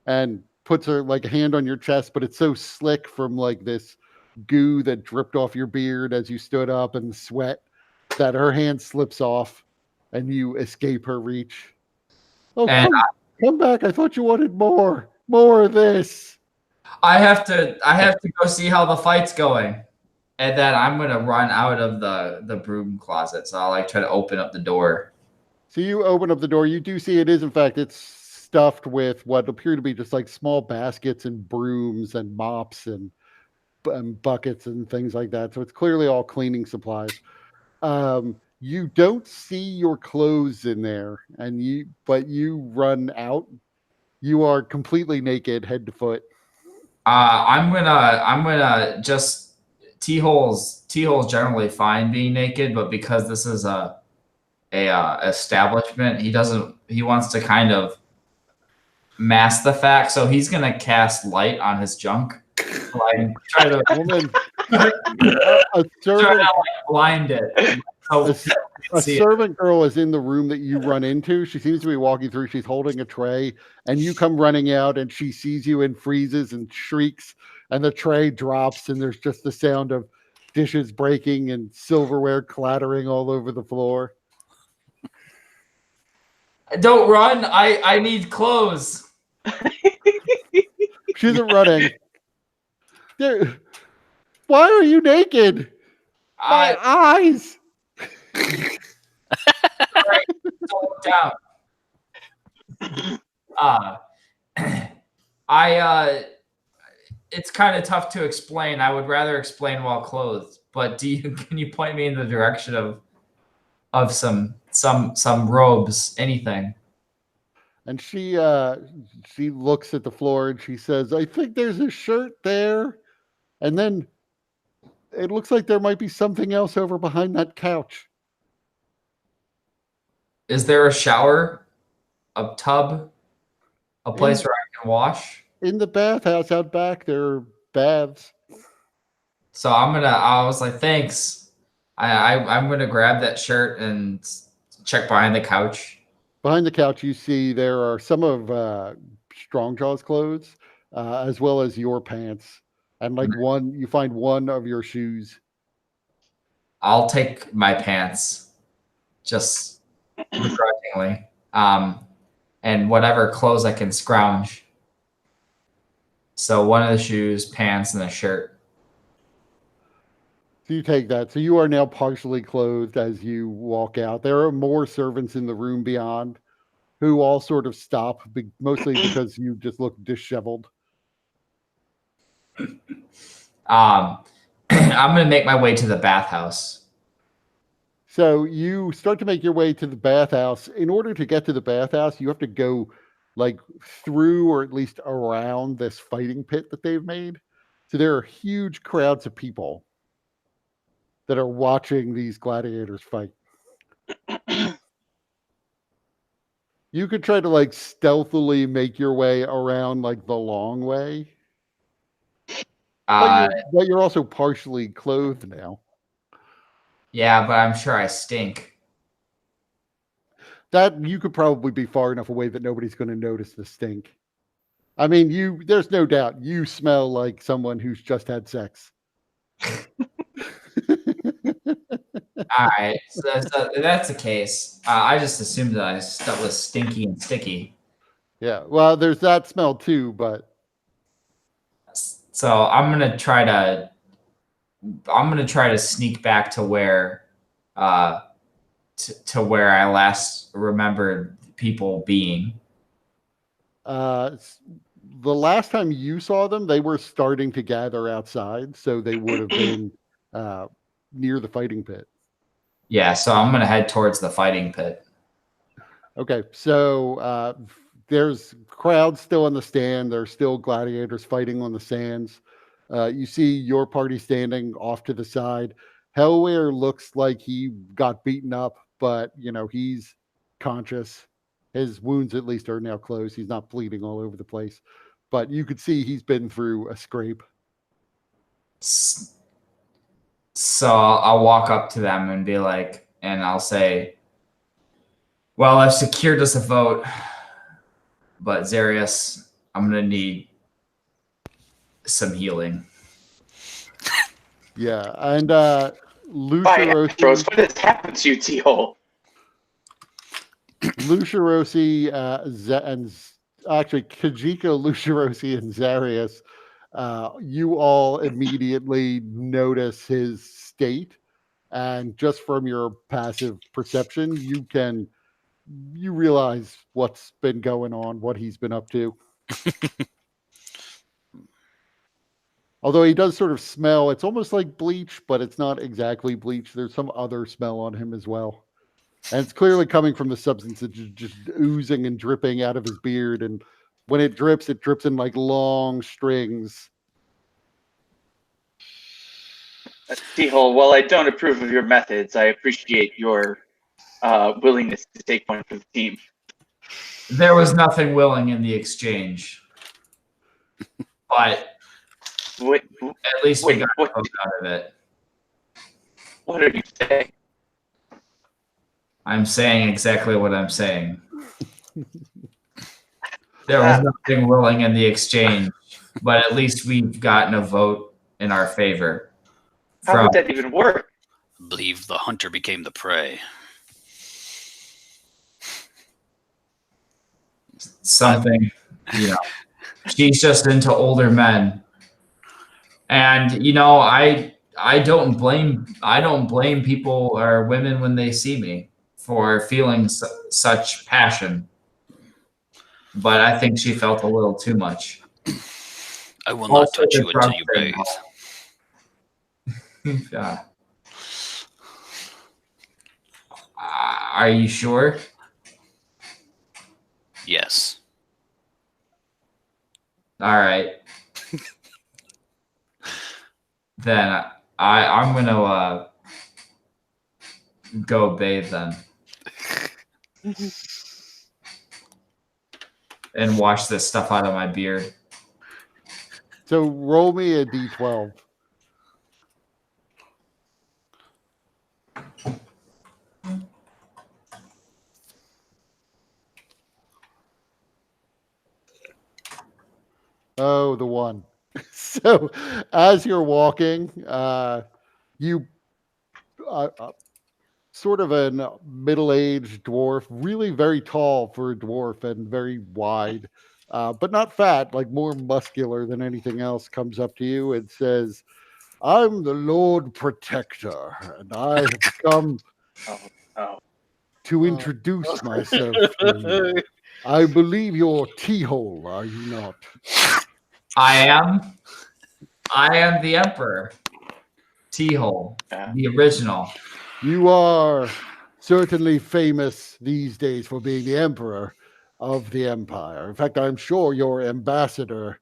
and puts her like hand on your chest, but it's so slick from like this goo that dripped off your beard as you stood up and the sweat that her hand slips off and you escape her reach. Oh, come back. I thought you wanted more of this. I have to go see how the fight's going. And then I'm gonna run out of the broom closet. So I'll like try to open up the door. So you open up the door. You do see it is in fact it's stuffed with what appear to be just like small baskets and brooms and mops and buckets and things like that. So it's clearly all cleaning supplies. You don't see your clothes in there, but you run out. You are completely naked, head to foot. I'm gonna just T-hole's generally fine being naked, but because this is a establishment, he wants to kind of mask the fact, so he's gonna cast light on his junk. Like try to blind it. A servant girl is in the room that you run into. She seems to be walking through. She's holding a tray, and you come running out, and she sees you and freezes and shrieks, and the tray drops, and there's just the sound of dishes breaking and silverware clattering all over the floor. Don't run! I need clothes. She isn't running. Why are you naked? My eyes. Right, down. it's kind of tough to explain. I would rather explain while clothed. But can you point me in the direction of some robes, anything? And she looks at the floor and she says, "I think there's a shirt there." And then it looks like there might be something else over behind that couch. Is there a shower, a tub, a place where I can wash? In the bathhouse out back, there are baths. So I was like, thanks. I'm gonna grab that shirt and check behind the couch. Behind the couch, you see there are some of Strongjaw's clothes, as well as your pants, and like you find one of your shoes. I'll take my pants, just begrudgingly, and whatever clothes I can scrounge. So one of the shoes, pants, and a shirt. So you take that. So you are now partially clothed as you walk out. There are more servants in the room beyond who all sort of stop, mostly because you just look disheveled. I'm going to make my way to the bathhouse. So you start to make your way to the bathhouse. In order to get to the bathhouse, you have to go like through or at least around this fighting pit that they've made. So there are huge crowds of people that are watching these gladiators fight. You could try to like stealthily make your way around like the long way. But you're also partially clothed now. Yeah, but I'm sure I stink. That you could probably be far enough away that nobody's going to notice the stink. I mean, there's no doubt you smell like someone who's just had sex. All right, so that's the case. I just assumed that stuff was stinky and sticky. Yeah, well, there's that smell too, but so I'm gonna try to sneak back to where to where I last remembered people being. The last time you saw them, they were starting to gather outside, so they would have been near the fighting pit. Yeah, so I'm gonna head towards the fighting pit. Okay, so there's crowds still on the stand. There's still gladiators fighting on the sands. You see your party standing off to the side. Hellware looks like he got beaten up, but he's conscious. His wounds at least are now closed. He's not bleeding all over the place, but you could see he's been through a scrape. So I'll walk up to them and be like, and I'll say, well, I've secured us a vote, but Zarius, I'm going to need some healing. Yeah, and Lucharosi, what has happened to you, T-Hole? Lucharosi and actually Kajiko, Lucharosi, and Zarius, you all immediately notice his state, and just from your passive perception, you realize what's been going on, what he's been up to. Although he does sort of smell, it's almost like bleach, but it's not exactly bleach. There's some other smell on him as well. And it's clearly coming from the substance that's just oozing and dripping out of his beard. And when it drips in like long strings. T-Hole, while I don't approve of your methods, I appreciate your willingness to take one for the team. There was nothing willing in the exchange. But at least we got a vote out of it. What are you saying? I'm saying exactly what I'm saying. There was nothing willing in the exchange, but at least we've gotten a vote in our favor. How would that even work? I believe the hunter became the prey. Something, she's just into older men. And I don't blame people or women when they see me for feeling such passion. But I think she felt a little too much. I will not Also touch the you until you drunk bathe. thing. Are you sure? Yes. All right. Then I'm gonna go bathe then and wash this stuff out of my beard. So roll me a d12. Oh, the one. So as you're walking, you sort of a middle-aged dwarf, really very tall for a dwarf and very wide, but not fat, like more muscular than anything else, comes up to you and says, I'm the Lord Protector, and I have come to introduce myself to you. I believe you're T-hole, are you not? I am the Emperor. T-hole, the original. You are certainly famous these days for being the emperor of the empire. In fact, I'm sure your ambassador,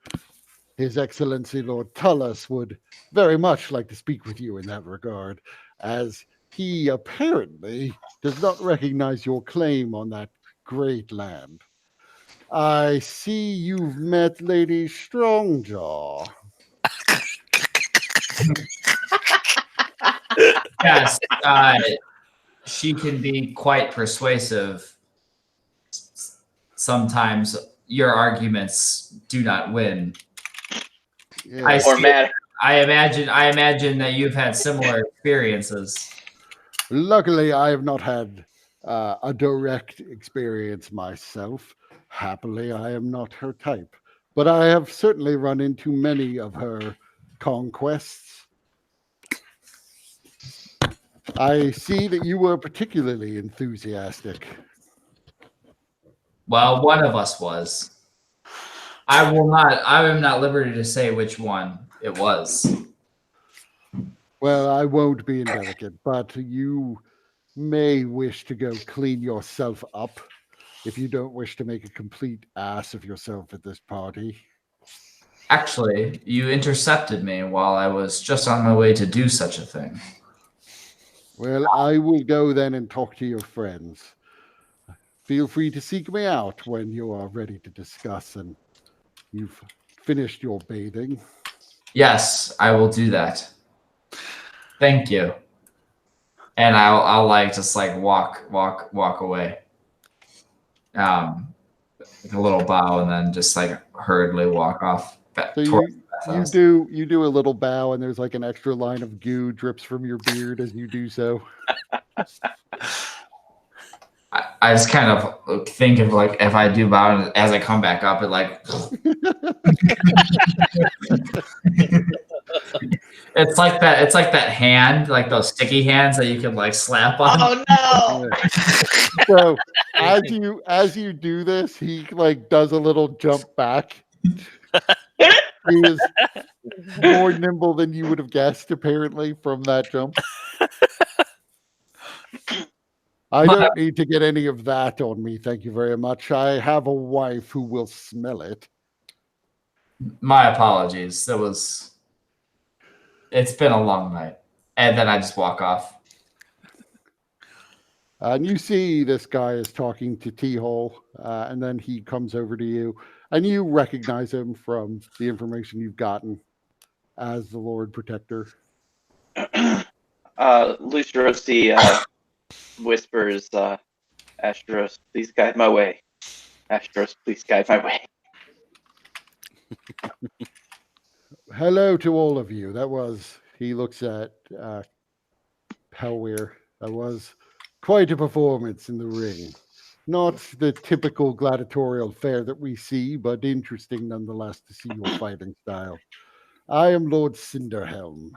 His Excellency Lord Tullus, would very much like to speak with you in that regard, as he apparently does not recognize your claim on that great land. I see you've met Lady Strongjaw. Yes, she can be quite persuasive. Sometimes your arguments do not win. Yeah. I imagine that you've had similar experiences. Luckily, I have not had a direct experience myself. Happily, I am not her type, but I have certainly run into many of her conquests. I see that you were particularly enthusiastic. Well, one of us was. I am not liberty to say which one it was. Well, I won't be indelicate, but you may wish to go clean yourself up if you don't wish to make a complete ass of yourself at this party. Actually, you intercepted me while I was just on my way to do such a thing. Well, I will go then and talk to your friends. Feel free to seek me out when you are ready to discuss and you've finished your bathing. Yes, I will do that. Thank you. And I'll like just like walk away. With a little bow and then just like hurriedly walk off. So you do a little bow and there's like an extra line of goo drips from your beard as you do so. I just kind of think of like if I do bow and as I come back up, it like it's like that hand, like those sticky hands that you can like slap on. Oh no! So as you do this, he like does a little jump back. He is more nimble than you would have guessed, apparently, from that jump. I don't need to get any of that on me, thank you very much. I have a wife who will smell it. My apologies. It's been a long night. And then I just walk off. And you see this guy is talking to T-Hole, and then he comes over to you, and you recognize him from the information you've gotten as the Lord Protector. Lucerosi whispers, Astros, please guide my way. Astros, please guide my way. Hello to all of you. He looks at Pelweir. That was quite a performance in the ring. Not the typical gladiatorial fare that we see, but interesting nonetheless to see your fighting style. I am Lord Cinderhelm.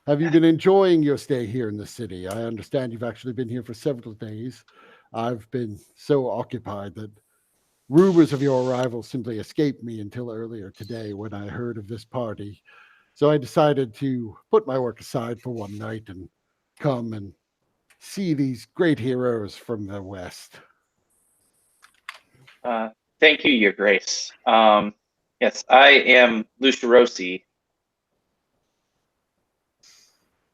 Have you been enjoying your stay here in the city? I understand you've actually been here for several days. I've been so occupied that Rumors of your arrival simply escaped me until earlier today when I heard of this party. So I decided to put my work aside for one night and come and see these great heroes from the West. Thank you, Your Grace. Yes, I am Lucirosi.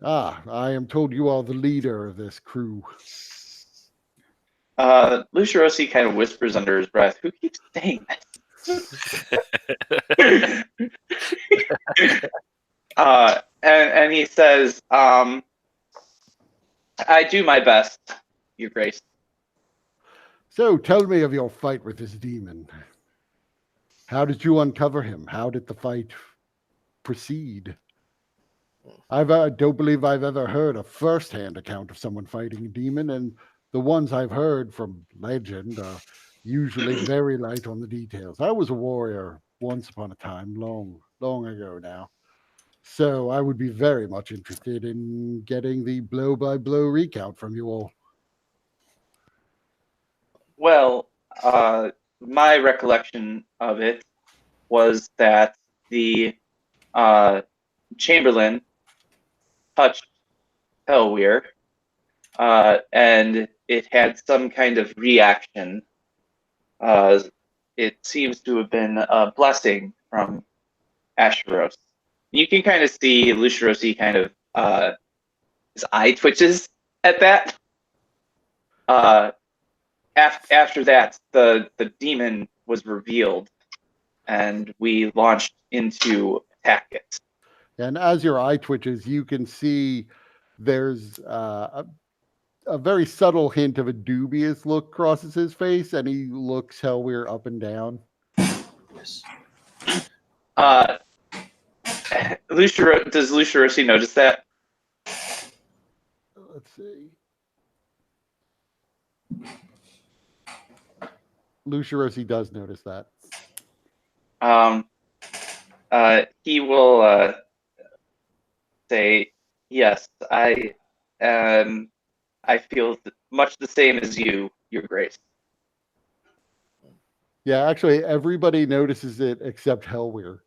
I am told you are the leader of this crew. Lucirosi kind of whispers under his breath, "Who keeps saying that?" And he says, "I do my best, Your Grace." So tell me of your fight with this demon. How did you uncover him? How did the fight proceed? I don't believe I've ever heard a first-hand account of someone fighting a demon, and the ones I've heard from legend are usually very light on the details. I was a warrior once upon a time, long, long ago now. So I would be very much interested in getting the blow-by-blow recount from you all. Well, my recollection of it was that the Chamberlain touched Hellweir, and it had some kind of reaction. It seems to have been a blessing from Asheros. You can kind of see Lucirosi kind of his eye twitches at that. After that, the demon was revealed, and we launched into attack it. And as your eye twitches, you can see there's a very subtle hint of a dubious look crosses his face, and he looks Hellweir up and down. Yes. Does Lucirosi notice that? Let's see. Lucirosi does notice that. He will say, "Yes, I feel much the same as you, Your Grace." Yeah, actually, everybody notices it except Hellweir.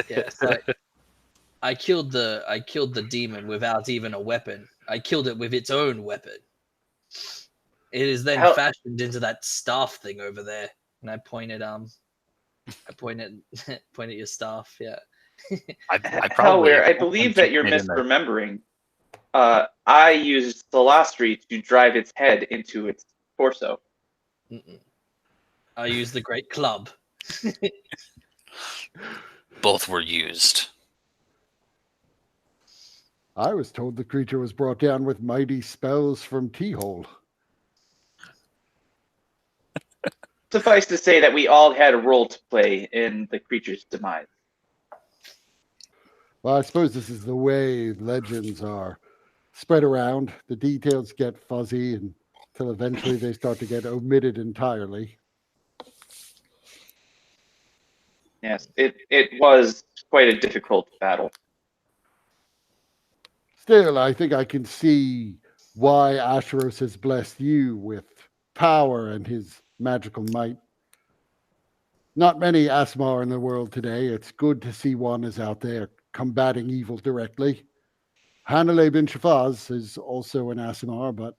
Yes, I killed the demon without even a weapon. I killed it with its own weapon. It is then fashioned into that staff thing over there. And I pointed point at your staff, yeah. Hellweir, I believe that you're misremembering. I used Celastri to drive its head into its torso. I used the great club. Both were used. I was told the creature was brought down with mighty spells from T-Hole. Suffice to say that we all had a role to play in the creature's demise. Well, I suppose this is the way legends are spread around. The details get fuzzy until eventually they start to get omitted entirely. Yes, it was quite a difficult battle. Still, I think I can see why Asheros has blessed you with power and his magical might. Not many Asmar in the world today. It's good to see one is out there combating evil directly. Hanale bin Shafaz is also an Asmar, but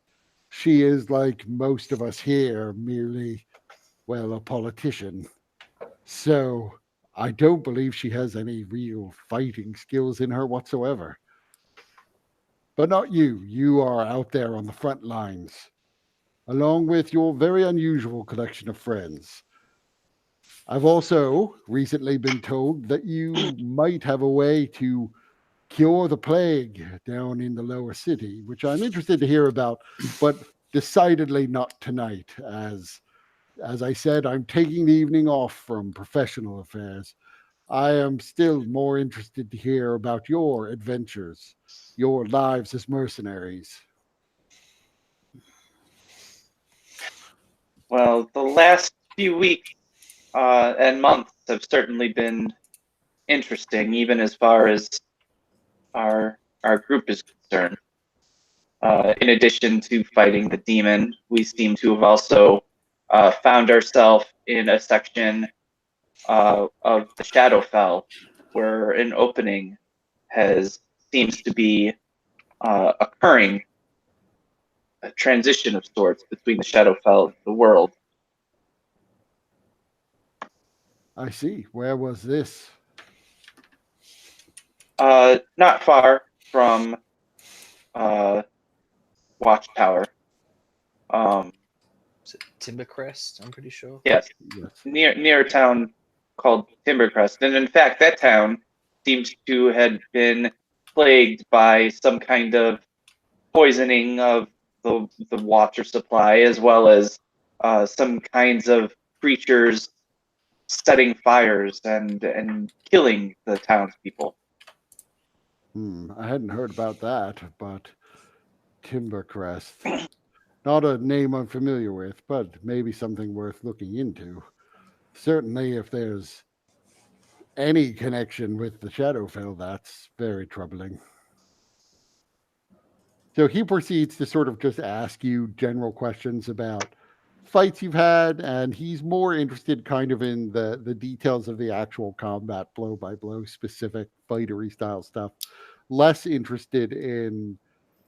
she is, like most of us here, merely, well, a politician. So I don't believe she has any real fighting skills in her whatsoever. But not you. You are out there on the front lines, along with your very unusual collection of friends. I've also recently been told that you might have a way to cure the plague down in the lower city, which I'm interested to hear about, but decidedly not tonight. As I said, I'm taking the evening off from professional affairs. I am still more interested to hear about your adventures, your lives as mercenaries. Well, the last few weeks and months have certainly been interesting, even as far as our group is concerned. in addition to fighting the demon, we seem to have also found ourselves in a section of the Shadowfell where an opening seems to be occurring, a transition of sorts between the Shadowfell and the world. I see. Where was this? Not far from Watchtower. Is it Timbercrest? I'm pretty sure. Yes, Yes. near a town called Timbercrest, and in fact, that town seems to have been plagued by some kind of poisoning of the water supply, as well as some kinds of creatures setting fires and killing the townspeople. I hadn't heard about that, but Timbercrest. Not a name I'm familiar with, but maybe something worth looking into. Certainly, if there's any connection with the Shadowfell, that's very troubling. So he proceeds to sort of just ask you general questions about fights you've had, and he's more interested kind of in the details of the actual combat, blow by blow, specific fightery style stuff. Less interested in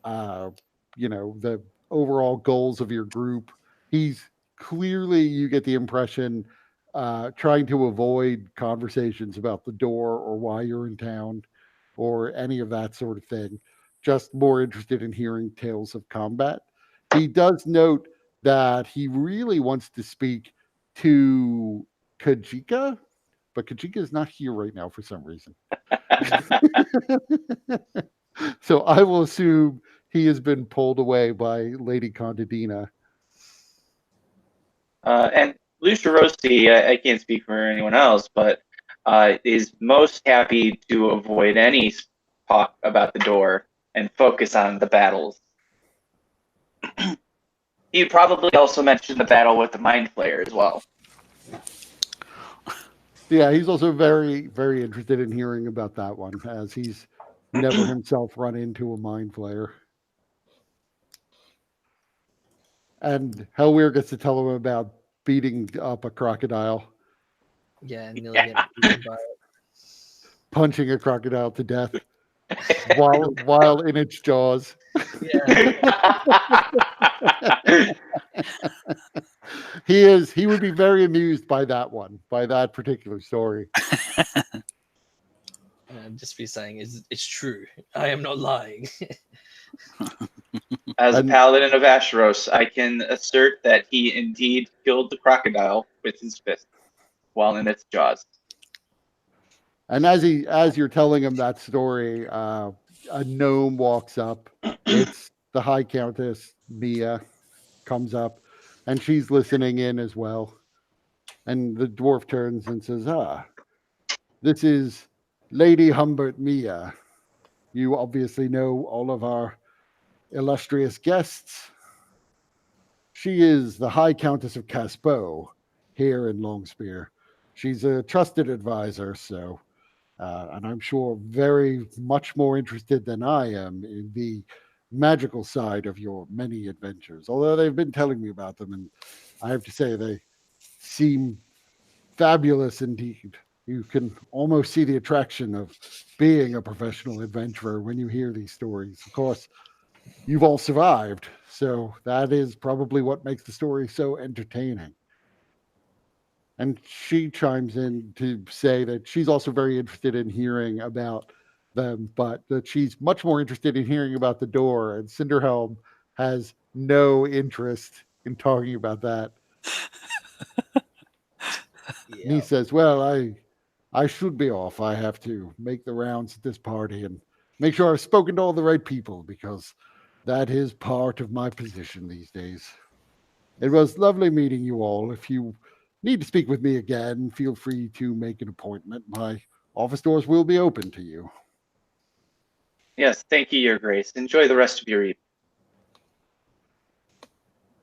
the overall goals of your group. He's clearly, you get the impression, trying to avoid conversations about the door or why you're in town or any of that sort of thing. Just more interested in hearing tales of combat. He does note that he really wants to speak to Kajika, but Kajika is not here right now for some reason. So I will assume he has been pulled away by Lady Contadina. And Lucia Rossi, I can't speak for anyone else, but is most happy to avoid any talk about the door and focus on the battles. He probably also mentioned the battle with the Mind Flayer as well. Yeah, he's also very, very interested in hearing about that one, as he's never himself run into a Mind Flayer. And Hellweir gets to tell him about beating up a crocodile, Yeah, nearly getting eaten by it. punching a crocodile to death while in its jaws. Yeah. He would be very amused by that one, by that particular story. Just be saying it's true. I am not lying. As a paladin of Asheros, I can assert that he indeed killed the crocodile with his fist while in its jaws. And as you're telling him that story, a gnome walks up. It's the High Countess Mia comes up, and she's listening in as well. And the dwarf turns and says, this is Lady Humbert Mia. You obviously know all of our illustrious guests. She is the High Countess of Caspo here in Longspear. She's a trusted advisor, so, and I'm sure very much more interested than I am in the magical side of your many adventures, although they've been telling me about them, and I have to say they seem fabulous indeed. You can almost see the attraction of being a professional adventurer when you hear these stories. Of course, you've all survived, so that is probably what makes the story so entertaining. And she chimes in to say that she's also very interested in hearing about them, but that she's much more interested in hearing about the door, and Cinderhelm has no interest in talking about that. Yeah. And he says, well, I should be off. I have to make the rounds at this party and make sure I've spoken to all the right people, because that is part of my position these days. It was lovely meeting you all. If you need to speak with me again, feel free to make an appointment. My office doors will be open to you. Yes, thank you, Your Grace. Enjoy the rest of your evening.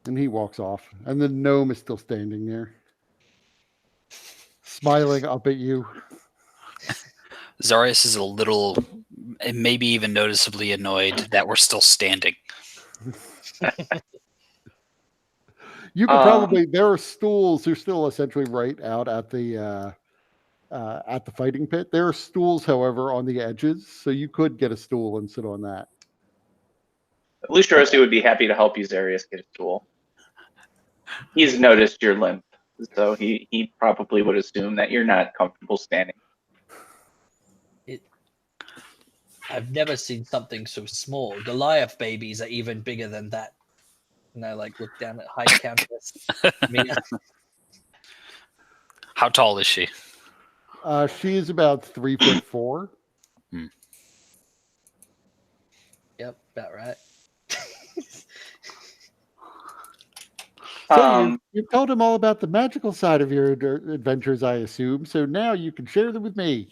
And he walks off, and the gnome is still standing there, smiling up at you. Zarius is a little, and maybe even noticeably annoyed that we're still standing. You could probably. There are stools. They're still essentially right out at the fighting pit. There are stools, however, on the edges, so you could get a stool and sit on that. Lucirosi would be happy to help you, Zarius, get a stool. He's noticed your limp, so he probably would assume that you're not comfortable standing. I've never seen something so small. Goliath babies are even bigger than that. And I look down at height counters. How tall is she? She is about 3'4". Yep, about right. So you told him all about the magical side of your adventures, I assume. So now you can share them with me.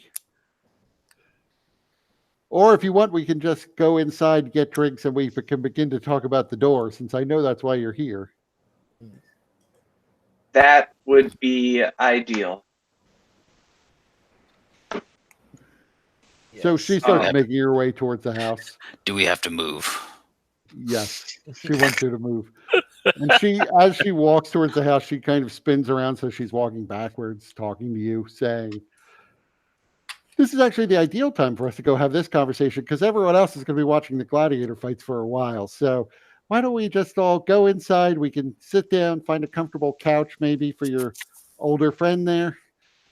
Or if you want, we can just go inside, get drinks, and we can begin to talk about the door, since I know that's why you're here. That would be ideal. So she starts making her way towards the house. Do we have to move? Yes, she wants you to move. And as she walks towards the house, she kind of spins around, so she's walking backwards, talking to you, saying, "This is actually the ideal time for us to go have this conversation, because everyone else is going to be watching the gladiator fights for a while. So why don't we just all go inside? We can sit down, find a comfortable couch maybe for your older friend there,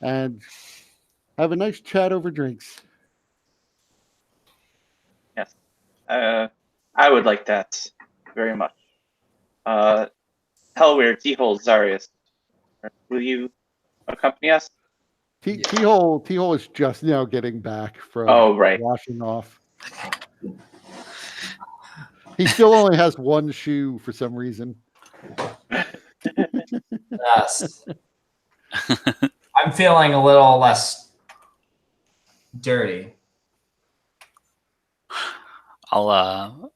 and have a nice chat over drinks." Yes. I would like that very much. Hellweir, T-Hole, Zarius, will you accompany us? T-Hole is just now getting back from washing off. He still only has one shoe for some reason. Yes. I'm feeling a little less dirty. I'll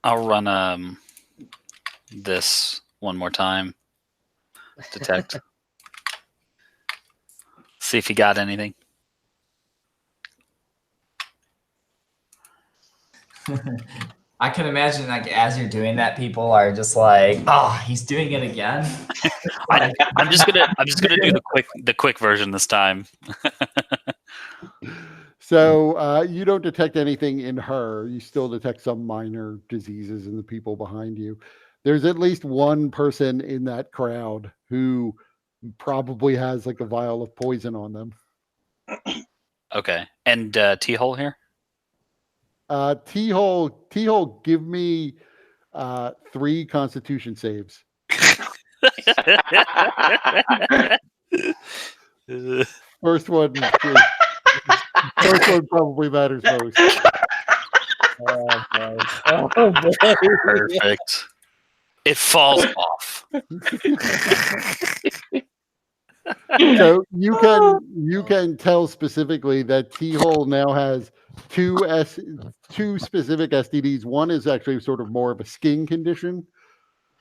run this one more time. Detect. See if you got anything. I can imagine, as you're doing that, people are just like, "Oh, he's doing it again." I'm just gonna do the quick version this time. So you don't detect anything in her. You still detect some minor diseases in the people behind you. There's at least one person in that crowd who probably has a vial of poison on them. Okay. And T-Hole here? T-Hole, give me 3 Constitution saves. First one probably matters most. Oh boy. Perfect. It falls off. So you can tell specifically that T-Hole now has two specific STDs. One is actually sort of more of a skin condition,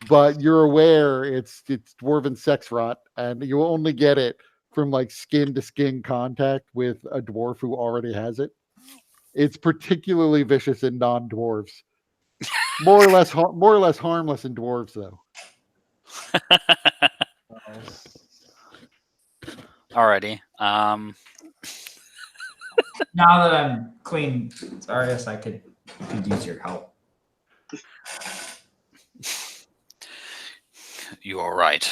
but you're aware it's dwarven sex rot, and you only get it from skin to skin contact with a dwarf who already has it. It's particularly vicious in non-dwarves. More or less harmless in dwarves, though. Alrighty. Now that I'm clean, Zarius, I could use your help. You are right.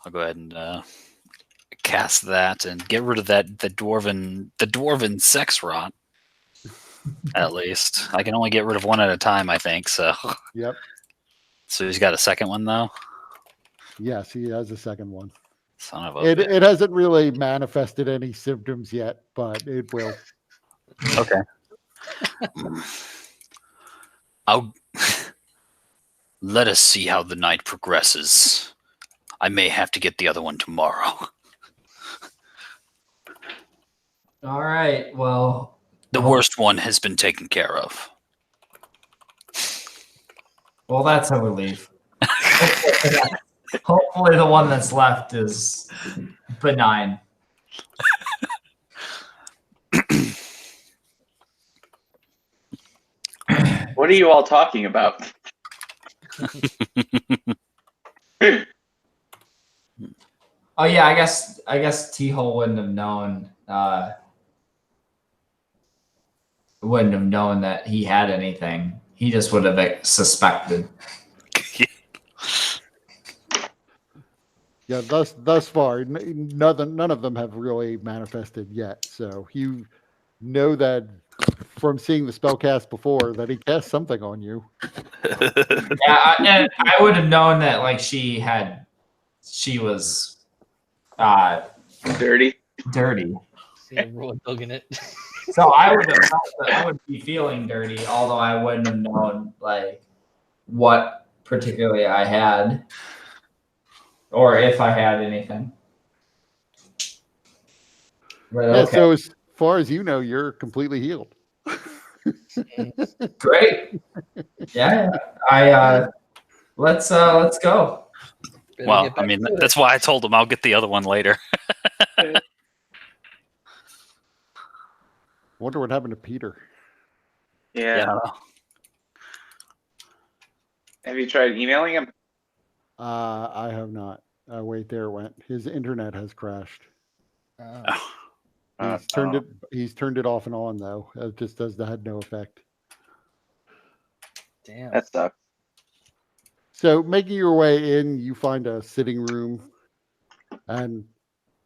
I'll go ahead and cast that and get rid of the dwarven sex rot. At least I can only get rid of one at a time, I think. So. Yep. So he's got a second one though. Yes, he has a second one. Son of a bitch. It hasn't really manifested any symptoms yet, but it will. Okay. Let us see how the night progresses. I may have to get the other one tomorrow. All right. Well, the worst one has been taken care of. Well, that's a relief. Hopefully the one that's left is benign. What are you all talking about? Oh yeah, I guess T-Hole wouldn't have known that he had anything. He just would have suspected. Yeah, thus far, none of them have really manifested yet. So you know that from seeing the spell cast before that he cast something on you. Yeah, and I would have known that like she was Dirty. dirty. Yeah, raw dog in it. So I would have felt that I would be feeling dirty, although I wouldn't have known like what particularly I had, or if I had anything. But Yeah, okay, so as far as you know, you're completely healed. great. Yeah, let's go. Better Well, get back I mean, to it. that's why I told him I'll get the other one later. Wonder what happened to Peter. Yeah. Have you tried emailing him? I have not. Wait, there it went. His internet has crashed. Oh. He's turned it off and on though. It just had no effect. Damn. That sucks. So making your way in, you find a sitting room, and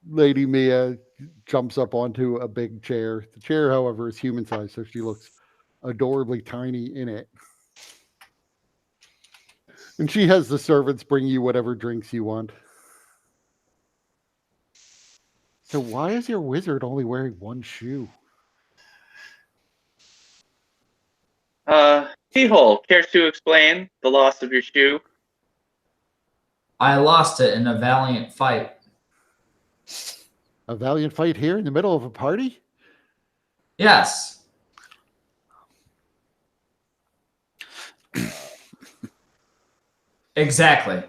Lady Mia jumps up onto a big chair. The chair, however, is human sized, so she looks adorably tiny in it. And she has the servants bring you whatever drinks you want. So why is your wizard only wearing one shoe? T-Hole, care to explain the loss of your shoe? I lost it in a valiant fight. A valiant fight here in the middle of a party? Yes. Exactly.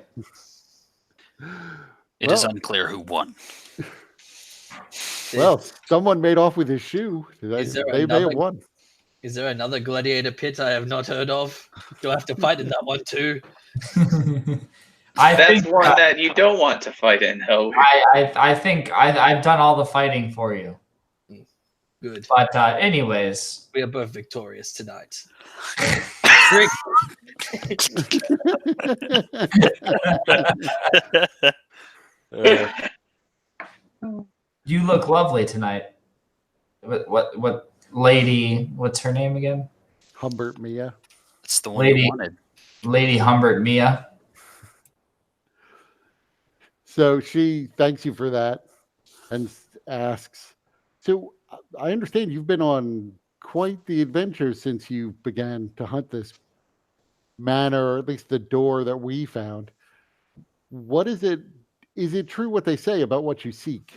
It is unclear who won. Well, someone made off with his shoe. Is there They may have another- won. Is there another gladiator pit I have not heard of? Do I have to fight in that one too? That's one that you don't want to fight in, though. I think I've done all the fighting for you. Good. But anyways, We are both victorious tonight. you look lovely tonight. What lady? What's her name again? Humbert Mia. It's the one you wanted. Lady Humbert Mia. So she thanks you for that and asks, so I understand you've been on quite the adventure since you began to hunt this manor, or at least the door that we found. What is it? Is it true what they say about what you seek?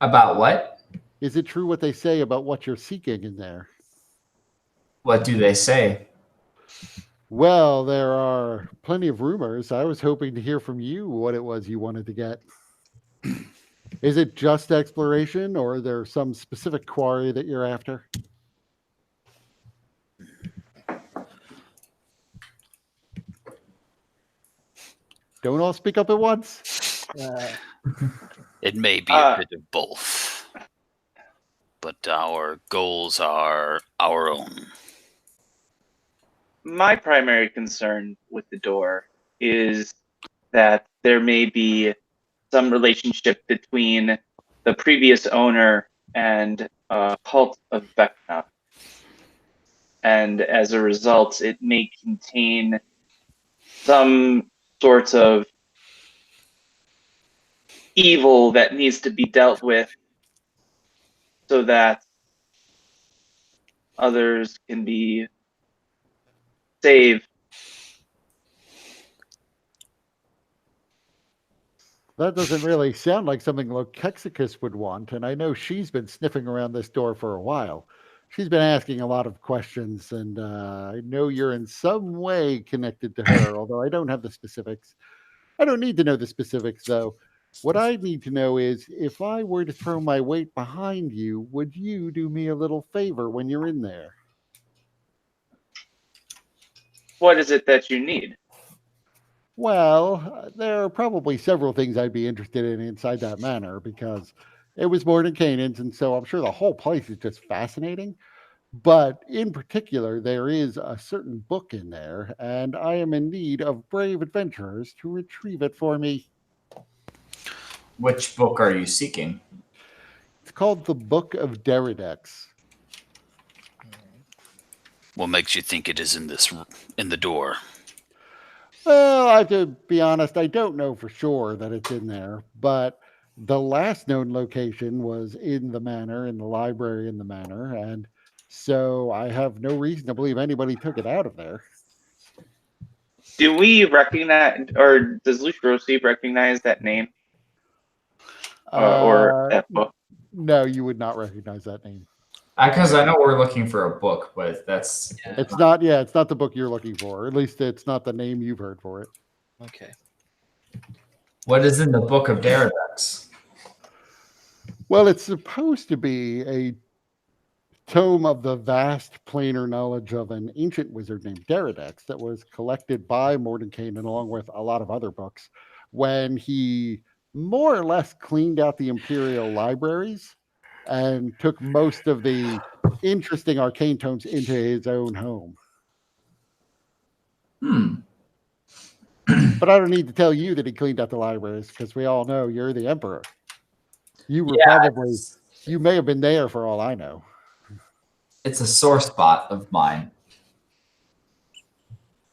About what? Is it true what they say about what you're seeking in there? What do they say? Well, there are plenty of rumors. I was hoping to hear from you what it was you wanted to get. Is it just exploration, or are there some specific quarry that you're after? Don't all speak up at once. It may be a bit of both, but our goals are our own. My primary concern with the door is that there may be some relationship between the previous owner and cult of Vecna. And as a result, it may contain some sorts of evil that needs to be dealt with so that others can be saved. That doesn't really sound like something Lokexicus would want, and I know she's been sniffing around this door for a while. She's been asking a lot of questions, and I know you're in some way connected to her, although I don't have the specifics. I don't need to know the specifics, though. What I need to know is, if I were to throw my weight behind you, would you do me a little favor when you're in there? What is it that you need? Well, there are probably several things I'd be interested in inside that manor, because it was born in Canaan's, and so I'm sure the whole place is just fascinating. But in particular, there is a certain book in there, and I am in need of brave adventurers to retrieve it for me. Which book are you seeking? It's called the Book of Deridex. What makes you think it is in the door? Well, I have to be honest, I don't know for sure that it's in there, but the last known location was in the manor, in the library in the manor, and so I have no reason to believe anybody took it out of there. Do we recognize, or does Lucirosi recognize that name or that book? No, you would not recognize that name. Because I know we're looking for a book, but that's It's not. Yeah, it's not the book you're looking for. At least it's not the name you've heard for it. Okay. what is in the Book of Deridex? Well, it's supposed to be a tome of the vast planar knowledge of an ancient wizard named Deridex that was collected by Mordenkainen along with a lot of other books when he more or less cleaned out the imperial libraries and took most of the interesting arcane tomes into his own home. But I don't need to tell you that he cleaned out the libraries, because we all know you're the emperor. You were you may have been there for all I know. It's a sore spot of mine,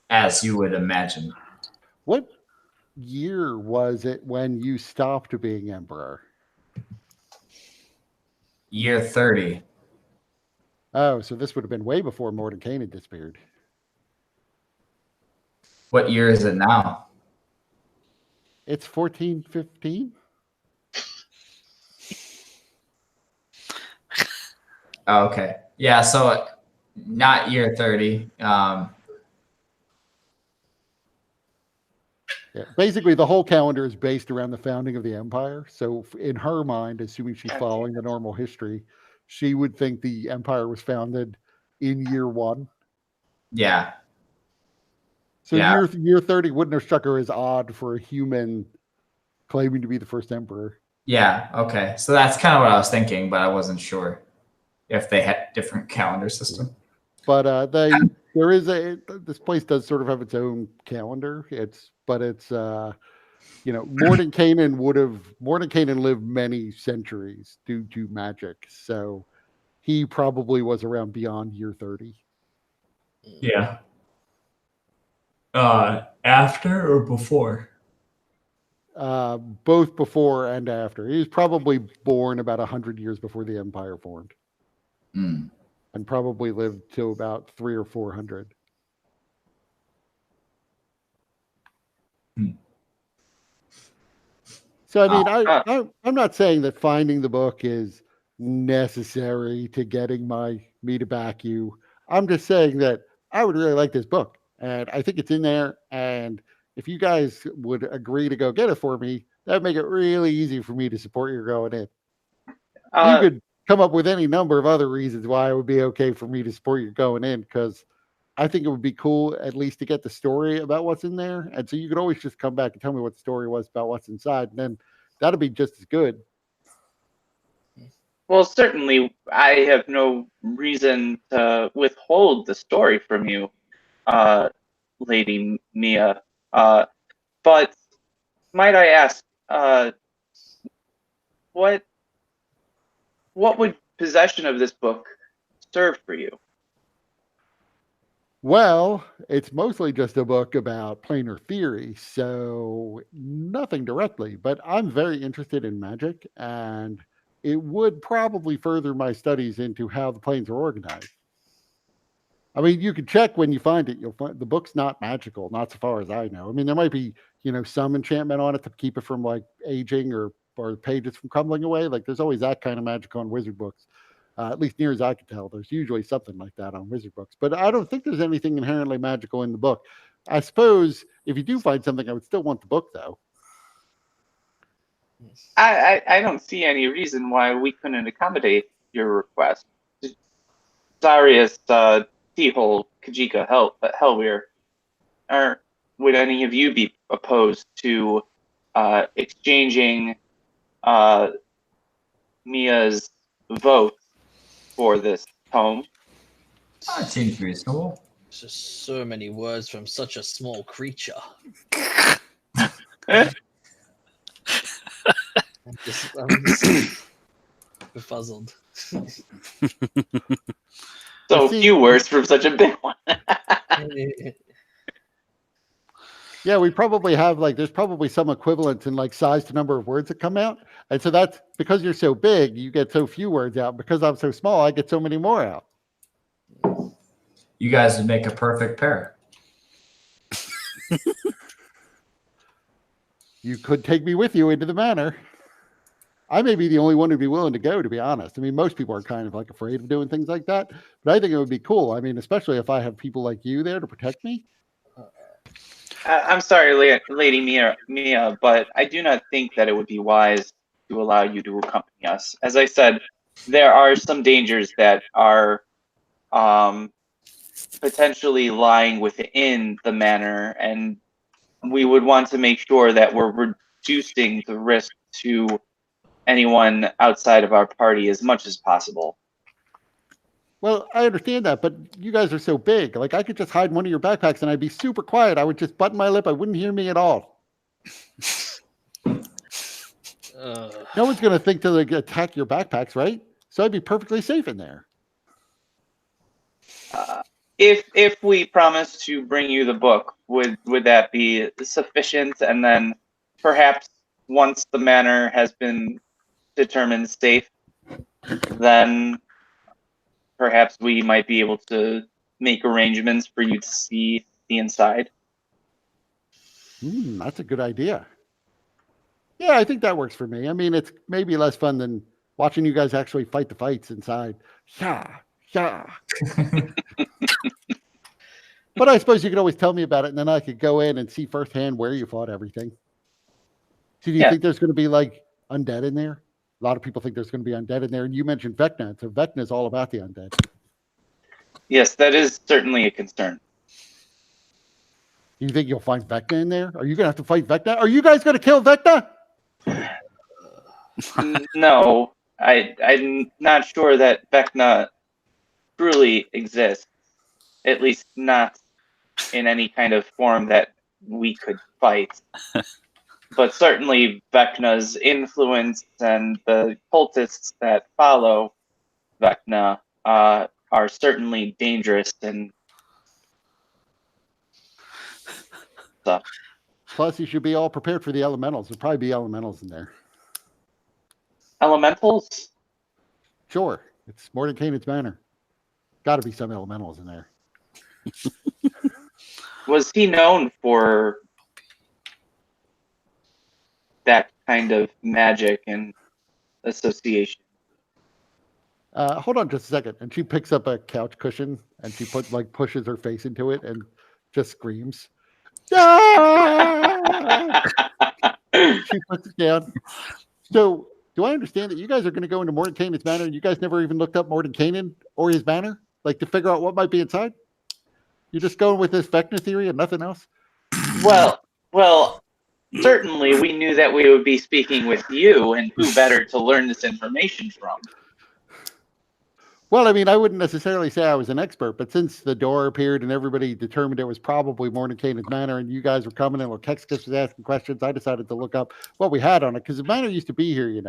as you would imagine. What year was it when you stopped being emperor? Year 30. Oh, so this would have been way before Mordenkainen disappeared. What year is it now? It's 1415. Oh, okay. Yeah, so not year 30. Yeah, basically, the whole calendar is based around the founding of the empire. So, in her mind, assuming she's following the normal history, she would think the empire was founded in year 1. Yeah. So, year 30 wouldn't have struck her as odd for a human claiming to be the first emperor. Yeah, okay. So that's kind of what I was thinking, but I wasn't sure if they had different calendar system. But there is this place does sort of have its own calendar. Mordenkainen lived many centuries due to magic, so he probably was around beyond year 30. Yeah. After or before? Both before and after. He was probably born about 100 years before the empire formed. And probably lived to about 300 or 400. So, I mean, I'm not saying that finding the book is necessary to getting me to back you. I'm just saying that I would really like this book, and I think it's in there. And if you guys would agree to go get it for me, that'd make it really easy for me to support your going in. You could come up with any number of other reasons why it would be okay for me to support you going in, because I think it would be cool at least to get the story about what's in there. And so you could always just come back and tell me what the story was about what's inside, and then that'll be just as good. Well, certainly I have no reason to withhold the story from you, Lady Mia. But might I ask, what would possession of this book serve for you? Well, it's mostly just a book about planar theory, so nothing directly, but I'm very interested in magic, and it would probably further my studies into how the planes are organized. I mean, you can check when you find it. You'll find the book's not magical, not so far as I know. I mean, there might be, some enchantment on it to keep it from like aging or pages from crumbling away. Like there's always that kind of magic on wizard books. At least near as I can tell, there's usually something like that on wizard books. But I don't think there's anything inherently magical in the book. I suppose if you do find something, I would still want the book, though. I don't see any reason why we couldn't accommodate your request. Darius, T-Hole, Kajika, Hellweir, would any of you be opposed to exchanging Mia's vote for this tome? That seems reasonable. Just so many words from such a small creature. I'm just befuzzled. So few words from such a big one. Yeah, we probably have there's probably some equivalence in size to number of words that come out. And so that's because you're so big, you get so few words out. Because I'm so small, I get so many more out. You guys would make a perfect pair. You could take me with you into the manor. I may be the only one who'd be willing to go, to be honest. I mean, most people are kind of afraid of doing things like that, but I think it would be cool. I mean, especially if I have people like you there to protect me. I'm sorry, Lady Mia, but I do not think that it would be wise to allow you to accompany us. As I said, there are some dangers that are potentially lying within the manor, and we would want to make sure that we're reducing the risk to anyone outside of our party as much as possible. Well, I understand that, but you guys are so big. I could just hide in one of your backpacks and I'd be super quiet. I would just button my lip. I wouldn't hear me at all. No one's going to think to attack your backpacks, right? So I'd be perfectly safe in there. If we promise to bring you the book, would that be sufficient? And then perhaps once the manor has been determined safe, then perhaps we might be able to make arrangements for you to see the inside. That's a good idea. Yeah, I think that works for me. I mean, it's maybe less fun than watching you guys actually fight the fights inside. Yeah. But I suppose you could always tell me about it, and then I could go in and see firsthand where you fought everything. So do you think there's going to be undead in there? A lot of people think there's going to be undead in there, and you mentioned Vecna, so Vecna is all about the undead. Yes, that is certainly a concern. You think you'll find Vecna in there? Are you going to have to fight Vecna? Are you guys going to kill Vecna? No, I'm not sure that Vecna truly exists, at least not in any kind of form that we could fight. But certainly Vecna's influence and the cultists that follow Vecna are certainly dangerous and stuff. Plus, you should be all prepared for the elementals. There'll probably be elementals in there. Elementals? Sure. It's Mordenkainen's Manor. Got to be some elementals in there. Was he known for that kind of magic and association? Hold on just a second. And she picks up a couch cushion and she pushes her face into it and just screams. Ah! She puts it down. So, do I understand that you guys are going to go into Mordenkainen's Manor and you guys never even looked up Mordenkainen or his manor? To figure out what might be inside? You're just going with this Vecna theory and nothing else? Well, certainly we knew that we would be speaking with you, and who better to learn this information from? Well, I mean, I wouldn't necessarily say I was an expert, but since the door appeared and everybody determined it was probably Mordenkainen's Manor and you guys were coming in, Kexkus was asking questions, I decided to look up what we had on it because the manor used to be here,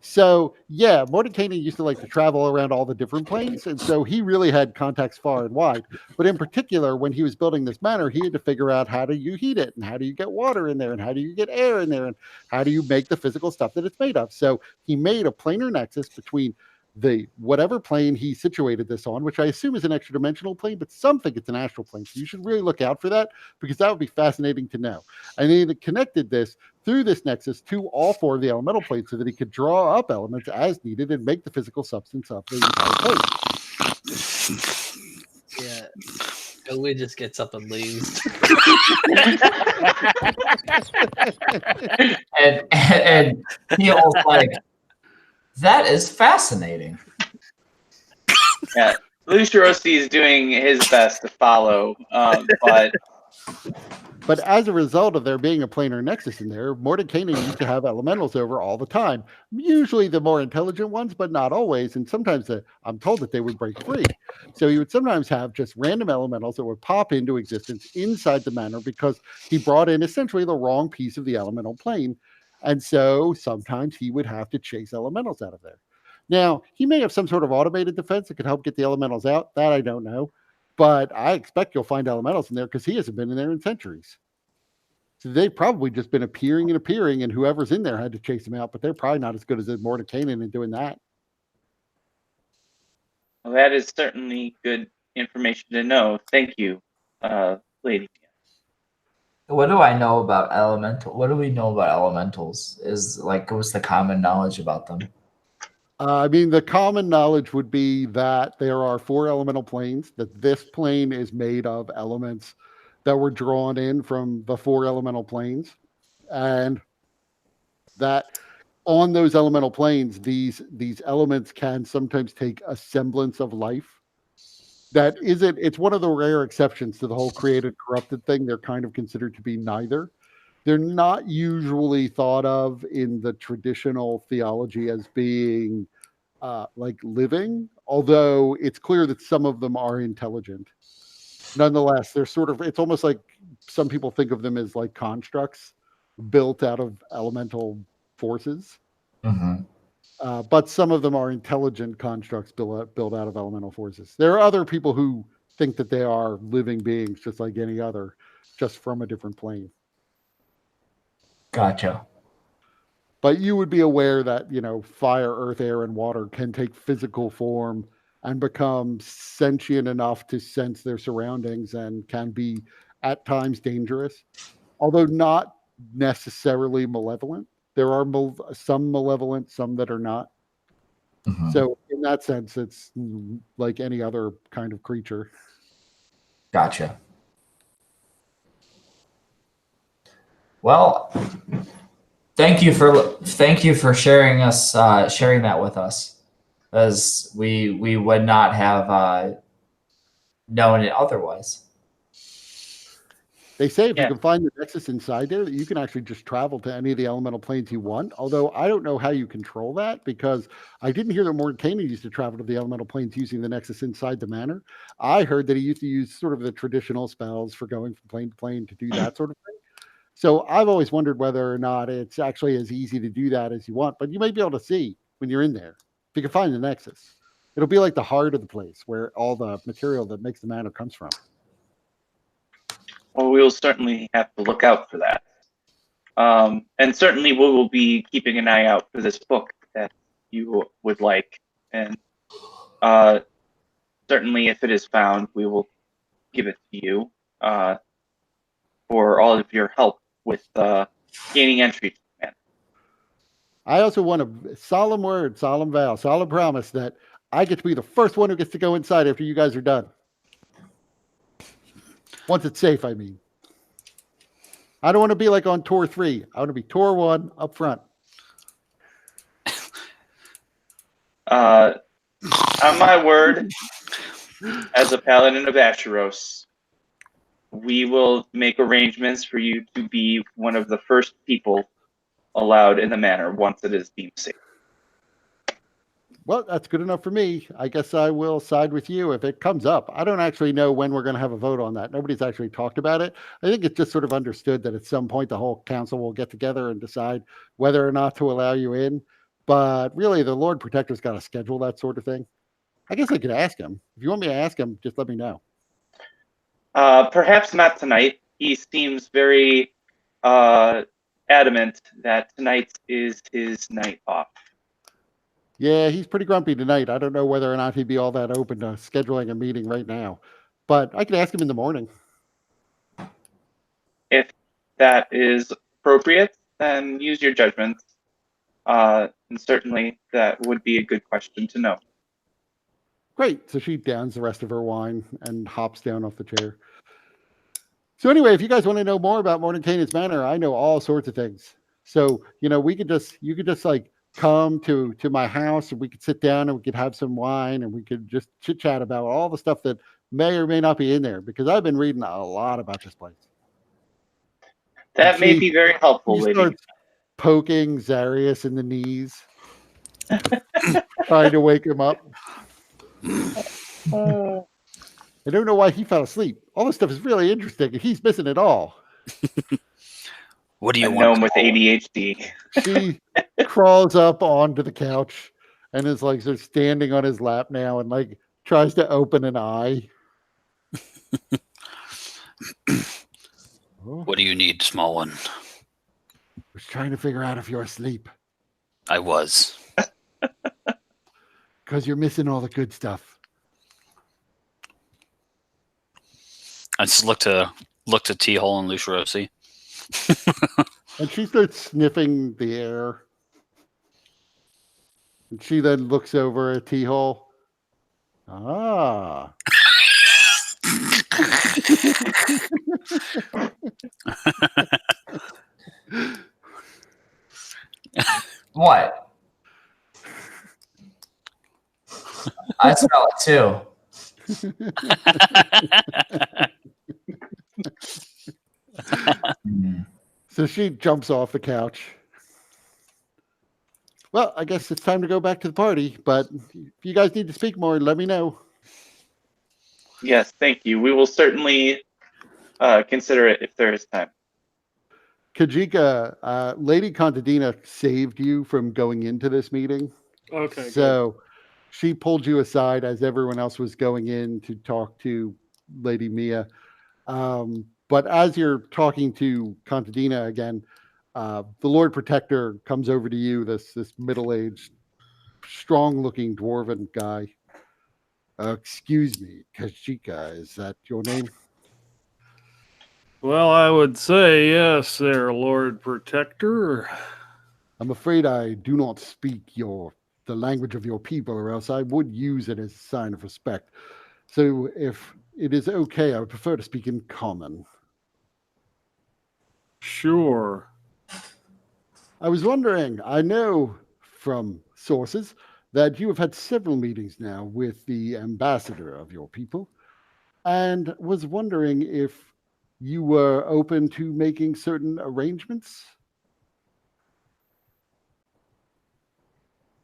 So, yeah, Mordenkainen used to travel around all the different planes, and so he really had contacts far and wide. But in particular, when he was building this manor, he had to figure out how do you heat it, and how do you get water in there, and how do you get air in there, and how do you make the physical stuff that it's made of. So he made a planar nexus between the whatever plane he situated this on, which I assume is an extra dimensional plane, but some think it's an astral plane. So you should really look out for that because that would be fascinating to know. And then he connected this through this nexus to all four of the elemental planes so that he could draw up elements as needed and make the physical substance of the entire plane. Yeah. We just gets up and leaves. and Neil's like, that is fascinating. Yeah, Lucirosi is doing his best to follow, but But as a result of there being a planar nexus in there, Mordecai used to have elementals over all the time. Usually the more intelligent ones, but not always. And sometimes I'm told that they would break free. So he would sometimes have just random elementals that would pop into existence inside the manor because he brought in essentially the wrong piece of the elemental plane. And so sometimes he would have to chase elementals out of there. Now, he may have some sort of automated defense that could help get the elementals out. That I don't know. But I expect you'll find elementals in there because he hasn't been in there in centuries. So they've probably just been appearing, and whoever's in there had to chase them out. But they're probably not as good as Mordecai in doing that. Well, that is certainly good information to know. Thank you, lady. What do I know about elemental? What do we know about elementals? What's the common knowledge about them? I mean, the common knowledge would be that there are 4 elemental planes, that this plane is made of elements that were drawn in from the 4 elemental planes. And that on those elemental planes, these elements can sometimes take a semblance of life. It's one of the rare exceptions to the whole created corrupted thing. They're kind of considered to be neither. They're not usually thought of in the traditional theology as being like living, although it's clear that some of them are intelligent. Nonetheless, they're it's almost like some people think of them as like constructs built out of elemental forces. Mm-hmm. But some of them are intelligent constructs built out of elemental forces. There are other people who think that they are living beings just like any other, just from a different plane. Gotcha. But you would be aware that, fire, earth, air, and water can take physical form and become sentient enough to sense their surroundings and can be at times dangerous, although not necessarily malevolent. There are some malevolent, some that are not. Mm-hmm. So in that sense, it's like any other kind of creature. Gotcha. Well, thank you for sharing that with us, as we would not have known it otherwise. They say if you can find the nexus inside there, that you can actually just travel to any of the elemental planes you want. Although I don't know how you control that, because I didn't hear that Mordecai used to travel to the elemental planes using the nexus inside the manor. I heard that he used to use sort of the traditional spells for going from plane to plane to do that sort of thing. So I've always wondered whether or not it's actually as easy to do that as you want. But you may be able to see when you're in there if you can find the nexus. It'll be like the heart of the place where all the material that makes the manor comes from. Well, we will certainly have to look out for that. And certainly we will be keeping an eye out for this book that you would like. And certainly if it is found, we will give it to you for all of your help with gaining entry to the manor. I also want a solemn word, solemn vow, solemn promise that I get to be the first one who gets to go inside after you guys are done. Once it's safe, I mean. I don't want to be like on tour 3. I want to be tour 1 up front. On my word, as a paladin of Asheros, we will make arrangements for you to be one of the first people allowed in the manor once it is deemed safe. Well, that's good enough for me. I guess I will side with you if it comes up. I don't actually know when we're going to have a vote on that. Nobody's actually talked about it. I think it's just sort of understood that at some point the whole council will get together and decide whether or not to allow you in. But really, the Lord Protector's got to schedule that sort of thing. I guess I could ask him. If you want me to ask him, just let me know. Perhaps not tonight. He seems very adamant that tonight is his night off. Yeah, he's pretty grumpy tonight. I don't know whether or not he'd be all that open to scheduling a meeting right now. But I could ask him in the morning. If that is appropriate, then use your judgment. And certainly that would be a good question to know. Great. So she downs the rest of her wine and hops down off the chair. So anyway, if you guys want to know more about Mordenkainen's Manor, I know all sorts of things. So, you could just like come to my house and we could sit down and we could have some wine and we could just chit chat about all the stuff that may or may not be in there, because I've been reading a lot about this place. That may be very helpful, He lady. starts poking Zarius in the knees, trying to wake him up. I don't know why he fell asleep. All this stuff is really interesting, and he's missing it all. What do you A want? gnome with ADHD. She crawls up onto the couch and is like sort of standing on his lap now and like tries to open an eye. What do you need, small one? I was trying to figure out if you're asleep. I was. Because you're missing all the good stuff. I just looked to T-Hole and Lucerosi. And she starts sniffing the air. And she then looks over at T-Hole. Ah. What? I smell it too. So she jumps off the couch. Well, I guess it's time to go back to the party, but if you guys need to speak more, let me know. Yes, thank you. We will certainly consider it if there is time. Kajika, Lady Contadina saved you from going into this meeting. Okay. So she pulled you aside as everyone else was going in to talk to Lady Mia. But as you're talking to Contadina again, the Lord Protector comes over to you, this middle-aged, strong-looking dwarven guy. Excuse me, Kajika, is that your name? Well, I would say yes, there, Lord Protector. I'm afraid I do not speak the language of your people, or else I would use it as a sign of respect. So if it is okay, I would prefer to speak in common. Sure. I was wondering, I know from sources that you have had several meetings now with the ambassador of your people, and was wondering if you were open to making certain arrangements.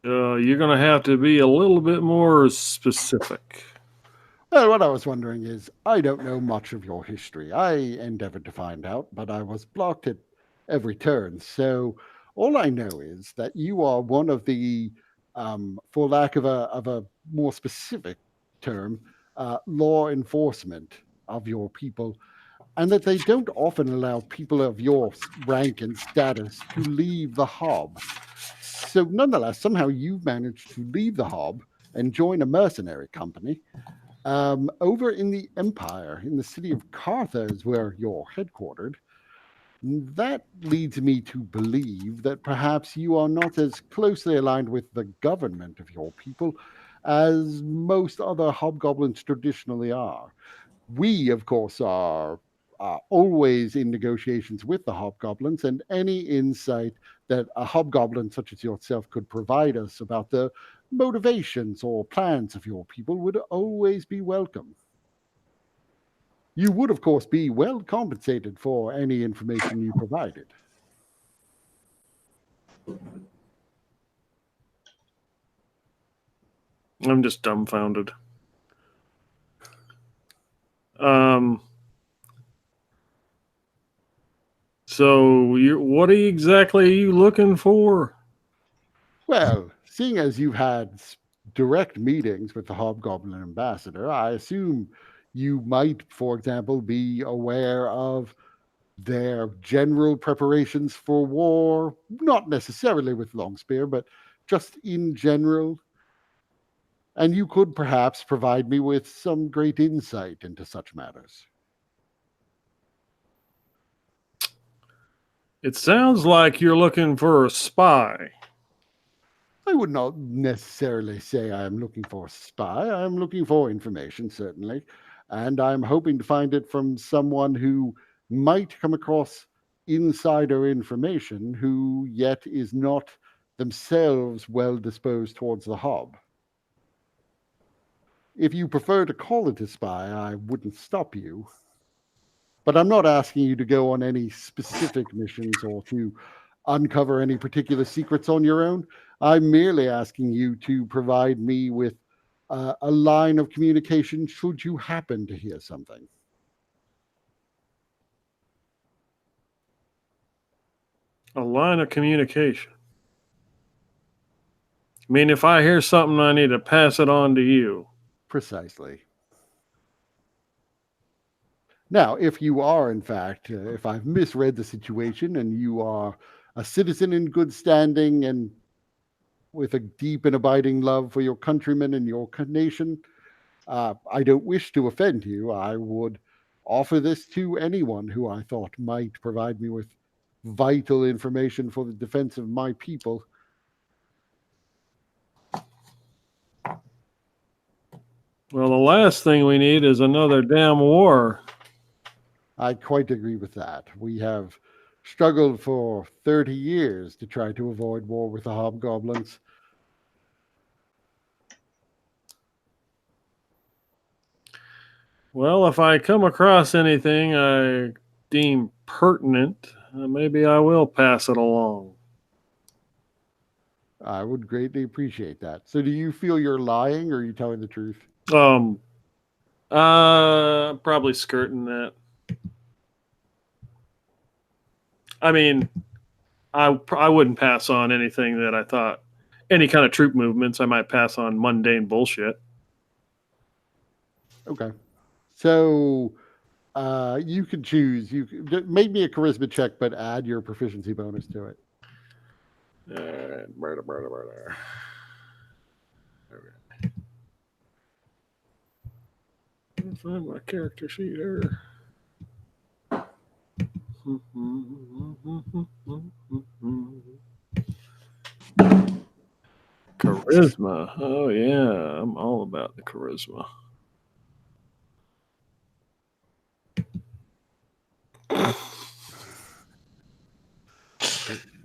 You're going to have to be a little bit more specific. Well, what I was wondering is, I don't know much of your history. I endeavored to find out, but I was blocked at every turn. So all I know is that you are one of the, for lack of a more specific term, law enforcement of your people, and that they don't often allow people of your rank and status to leave the Hob. So nonetheless, somehow you've managed to leave the Hob and join a mercenary company. Over in the Empire, in the city of Cartha is where you're headquartered. That leads me to believe that perhaps you are not as closely aligned with the government of your people as most other hobgoblins traditionally are. We, of course, are always in negotiations with the hobgoblins, and any insight that a hobgoblin such as yourself could provide us about the motivations or plans of your people would always be welcome. You would, of course, be well compensated for any information you provided. I'm just dumbfounded. So what exactly are you looking for? Well, seeing as you've had direct meetings with the Hobgoblin Ambassador, I assume you might, for example, be aware of their general preparations for war, not necessarily with Longspear, but just in general. And you could perhaps provide me with some great insight into such matters. It sounds like you're looking for a spy. I would not necessarily say I am looking for a spy. I'm looking for information, certainly. And I'm hoping to find it from someone who might come across insider information who yet is not themselves well disposed towards the Hob. If you prefer to call it a spy, I wouldn't stop you. But I'm not asking you to go on any specific missions or to uncover any particular secrets on your own. I'm merely asking you to provide me with a line of communication should you happen to hear something. A line of communication. I mean, if I hear something, I need to pass it on to you. Precisely. Now, if you are, in fact, if I've misread the situation and you are a citizen in good standing and with a deep and abiding love for your countrymen and your nation, I don't wish to offend you. I would offer this to anyone who I thought might provide me with vital information for the defense of my people. Well, the last thing we need is another damn war. I quite agree with that. We have struggled for 30 years to try to avoid war with the hobgoblins. Well, if I come across anything I deem pertinent, maybe I will pass it along. I would greatly appreciate that. So do you feel you're lying or are you telling the truth? Probably skirting that. I mean, I wouldn't pass on anything that I thought, any kind of troop movements. I might pass on mundane bullshit. Okay. So you can choose. You make me a charisma check, but add your proficiency bonus to it. Murder. Okay. I'll find my character sheet here. Charisma. Oh yeah, I'm all about the charisma.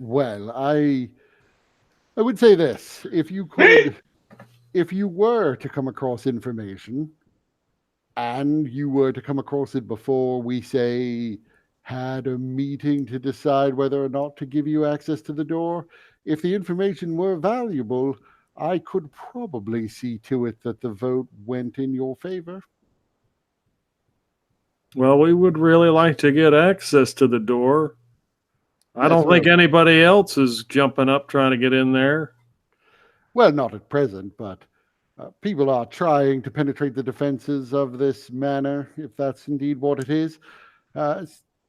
Well, I would say this. If you could, if you were to come across information and you were to come across it before we say had a meeting to decide whether or not to give you access to the door, if the information were valuable, I could probably see to it that the vote went in your favor. Well, we would really like to get access to the door. I don't think well, anybody else is jumping up trying to get in there. Well, not at present, but people are trying to penetrate the defenses of this manor, if that's indeed what it is.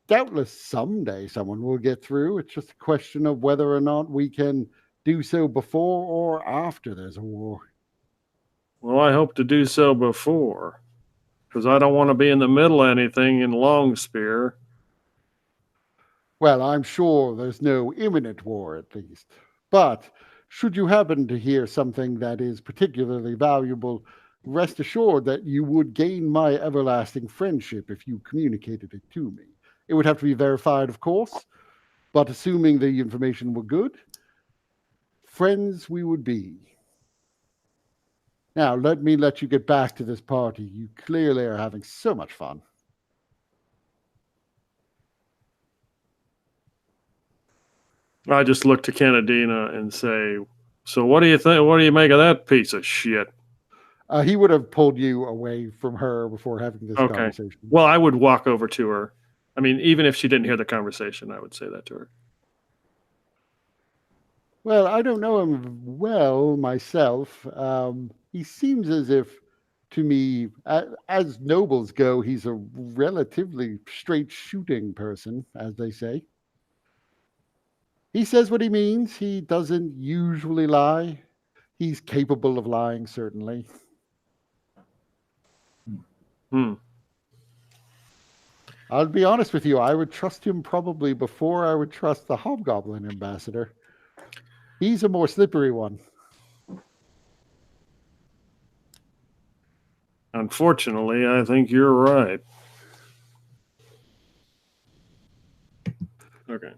Doubtless someday someone will get through. It's just a question of whether or not we can do so before or after there's a war. Well, I hope to do so before, because I don't want to be in the middle of anything in Longspear. Well, I'm sure there's no imminent war, at least. But should you happen to hear something that is particularly valuable, rest assured that you would gain my everlasting friendship if you communicated it to me. It would have to be verified, of course, but assuming the information were good, friends we would be. Now, let me let you get back to this party. You clearly are having so much fun. I just look to Canadina and say, so what do you think? What do you make of that piece of shit? He would have pulled you away from her before having this conversation. Well, I would walk over to her. I mean, even if she didn't hear the conversation, I would say that to her. Well, I don't know him well myself. He seems as if, to me, as nobles go, he's a relatively straight shooting person, as they say. He says what he means. He doesn't usually lie. He's capable of lying, certainly. I'll be honest with you. I would trust him probably before I would trust the Hobgoblin ambassador. He's a more slippery one. Unfortunately, I think you're right. Okay.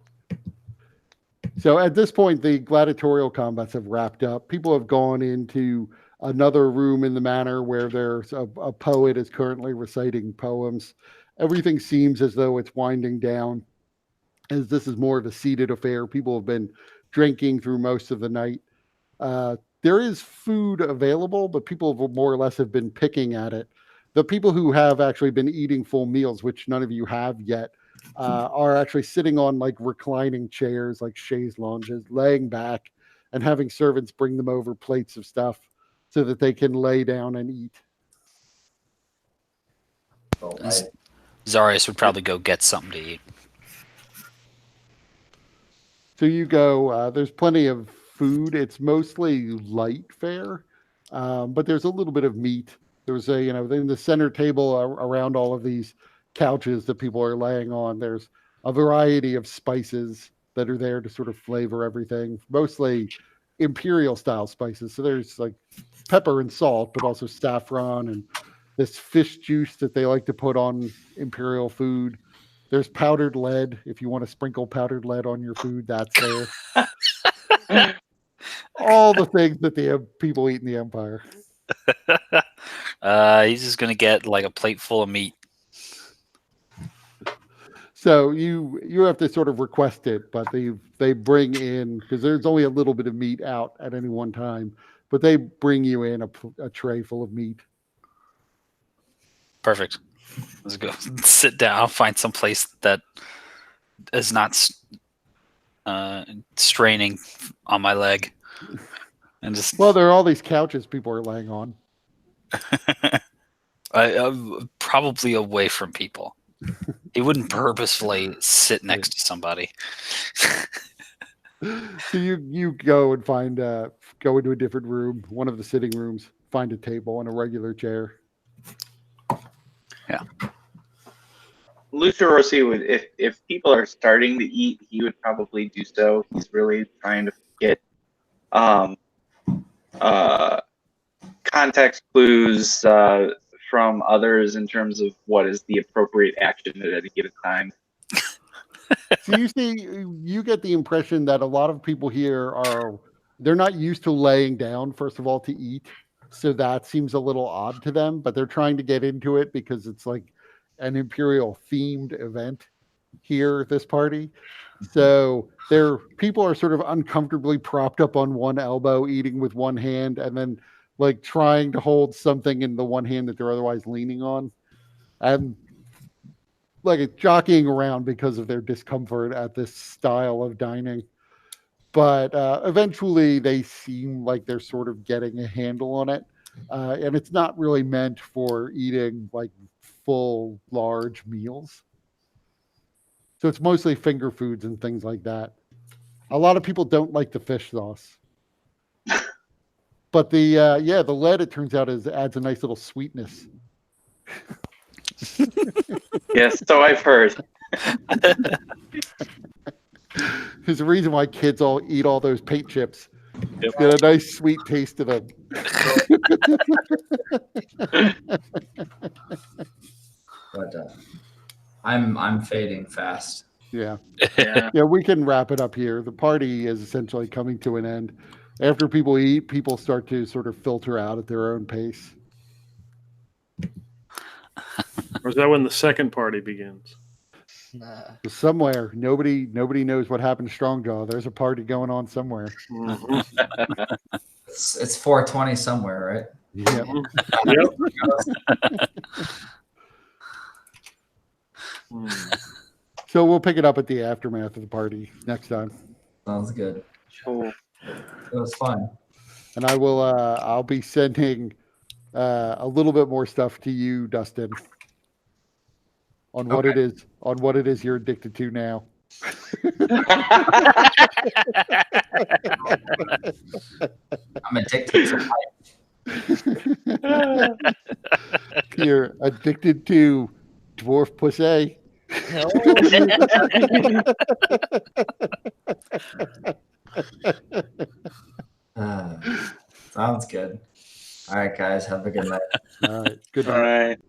So at this point, the gladiatorial combats have wrapped up. People have gone into another room in the manor where there's a poet is currently reciting poems. Everything seems as though it's winding down, as this is more of a seated affair. People have been drinking through most of the night. There is food available, but people more or less have been picking at it. The people who have actually been eating full meals, which none of you have yet, are actually sitting on like reclining chairs, like chaise lounges, laying back and having servants bring them over plates of stuff so that they can lay down and eat. Zarius would probably go get something to eat. So you go, there's plenty of food. It's mostly light fare, but there's a little bit of meat. There's in the center table around all of these couches that people are laying on, there's a variety of spices that are there to sort of flavor everything, mostly imperial style spices. So there's like pepper and salt, but also saffron and this fish juice that they like to put on imperial food. There's powdered lead. If you want to sprinkle powdered lead on your food, that's there. All the things that the people eat in the Empire. He's just gonna get like a plate full of meat. So you have to sort of request it, but they bring in, because there's only a little bit of meat out at any one time, but they bring you in a tray full of meat. Perfect. Let's go sit down. Find some place that is not straining on my leg, and just. Well, there are all these couches people are laying on. Probably away from people. He wouldn't purposefully sit next to somebody. So you go and go into a different room, one of the sitting rooms, find a table and a regular chair. Yeah. Lucio Rossi would, if people are starting to eat, he would probably do so. He's really trying to get context clues from others in terms of what is the appropriate action at any given time. So you get the impression that a lot of people here they're not used to laying down, first of all, to eat. So that seems a little odd to them, but they're trying to get into it because it's like an imperial themed event here at this party. So people are sort of uncomfortably propped up on one elbow, eating with one hand, and then like trying to hold something in the one hand that they're otherwise leaning on. And like it's jockeying around because of their discomfort at this style of dining. But eventually they seem like they're sort of getting a handle on it. And it's not really meant for eating like full, large meals. So it's mostly finger foods and things like that. A lot of people don't like the fish sauce. But the lead, it turns out, adds a nice little sweetness. Yes, so I've heard. There's a reason why kids all eat all those paint chips. Yep. Get a nice sweet taste of them. But I'm fading fast. Yeah. Yeah. Yeah, we can wrap it up here. The party is essentially coming to an end. After people eat, people start to sort of filter out at their own pace. Or is that when the second party begins? Nah. Somewhere, nobody knows what happened to Strongjaw. There's a party going on somewhere. Mm-hmm. It's 420 somewhere, right? Yeah. Yep. So we'll pick it up at the aftermath of the party next time. Sounds good. Cool. It was fun. And I'll be sending a little bit more stuff to you, Dustin, on what it is you're addicted to now. I'm addicted to life. You're addicted to dwarf pussy. Sounds good. All right, guys. Have a good night. All right. Good All night. right.